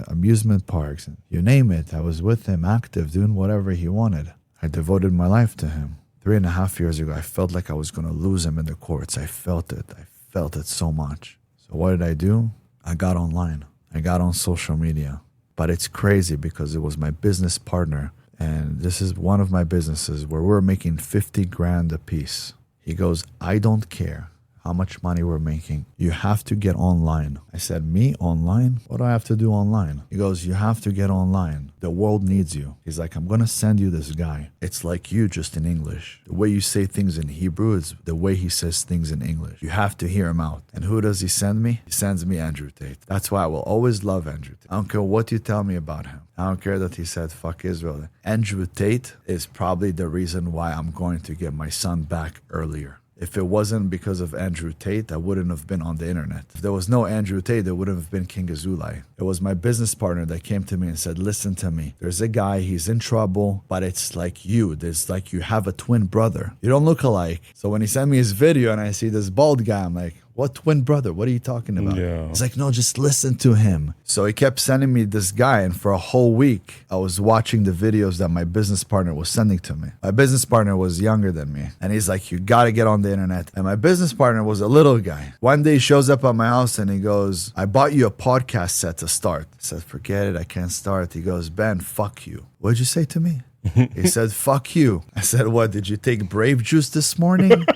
amusement parks. And you name it. I was with him, active, doing whatever he wanted. I devoted my life to him. 3.5 years ago, I felt like I was going to lose him in the courts. I felt it. I felt it so much. So what did I do? I got online. I got on social media. But it's crazy because it was my business partner. And this is one of my businesses where we're making 50 grand a piece. He goes, I don't care how much money we're making. You have to get online. I said, me online? What do I have to do online? He goes, you have to get online. The world needs you. He's like, I'm going to send you this guy. It's like you, just in English. The way you say things in Hebrew is the way he says things in English. You have to hear him out. And who does he send me? He sends me Andrew Tate. That's why I will always love Andrew Tate. I don't care what you tell me about him. I don't care that he said, fuck Israel. Andrew Tate is probably the reason why I'm going to get my son back earlier. If it wasn't because of Andrew Tate, I wouldn't have been on the internet. If there was no Andrew Tate, there wouldn't have been King Azoulay. It was my business partner that came to me and said, listen to me. There's a guy, he's in trouble, but it's like you. There's like you have a twin brother. You don't look alike. So when he sent me his video and I see this bald guy, I'm like, what twin brother? What are you talking about? Yeah. He's like, no, just listen to him. So he kept sending me this guy. And for a whole week, I was watching the videos that my business partner was sending to me. My business partner was younger than me. And he's like, you got to get on the internet. And my business partner was a little guy. One day he shows up at my house and he goes, I bought you a podcast set to start. I said, forget it. I can't start. He goes, Ben, fuck you. What'd you say to me? He said, fuck you. I said, what? Did you take Brave Juice this morning?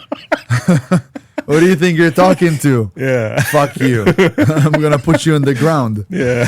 What do you think you're talking to? Yeah. Fuck you. I'm going to put you in the ground. Yeah.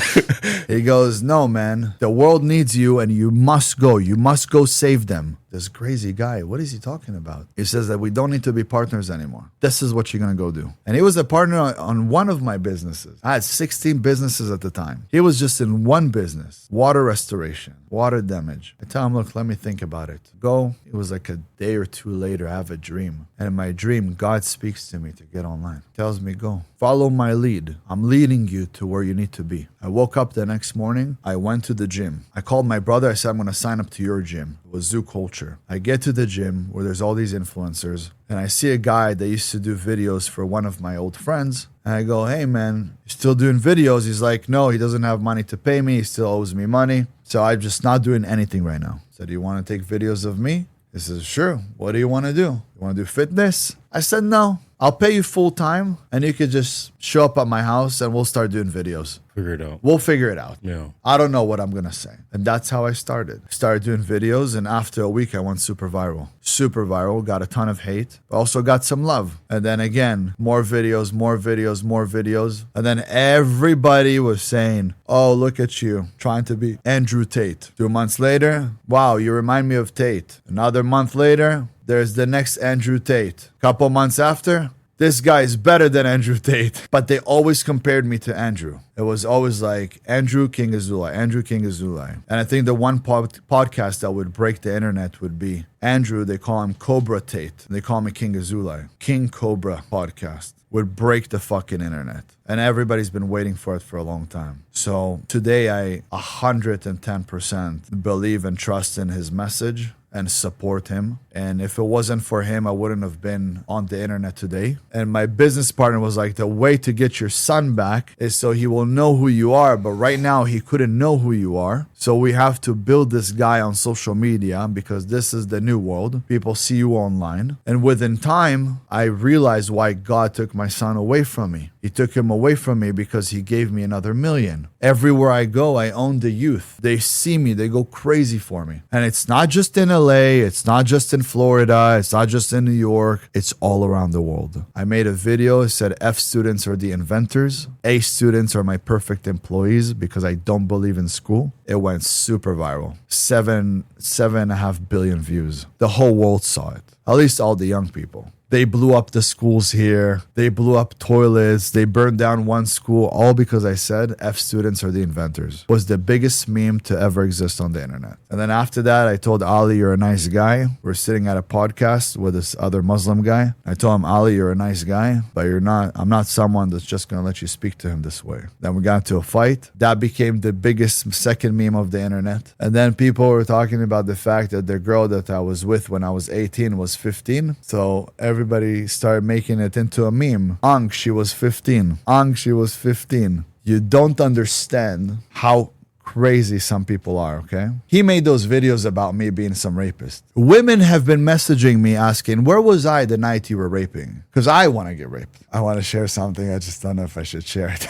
He goes, no, man. The world needs you and you must go. You must go save them. this crazy guy, what is he talking about? He says that we don't need to be partners anymore. This is what you're going to go do. And he was a partner on one of my businesses. I had 16 businesses at the time. He was just in one business, water restoration, water damage. I tell him, look, let me think about it. Go. It was like a day or two later, I have a dream. And in my dream, God speaks to me to get online. Tells me, go. Follow my lead. I'm leading you to where you need to be. I woke up the next morning. I went to the gym. I called my brother. I said, I'm going to sign up to your gym. It was Zoo Culture. I get to the gym where there's all these influencers. And I see a guy that used to do videos for one of my old friends. And I go, hey, man, you still doing videos? He's like, no, he doesn't have money to pay me. He still owes me money. So I'm just not doing anything right now. So do you want to take videos of me? He says, sure. What do you want to do? You want to do fitness? I said, no. I'll pay you full time and you could just show up at my house and we'll start doing videos. Figure it out. We'll figure it out. Yeah. I don't know what I'm going to say. And that's how I started. I started doing videos and after a week I went super viral. Super viral, got a ton of hate. Also got some love. And then again, more videos, more videos, more videos. And then everybody was saying, oh, look at you, trying to be Andrew Tate. 2 months later, wow, you remind me of Tate. Another month later, there's the next Andrew Tate. Couple months after, this guy is better than Andrew Tate. But they always compared me to Andrew. It was always like Andrew King Azoulay, Andrew King Azoulay. And I think the one podcast that would break the internet would be Andrew, they call him Cobra Tate. They call me King Azoulay. King Cobra podcast would break the fucking internet. And everybody's been waiting for it for a long time. So today I 110% believe and trust in his message and support him. And if it wasn't for him, I wouldn't have been on the internet today. And my business partner was like, the way to get your son back is so he will know who you are. But right now he couldn't know who you are. So we have to build this guy on social media because this is the new world. People see you online. And within time, I realized why God took my son away from me. He took him away from me because he gave me another million. Everywhere I go, I own the youth. They see me, they go crazy for me. And it's not just in LA, it's not just in Florida, it's not just in New York, it's all around the world. I made a video, it said F students are the inventors, A students are my perfect employees because I don't believe in school. It went super viral. 7.5 billion views. The whole world saw it. At least all the young people. They blew up the schools here. They blew up toilets. They burned down one school, all because I said F students are the inventors. It was the biggest meme to ever exist on the internet. And then after that, I told Ali, you're a nice guy. We're sitting at a podcast with this other Muslim guy. I told him, Ali, you're a nice guy, but I'm not someone that's just going to let you speak to him this way. Then we got into a fight. That became the biggest second meme of the internet. And then people were talking about the fact that the girl that I was with when I was 18 was 15. So everybody started making it into a meme. Ang, she was 15. Ang, she was 15. You don't understand how crazy some people are, okay? He made those videos about me being some rapist. Women have been messaging me asking, where was I the night you were raping? Because I want to get raped. I want to share something. I just don't know if I should share it.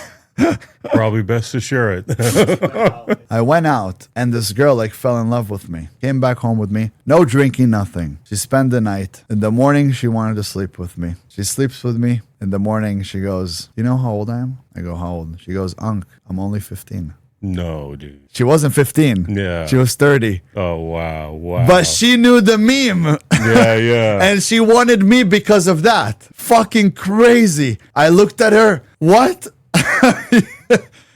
Probably best to share it. I went out and this girl fell in love with me. Came back home with me. No drinking, nothing. She spent the night. In the morning, she wanted to sleep with me. She sleeps with me. In the morning, she goes, you know how old I am? I go, how old? She goes, Unc, I'm only 15. No, dude. She wasn't 15. Yeah. She was 30. Oh, wow. But she knew the meme. Yeah. And she wanted me because of that. Fucking crazy. I looked at her. What?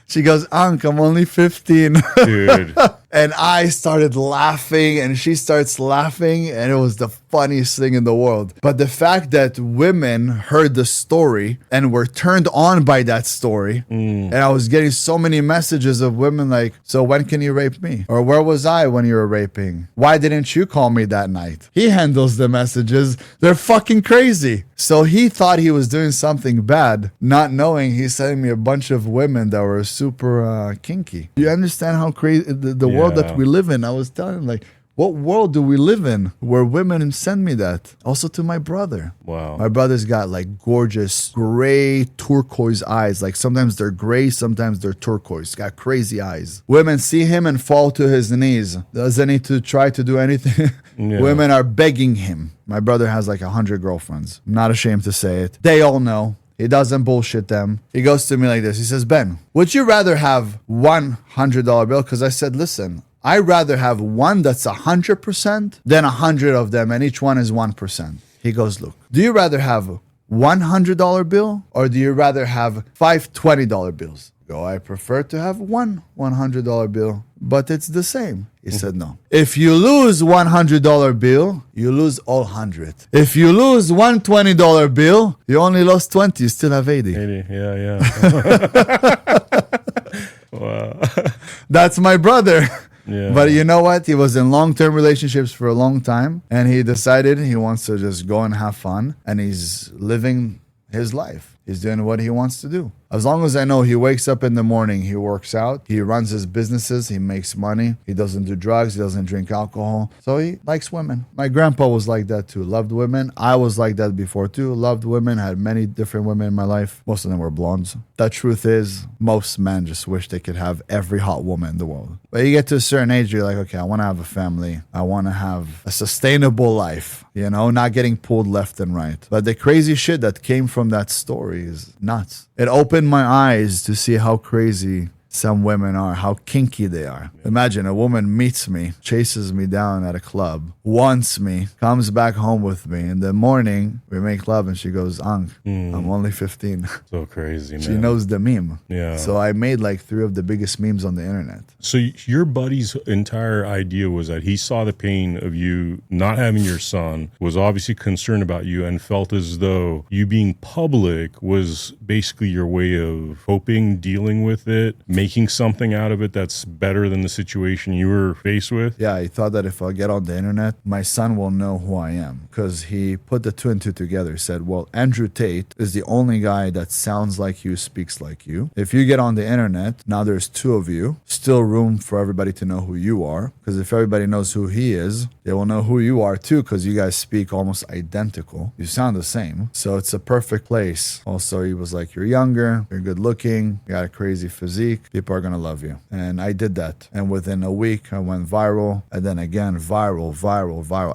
She goes, Unc, I'm only 15. Dude. And I started laughing and she starts laughing and it was the funniest thing in the world. But the fact that women heard the story and were turned on by that story, and I was getting so many messages of women like, so when can you rape me? Or where was I when you were raping? Why didn't you call me that night? He handles the messages. They're fucking crazy. So he thought he was doing something bad, not knowing he's sending me a bunch of women that were super kinky. You understand how crazy the world that we live in? I was telling him, what world do we live in where women send me that? Also to my brother. Wow. My brother's got gorgeous gray turquoise eyes. Sometimes they're gray, sometimes they're turquoise. Got crazy eyes. Women see him and fall to his knees. Doesn't need to try to do anything. Yeah. Women are begging him. My brother has 100 girlfriends. I'm not ashamed to say it. They all know. He doesn't bullshit them. He goes to me like this. He says, Ben, would you rather have $100 bill? Because I said, listen, I'd rather have one that's 100% than 100 of them, and each one is 1%. He goes, look, do you rather have $100 bill or do you rather have 5 $20 bills? Go, I prefer to have one $100 bill, but it's the same. He said, no. If you lose $100 bill, you lose all 100. If you lose one $20 bill, you only lost 20. You still have 80. 80, yeah. Wow. That's my brother. Yeah. But you know what? He was in long-term relationships for a long time, and he decided he wants to just go and have fun, and he's living his life. He's doing what he wants to do. As long as I know he wakes up in the morning, he works out, he runs his businesses, he makes money, he doesn't do drugs, he doesn't drink alcohol. So he likes women. My grandpa was like that too, loved women. I was like that before too, loved women, had many different women in my life. Most of them were blondes. The truth is, most men just wish they could have every hot woman in the world. But you get to a certain age, you're like, okay, I want to have a family. I want to have a sustainable life, you know, not getting pulled left and right. But the crazy shit that came from that story is nuts. It opened my eyes to see how crazy some women are, how kinky they are. Imagine a woman meets me, chases me down at a club, wants me, comes back home with me. In the morning, we make love and she goes, Ang, I'm only 15. So crazy, man. She knows the meme. Yeah. So I made like 3 of the biggest memes on the internet. So your buddy's entire idea was that he saw the pain of you not having your son, was obviously concerned about you, and felt as though you being public was basically your way of coping, dealing with it, making something out of it that's better than the situation you were faced with? Yeah, he thought that if I get on the internet, my son will know who I am. Because he put the 2 and 2 together. He said, well, Andrew Tate is the only guy that sounds like you, speaks like you. If you get on the internet, now there's 2 of you. Still room for everybody to know who you are. Because if everybody knows who he is, they will know who you are too, because you guys speak almost identical. You sound the same. So it's a perfect place. Also, he was like, you're younger, you're good looking, you got a crazy physique. People are going to love you. And I did that. And within a week, I went viral. And then again, viral.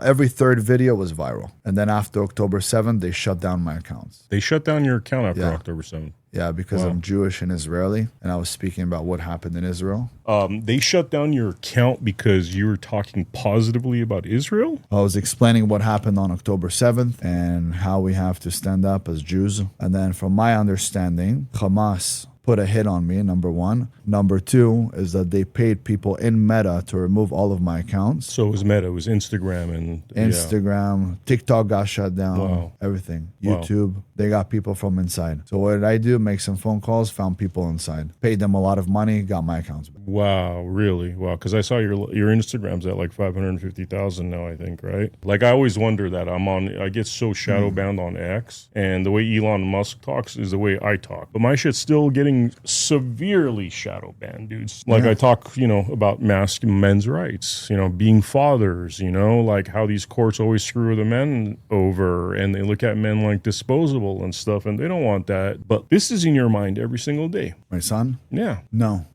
Every 3rd video was viral. And then after October 7th, they shut down my accounts. They shut down your account after October 7th. Yeah, because I'm Jewish and Israeli, and I was speaking about what happened in Israel. They shut down your account because you were talking positively about Israel? I was explaining what happened on October 7th and how we have to stand up as Jews. And then from my understanding, Hamas put a hit on me, number 1. Number 2 is that they paid people in Meta to remove all of my accounts. So it was Meta, it was Instagram and... Instagram, TikTok got shut down, everything. YouTube, they got people from inside. So what did I do? Make some phone calls, found people inside. Paid them a lot of money, got my accounts back. Wow, really? Wow, because I saw your Instagram's at like 550,000 now, I think, right? Like I always wonder that. I get so shadow bound on X, and the way Elon Musk talks is the way I talk. But my shit's still getting severely shadow banned, dudes. Like I talk, about men's rights, being fathers, like how these courts always screw the men over and they look at men like disposable and stuff, and they don't want that. But this is in your mind every single day. My son? Yeah. No.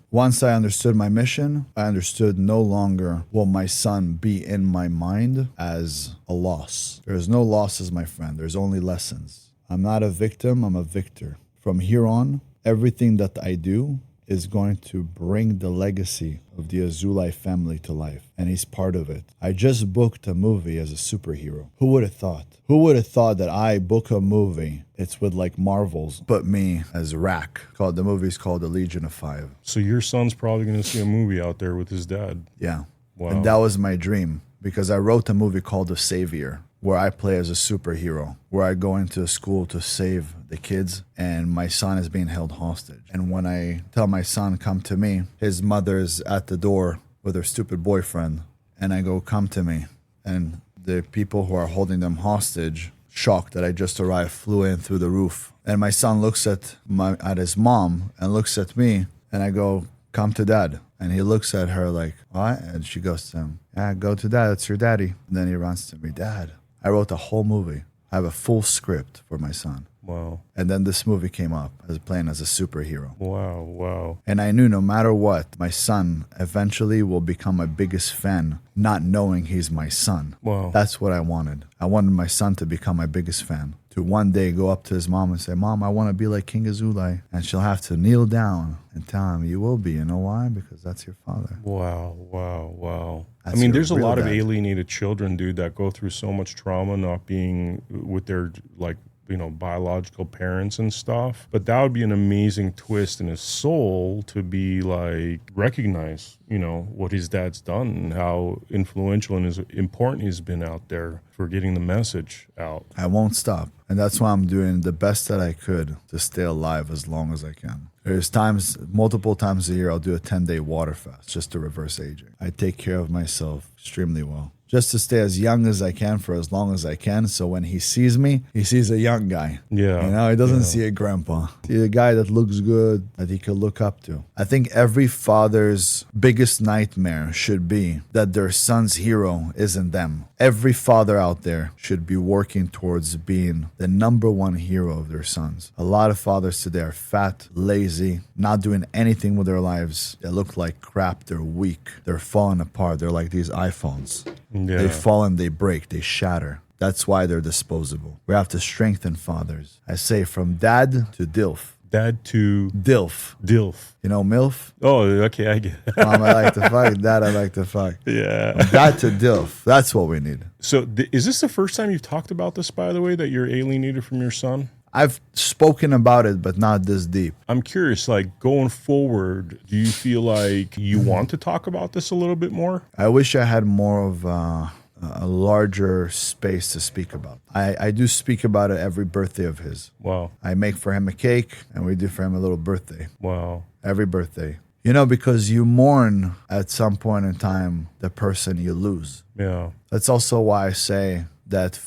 Once I understood my mission, I understood no longer will my son be in my mind as a loss. There's no losses, my friend. There's only lessons. I'm not a victim, I'm a victor. From here on, everything that I do is going to bring the legacy of the Azoulay family to life, and he's part of it. I just booked a movie as a superhero. Who would have thought? Who would have thought that I book a movie, it's with like Marvels, but me as Rack. The movie's called The Legion of 5. So your son's probably going to see a movie out there with his dad. Yeah. Wow. And that was my dream, because I wrote a movie called The Savior, where I play as a superhero, where I go into a school to save the kids, and my son is being held hostage. And when I tell my son, come to me, his mother's at the door with her stupid boyfriend, and I go, come to me. And the people who are holding them hostage, shocked that I just arrived, flew in through the roof. And my son looks at his mom and looks at me, and I go, come to dad. And he looks at her like, what? And she goes to him, yeah, go to dad, it's your daddy. And then he runs to me, Dad, I wrote a whole movie. I have a full script for my son. Wow. And then this movie came up as playing as a superhero. Wow. And I knew no matter what, my son eventually will become my biggest fan, not knowing he's my son. Wow. That's what I wanted. I wanted my son to become my biggest fan, to one day go up to his mom and say, Mom, I want to be like King Azoulay. And she'll have to kneel down and tell him, you will be. You know why? Because that's your father. Wow, wow, wow. That's I mean, your there's a real lot of dad. alienated children, dude, that go through so much trauma not being with their, like, biological parents and stuff. But that would be an amazing twist in his soul to be like, recognize, what his dad's done and how influential and important he's been out there for getting the message out. I won't stop. And that's why I'm doing the best that I could to stay alive as long as I can. There's times, multiple times a year, I'll do a 10-day water fast just to reverse aging. I take care of myself extremely well, just to stay as young as I can for as long as I can. So when he sees me, he sees a young guy. Yeah. He doesn't see a grandpa. See a guy that looks good, that he could look up to. I think every father's biggest nightmare should be that their son's hero isn't them. Every father out there should be working towards being the number one hero of their sons. A lot of fathers today are fat, lazy, not doing anything with their lives. They look like crap. They're weak. They're falling apart. They're like these iPhones. Yeah. They fall and they break. They shatter. That's why they're disposable. We have to strengthen fathers. I say from dad to DILF. Dad to DILF. DILF. You know MILF? Oh, okay, I get it. Mom, I like to fuck. Dad, I like to fuck. Yeah. From dad to DILF. That's what we need. So is this the first time you've talked about this, by the way, that you're alienated from your son? I've spoken about it, but not this deep. I'm curious, like, going forward, do you feel like you want to talk about this a little bit more? I wish I had more of a larger space to speak about. I do speak about it every birthday of his. Wow. I make for him a cake, and we do for him a little birthday. Wow. Every birthday. Because you mourn at some point in time the person you lose. Yeah. That's also why I say that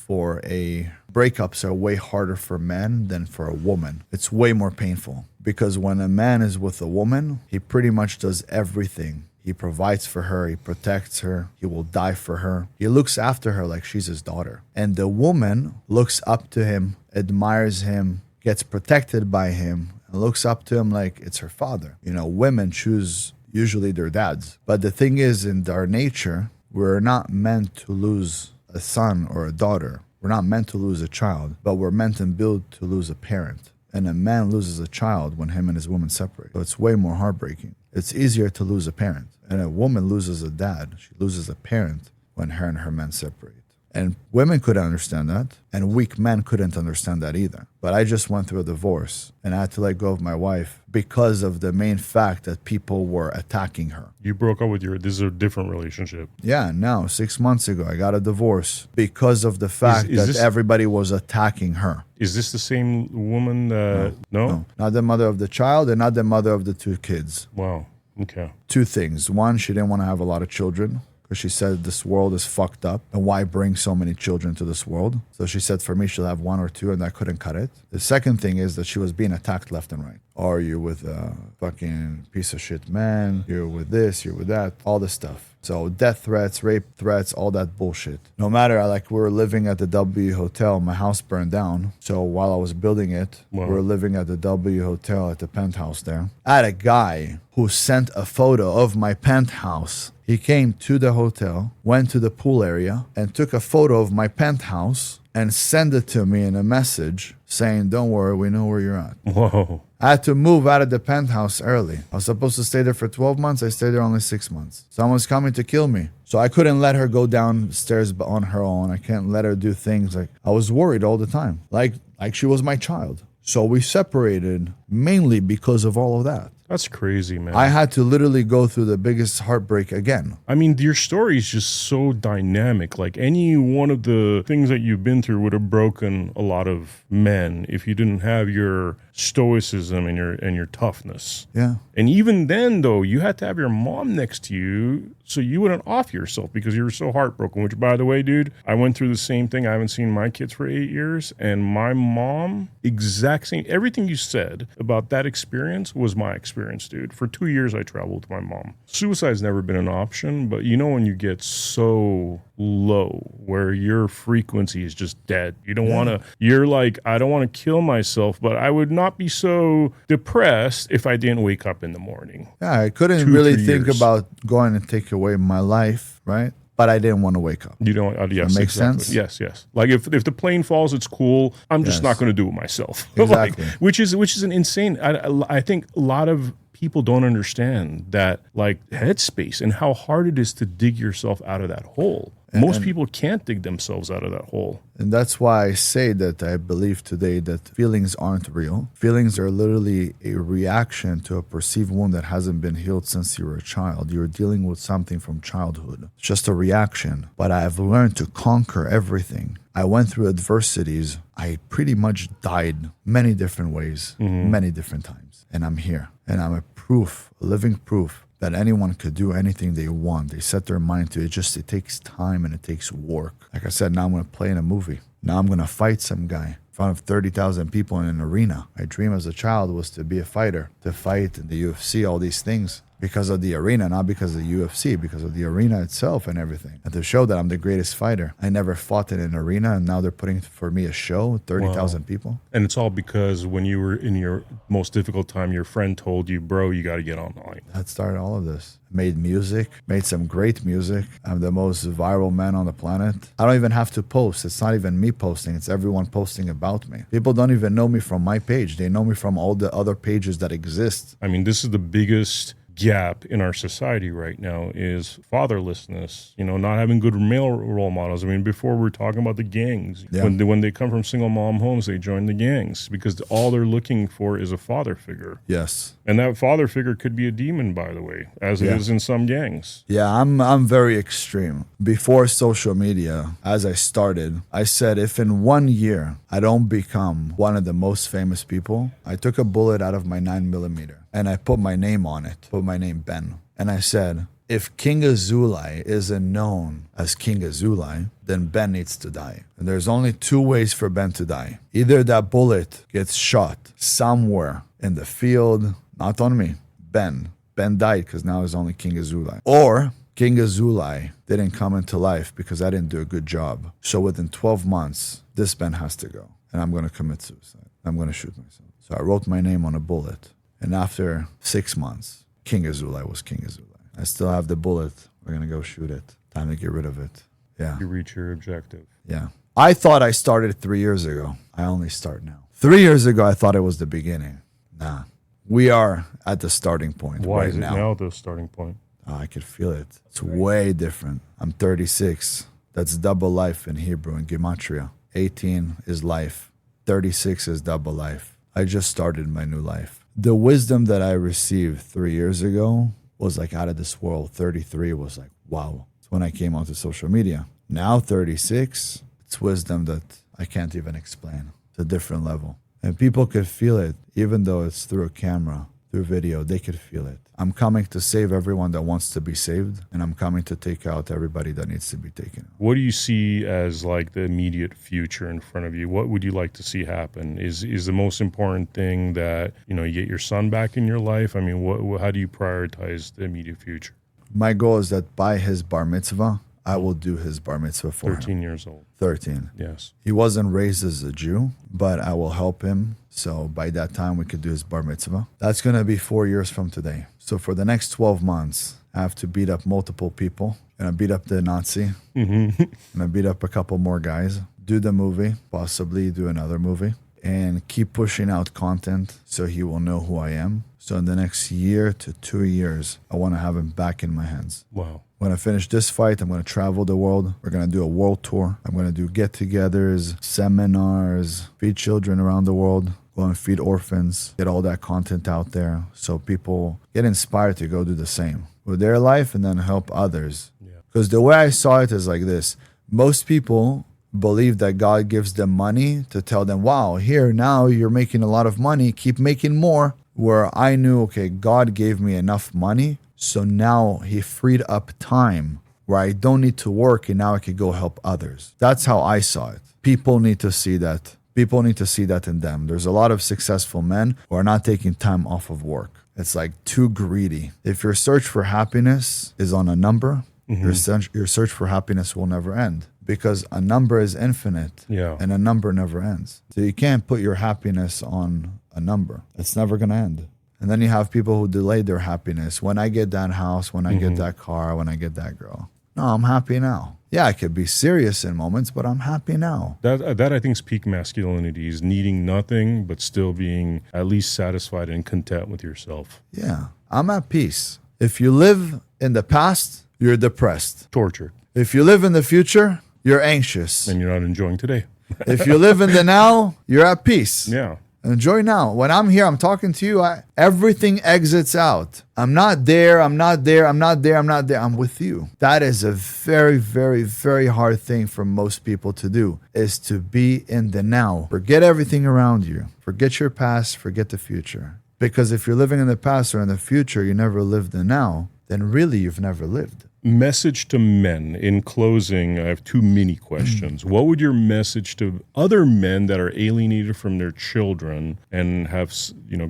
breakups are way harder for men than for a woman. It's way more painful because when a man is with a woman, he pretty much does everything. He provides for her, he protects her, he will die for her. He looks after her like she's his daughter. And the woman looks up to him, admires him, gets protected by him, and looks up to him like it's her father. Women choose usually their dads. But the thing is, in our nature, we're not meant to lose a son or a daughter. We're not meant to lose a child, but we're meant and built to lose a parent. And a man loses a child when him and his woman separate. So it's way more heartbreaking. It's easier to lose a parent. And a woman loses a dad. She loses a parent when her and her man separate. And women couldn't understand that. And weak men couldn't understand that either. But I just went through a divorce. And I had to let go of my wife because of the main fact that people were attacking her. You broke up with this is a different relationship. Yeah, no, 6 months ago, I got a divorce because of the fact that everybody was attacking her. Is this the same woman that... No? Not the mother of the child and not the mother of the two kids. Wow. Okay. Two things. One, she didn't want to have a lot of children because she said this world is fucked up and why bring so many children to this world? So she said for me, she'll have one or two and I couldn't cut it. The second thing is that she was being attacked left and right. Are you with a fucking piece of shit man? You're with this, you're with that, all this stuff. So death threats, rape threats, all that bullshit. No matter, we were living at the W Hotel, my house burned down. So while I was building it, we were living at the W Hotel at the penthouse there. I had a guy who sent a photo of my penthouse. He came to the hotel, went to the pool area, and took a photo of my penthouse and sent it to me in a message saying, don't worry, we know where you're at. Whoa. I had to move out of the penthouse early. I was supposed to stay there for 12 months. I stayed there only 6 months. Someone's coming to kill me. So I couldn't let her go downstairs on her own. I can't let her do things. I was worried all the time. Like she was my child. So we separated mainly because of all of that. That's crazy, man. I had to literally go through the biggest heartbreak again. I mean, your story is just so dynamic. Like any one of the things that you've been through would have broken a lot of men if you didn't have your stoicism and your toughness. Yeah. And even then, though, you had to have your mom next to you so you wouldn't off yourself because you were so heartbroken, which, by the way, dude, I went through the same thing. I haven't seen my kids for 8 years. And my mom, exact same, everything you said about that experience was my experience, dude. For 2 years, I traveled with my mom. Suicide's never been an option, but when you get so low where your frequency is just dead, you don't want to, you're like, I don't want to kill myself, but I would not be so depressed if I didn't wake up in the morning. Yeah, I couldn't really think about going and take away my life, right? but I didn't want to wake up. You don't, yes, That makes exactly. sense? Yes. Like if the plane falls, it's cool. I'm just Yes. not going to do it myself. Exactly. Like, which is an insane. I think a lot of people don't understand that, like, headspace and how hard it is to dig yourself out of that hole. Most people can't dig themselves out of that hole. And that's why I say that I believe today that feelings aren't real. Feelings are literally a reaction to a perceived wound that hasn't been healed since you were a child. You're dealing with something from childhood. It's just a reaction. But I've learned to conquer everything. I went through adversities. I pretty much died many different ways, many different times. And I'm here. And I'm a living proof that anyone could do anything they want. They set their mind to it. It takes time and it takes work. Like I said, now I'm going to play in a movie. Now I'm going to fight some guy in front of 30,000 people in an arena. My dream as a child was to be a fighter, to fight in the UFC, all these things. Because of the arena, not because of the UFC, because of the arena itself and everything. And to show that I'm the greatest fighter. I never fought in an arena, and now they're putting for me a show, 30,000 people. And it's all because when you were in your most difficult time, your friend told you, bro, you got to get online. That started all of this. Made music, made some great music. I'm the most viral man on the planet. I don't even have to post. It's not even me posting. It's everyone posting about me. People don't even know me from my page. They know me from all the other pages that exist. I mean, this is the biggest gap in our society right now is fatherlessness, not having good male role models. I mean, before we were talking about the gangs. Yeah. When they come from single mom homes, they join the gangs because all they're looking for is a father figure. Yes. And that father figure could be a demon, by the way, as it is in some gangs. Yeah, I'm very extreme. Before social media, as I started, I said if in 1 year I don't become one of the most famous people, I took a bullet out of my 9mm and I put my name on it, put my name Ben. And I said, if King Azoulay isn't known as King Azoulay, then Ben needs to die. And there's only two ways for Ben to die. Either that bullet gets shot somewhere in the field, not on me, Ben. Ben died because now it's only King Azoulay. Or King Azoulay didn't come into life because I didn't do a good job. So within 12 months, this Ben has to go. And I'm going to commit suicide. I'm going to shoot myself. So I wrote my name on a bullet. And after 6 months, King Azoulay was King Azoulay. I still have the bullet. We're going to go shoot it. Time to get rid of it. Yeah. You reach your objective. Yeah. I thought I started 3 years ago. I only start now. 3 years ago, I thought it was the beginning. Nah. We are at the starting point. Why right is it now the starting point? Oh, I could feel it. It's way different. I'm 36. That's double life in Hebrew and Gematria. 18 is life. 36 is double life. I just started my new life. The wisdom that I received 3 years ago was like out of this world. 33 was like, wow. It's when I came onto social media. Now 36, it's wisdom that I can't even explain. It's a different level. And people could feel it, even though it's through a camera, through video, they could feel it. I'm coming to save everyone that wants to be saved, and I'm coming to take out everybody that needs to be taken out. What do you see as like the immediate future in front of you? What would you like to see happen? Is the most important thing that, you get your son back in your life? I mean, how do you prioritize the immediate future? My goal is that by his bar mitzvah, I will do his bar mitzvah for him. 13 years old. 13. Yes. He wasn't raised as a Jew, but I will help him. So by that time, we could do his bar mitzvah. That's going to be 4 years from today. So for the next 12 months, I have to beat up multiple people. And I beat up the Nazi. And I beat up a couple more guys. Do the movie, possibly do another movie. And keep pushing out content so he will know who I am. So in the next year to 2 years, I want to have him back in my hands. Wow. When I finish this fight, I'm going to travel the world. We're going to do a world tour. I'm going to do get-togethers, seminars, feed children around the world, go and feed orphans, get all that content out there so people get inspired to go do the same with their life and then help others. Because the way I saw it is like this. Most people believe that God gives them money to tell them, wow, here, now you're making a lot of money, keep making more. Where I knew, okay, God gave me enough money. So now he freed up time where I don't need to work and now I can go help others. That's how I saw it. People need to see that. People need to see that in them. There's a lot of successful men who are not taking time off of work. It's like too greedy. If your search for happiness is on a number, your search for happiness will never end because a number is infinite and a number never ends. So you can't put your happiness on a number. It's never going to end. And then you have people who delay their happiness. When I get that house, when I get that car, when I get that girl. No, I'm happy now. Yeah, I could be serious in moments, but I'm happy now. That I think is peak masculinity, is needing nothing but still being at least satisfied and content with yourself. Yeah, I'm at peace. If you live in the past, you're depressed. Tortured. If you live in the future, you're anxious. And you're not enjoying today. If you live in the now, you're at peace. Yeah. Enjoy now. When I'm here, I'm talking to you, everything exits out. I'm not there, I'm not there, I'm not there, I'm not there. I'm with you. That is a very, very, very hard thing for most people to do, is to be in the now. Forget everything around you. Forget your past, forget the future. Because if you're living in the past or in the future, you never lived the now, then really you've never lived. Message to men. In closing, I have two mini questions. What would your message to other men that are alienated from their children and have,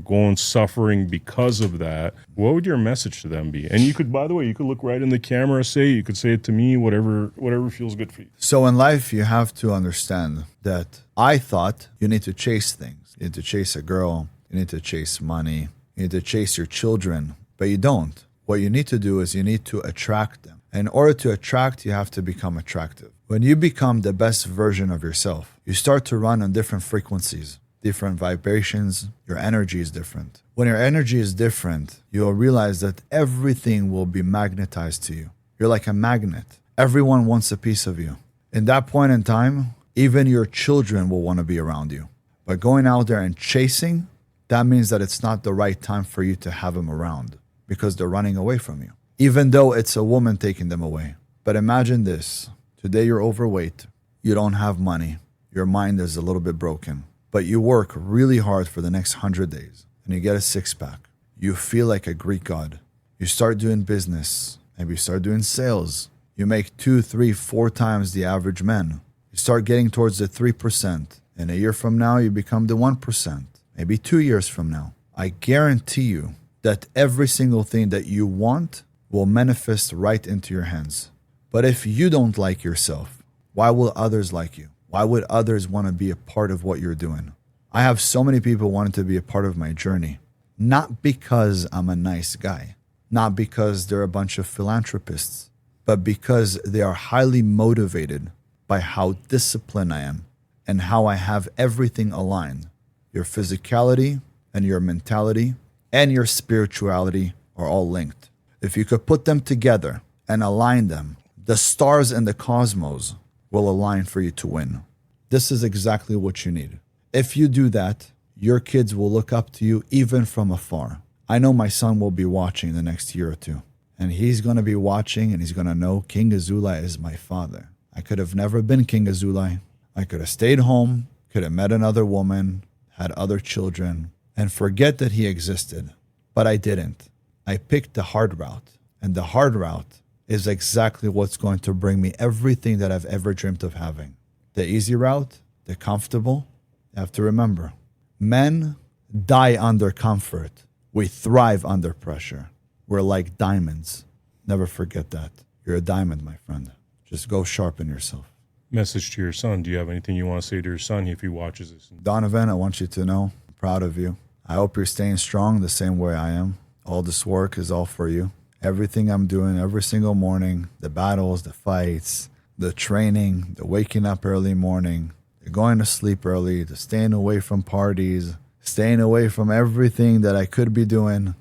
gone suffering because of that? What would your message to them be? And you could, by the way, you could look right in the camera, you could say it to me, whatever feels good for you. So in life, you have to understand that I thought you need to chase things. You need to chase a girl. You need to chase money. You need to chase your children, but you don't. What you need to do is you need to attract them. In order to attract, you have to become attractive. When you become the best version of yourself, you start to run on different frequencies, different vibrations. Your energy is different. When your energy is different, you'll realize that everything will be magnetized to you. You're like a magnet. Everyone wants a piece of you. In that point in time, even your children will want to be around you. But going out there and chasing, that means that it's not the right time for you to have them around, because they're running away from you, even though it's a woman taking them away. But imagine this. Today you're overweight. You don't have money. Your mind is a little bit broken. But you work really hard for the next 100 days and you get a six-pack. You feel like a Greek god. You start doing business. Maybe you start doing sales. You make 2, 3, 4 times the average man. You start getting towards the 3%. And a year from now, you become the 1%. Maybe 2 years from now. I guarantee you that every single thing that you want will manifest right into your hands. But if you don't like yourself, why will others like you? Why would others want to be a part of what you're doing? I have so many people wanting to be a part of my journey, not because I'm a nice guy, not because they're a bunch of philanthropists, but because they are highly motivated by how disciplined I am and how I have everything aligned. Your physicality and your mentality and your spirituality are all linked. If you could put them together and align them, the stars and the cosmos will align for you to win. This is exactly what you need. If you do that, your kids will look up to you even from afar. I know my son will be watching the next year or two, and he's going to be watching and he's going to know King Azoulay is my father. I could have never been King Azoulay. I could have stayed home, could have met another woman, had other children, and forget that he existed. But I didn't. I picked the hard route. And the hard route is exactly what's going to bring me everything that I've ever dreamt of having. The easy route, the comfortable. You have to remember, men die under comfort. We thrive under pressure. We're like diamonds. Never forget that. You're a diamond, my friend. Just go sharpen yourself. Message to your son. Do you have anything you want to say to your son if he watches this? Donovan, I want you to know, I'm proud of you. I hope you're staying strong the same way I am. All this work is all for you. Everything I'm doing every single morning, the battles, the fights, the training, the waking up early morning, the going to sleep early, the staying away from parties, staying away from everything that I could be doing.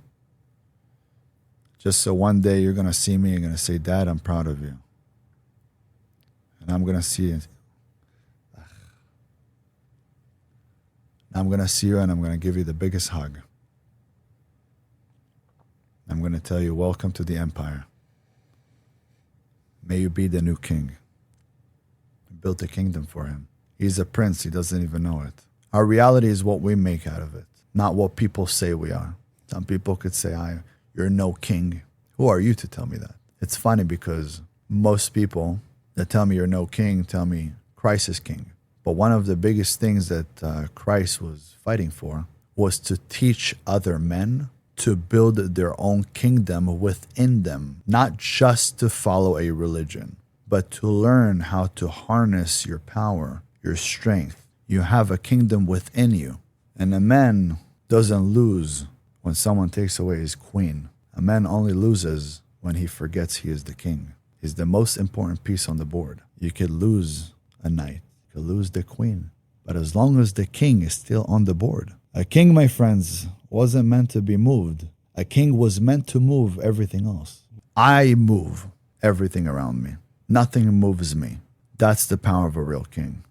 Just so one day you're going to see me and going to say, Dad, I'm proud of you. And I'm going to see it. I'm going to see you and I'm going to give you the biggest hug. I'm going to tell you, welcome to the empire. May you be the new king. I built a kingdom for him. He's a prince. He doesn't even know it. Our reality is what we make out of it, not what people say we are. Some people could say, you're no king. Who are you to tell me that? It's funny because most people that tell me you're no king tell me Christ is king. But one of the biggest things that Christ was fighting for was to teach other men to build their own kingdom within them, not just to follow a religion, but to learn how to harness your power, your strength. You have a kingdom within you. And a man doesn't lose when someone takes away his queen. A man only loses when he forgets he is the king. is the most important piece on the board. You could lose a knight, you could lose the queen, but as long as the king is still on the board. A king, my friends, wasn't meant to be moved. A king was meant to move everything else. I move everything around me. Nothing moves me. That's the power of a real king.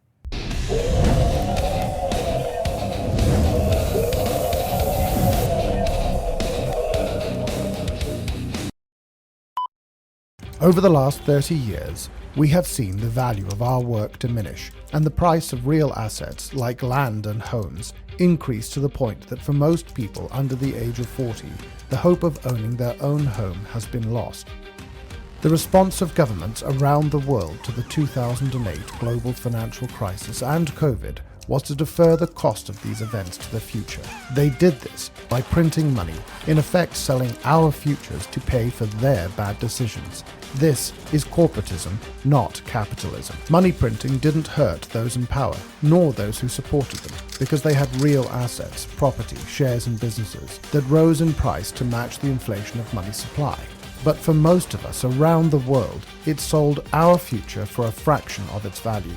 Over the last 30 years, we have seen the value of our work diminish and the price of real assets like land and homes increase to the point that for most people under the age of 40, the hope of owning their own home has been lost. The response of governments around the world to the 2008 global financial crisis and COVID was to defer the cost of these events to the future. They did this by printing money, in effect selling our futures to pay for their bad decisions. This is corporatism, not capitalism. Money printing didn't hurt those in power, nor those who supported them, because they had real assets, property, shares and businesses that rose in price to match the inflation of money supply. But for most of us around the world, it sold our future for a fraction of its value.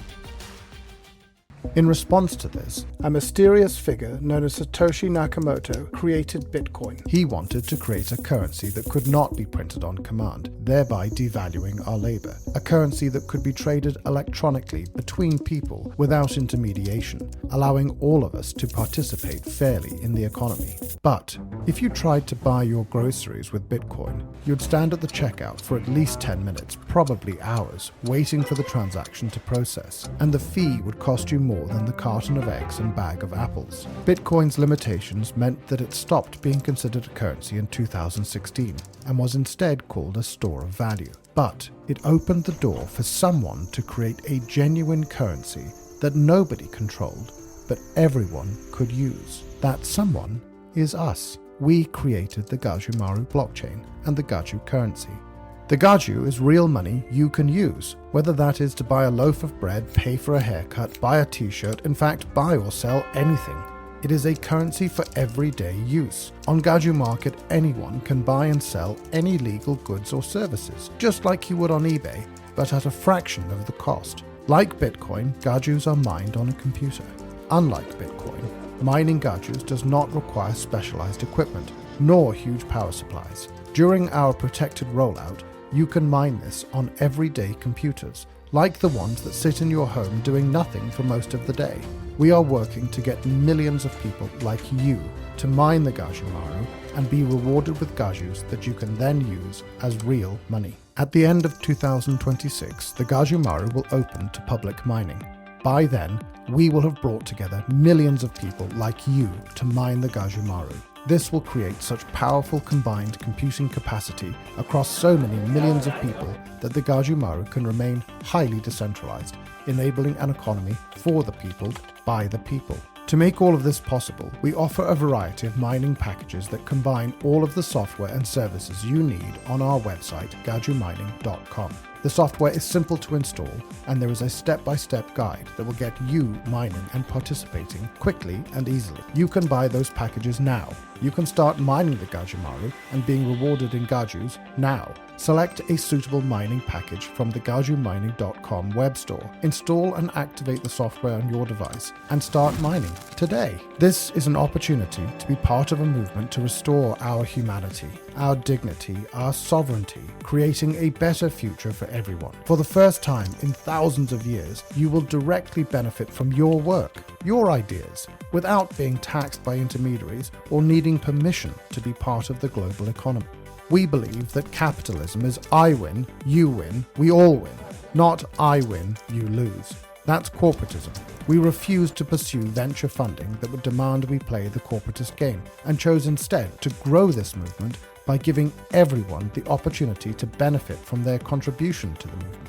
In response to this, a mysterious figure known as Satoshi Nakamoto created Bitcoin. He wanted to create a currency that could not be printed on command, thereby devaluing our labor. A currency that could be traded electronically between people without intermediation, allowing all of us to participate fairly in the economy. But if you tried to buy your groceries with Bitcoin, you'd stand at the checkout for at least 10 minutes, probably hours, waiting for the transaction to process, and the fee would cost you more than the carton of eggs and bag of apples. Bitcoin's limitations meant that it stopped being considered a currency in 2016 and was instead called a store of value. But it opened the door for someone to create a genuine currency that nobody controlled, but everyone could use. That someone is us. We created the Gajumaru blockchain and the Gaju currency. The Gaju is real money you can use, whether that is to buy a loaf of bread, pay for a haircut, buy a t-shirt, in fact buy or sell anything. It is a currency for everyday use. On Gaju Market, anyone can buy and sell any legal goods or services, just like you would on eBay, but at a fraction of the cost. Like Bitcoin, Gajus are mined on a computer. Unlike Bitcoin, mining Gajus does not require specialized equipment, nor huge power supplies. During our protected rollout, you can mine this on everyday computers, like the ones that sit in your home doing nothing for most of the day. We are working to get millions of people like you to mine the Gajumaru and be rewarded with Gajus that you can then use as real money. At the end of 2026, the Gajumaru will open to public mining. By then, we will have brought together millions of people like you to mine the Gajumaru. This will create such powerful combined computing capacity across so many millions of people that the Gajumaru can remain highly decentralized, enabling an economy for the people, by the people. To make all of this possible, we offer a variety of mining packages that combine all of the software and services you need on our website, gajumining.com. The software is simple to install, and there is a step-by-step guide that will get you mining and participating quickly and easily. You can buy those packages now. You can start mining the Gajumaru and being rewarded in Gajus now. Select a suitable mining package from the gajumining.com web store. Install and activate the software on your device and start mining today. This is an opportunity to be part of a movement to restore our humanity, our dignity, our sovereignty, creating a better future for everyone. For the first time in thousands of years, you will directly benefit from your work, your ideas, without being taxed by intermediaries or needing permission to be part of the global economy. We believe that capitalism is I win, you win, we all win, not I win, you lose. That's corporatism. We refuse to pursue venture funding that would demand we play the corporatist game, and chose instead to grow this movement by giving everyone the opportunity to benefit from their contribution to the movement.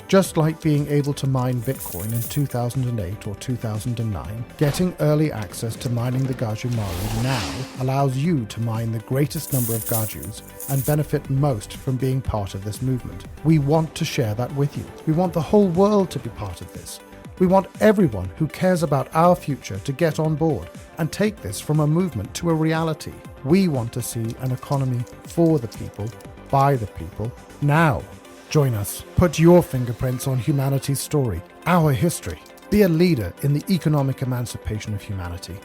Just like being able to mine Bitcoin in 2008 or 2009, getting early access to mining the Gajumaru now allows you to mine the greatest number of Gajus and benefit most from being part of this movement. We want to share that with you. We want the whole world to be part of this. We want everyone who cares about our future to get on board and take this from a movement to a reality. We want to see an economy for the people, by the people, now. Join us. Put your fingerprints on humanity's story, our history. Be a leader in the economic emancipation of humanity.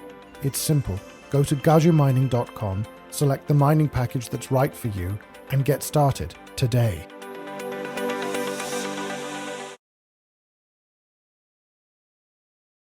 It's simple. Go to gajumining.com, select the mining package that's right for you, and get started today.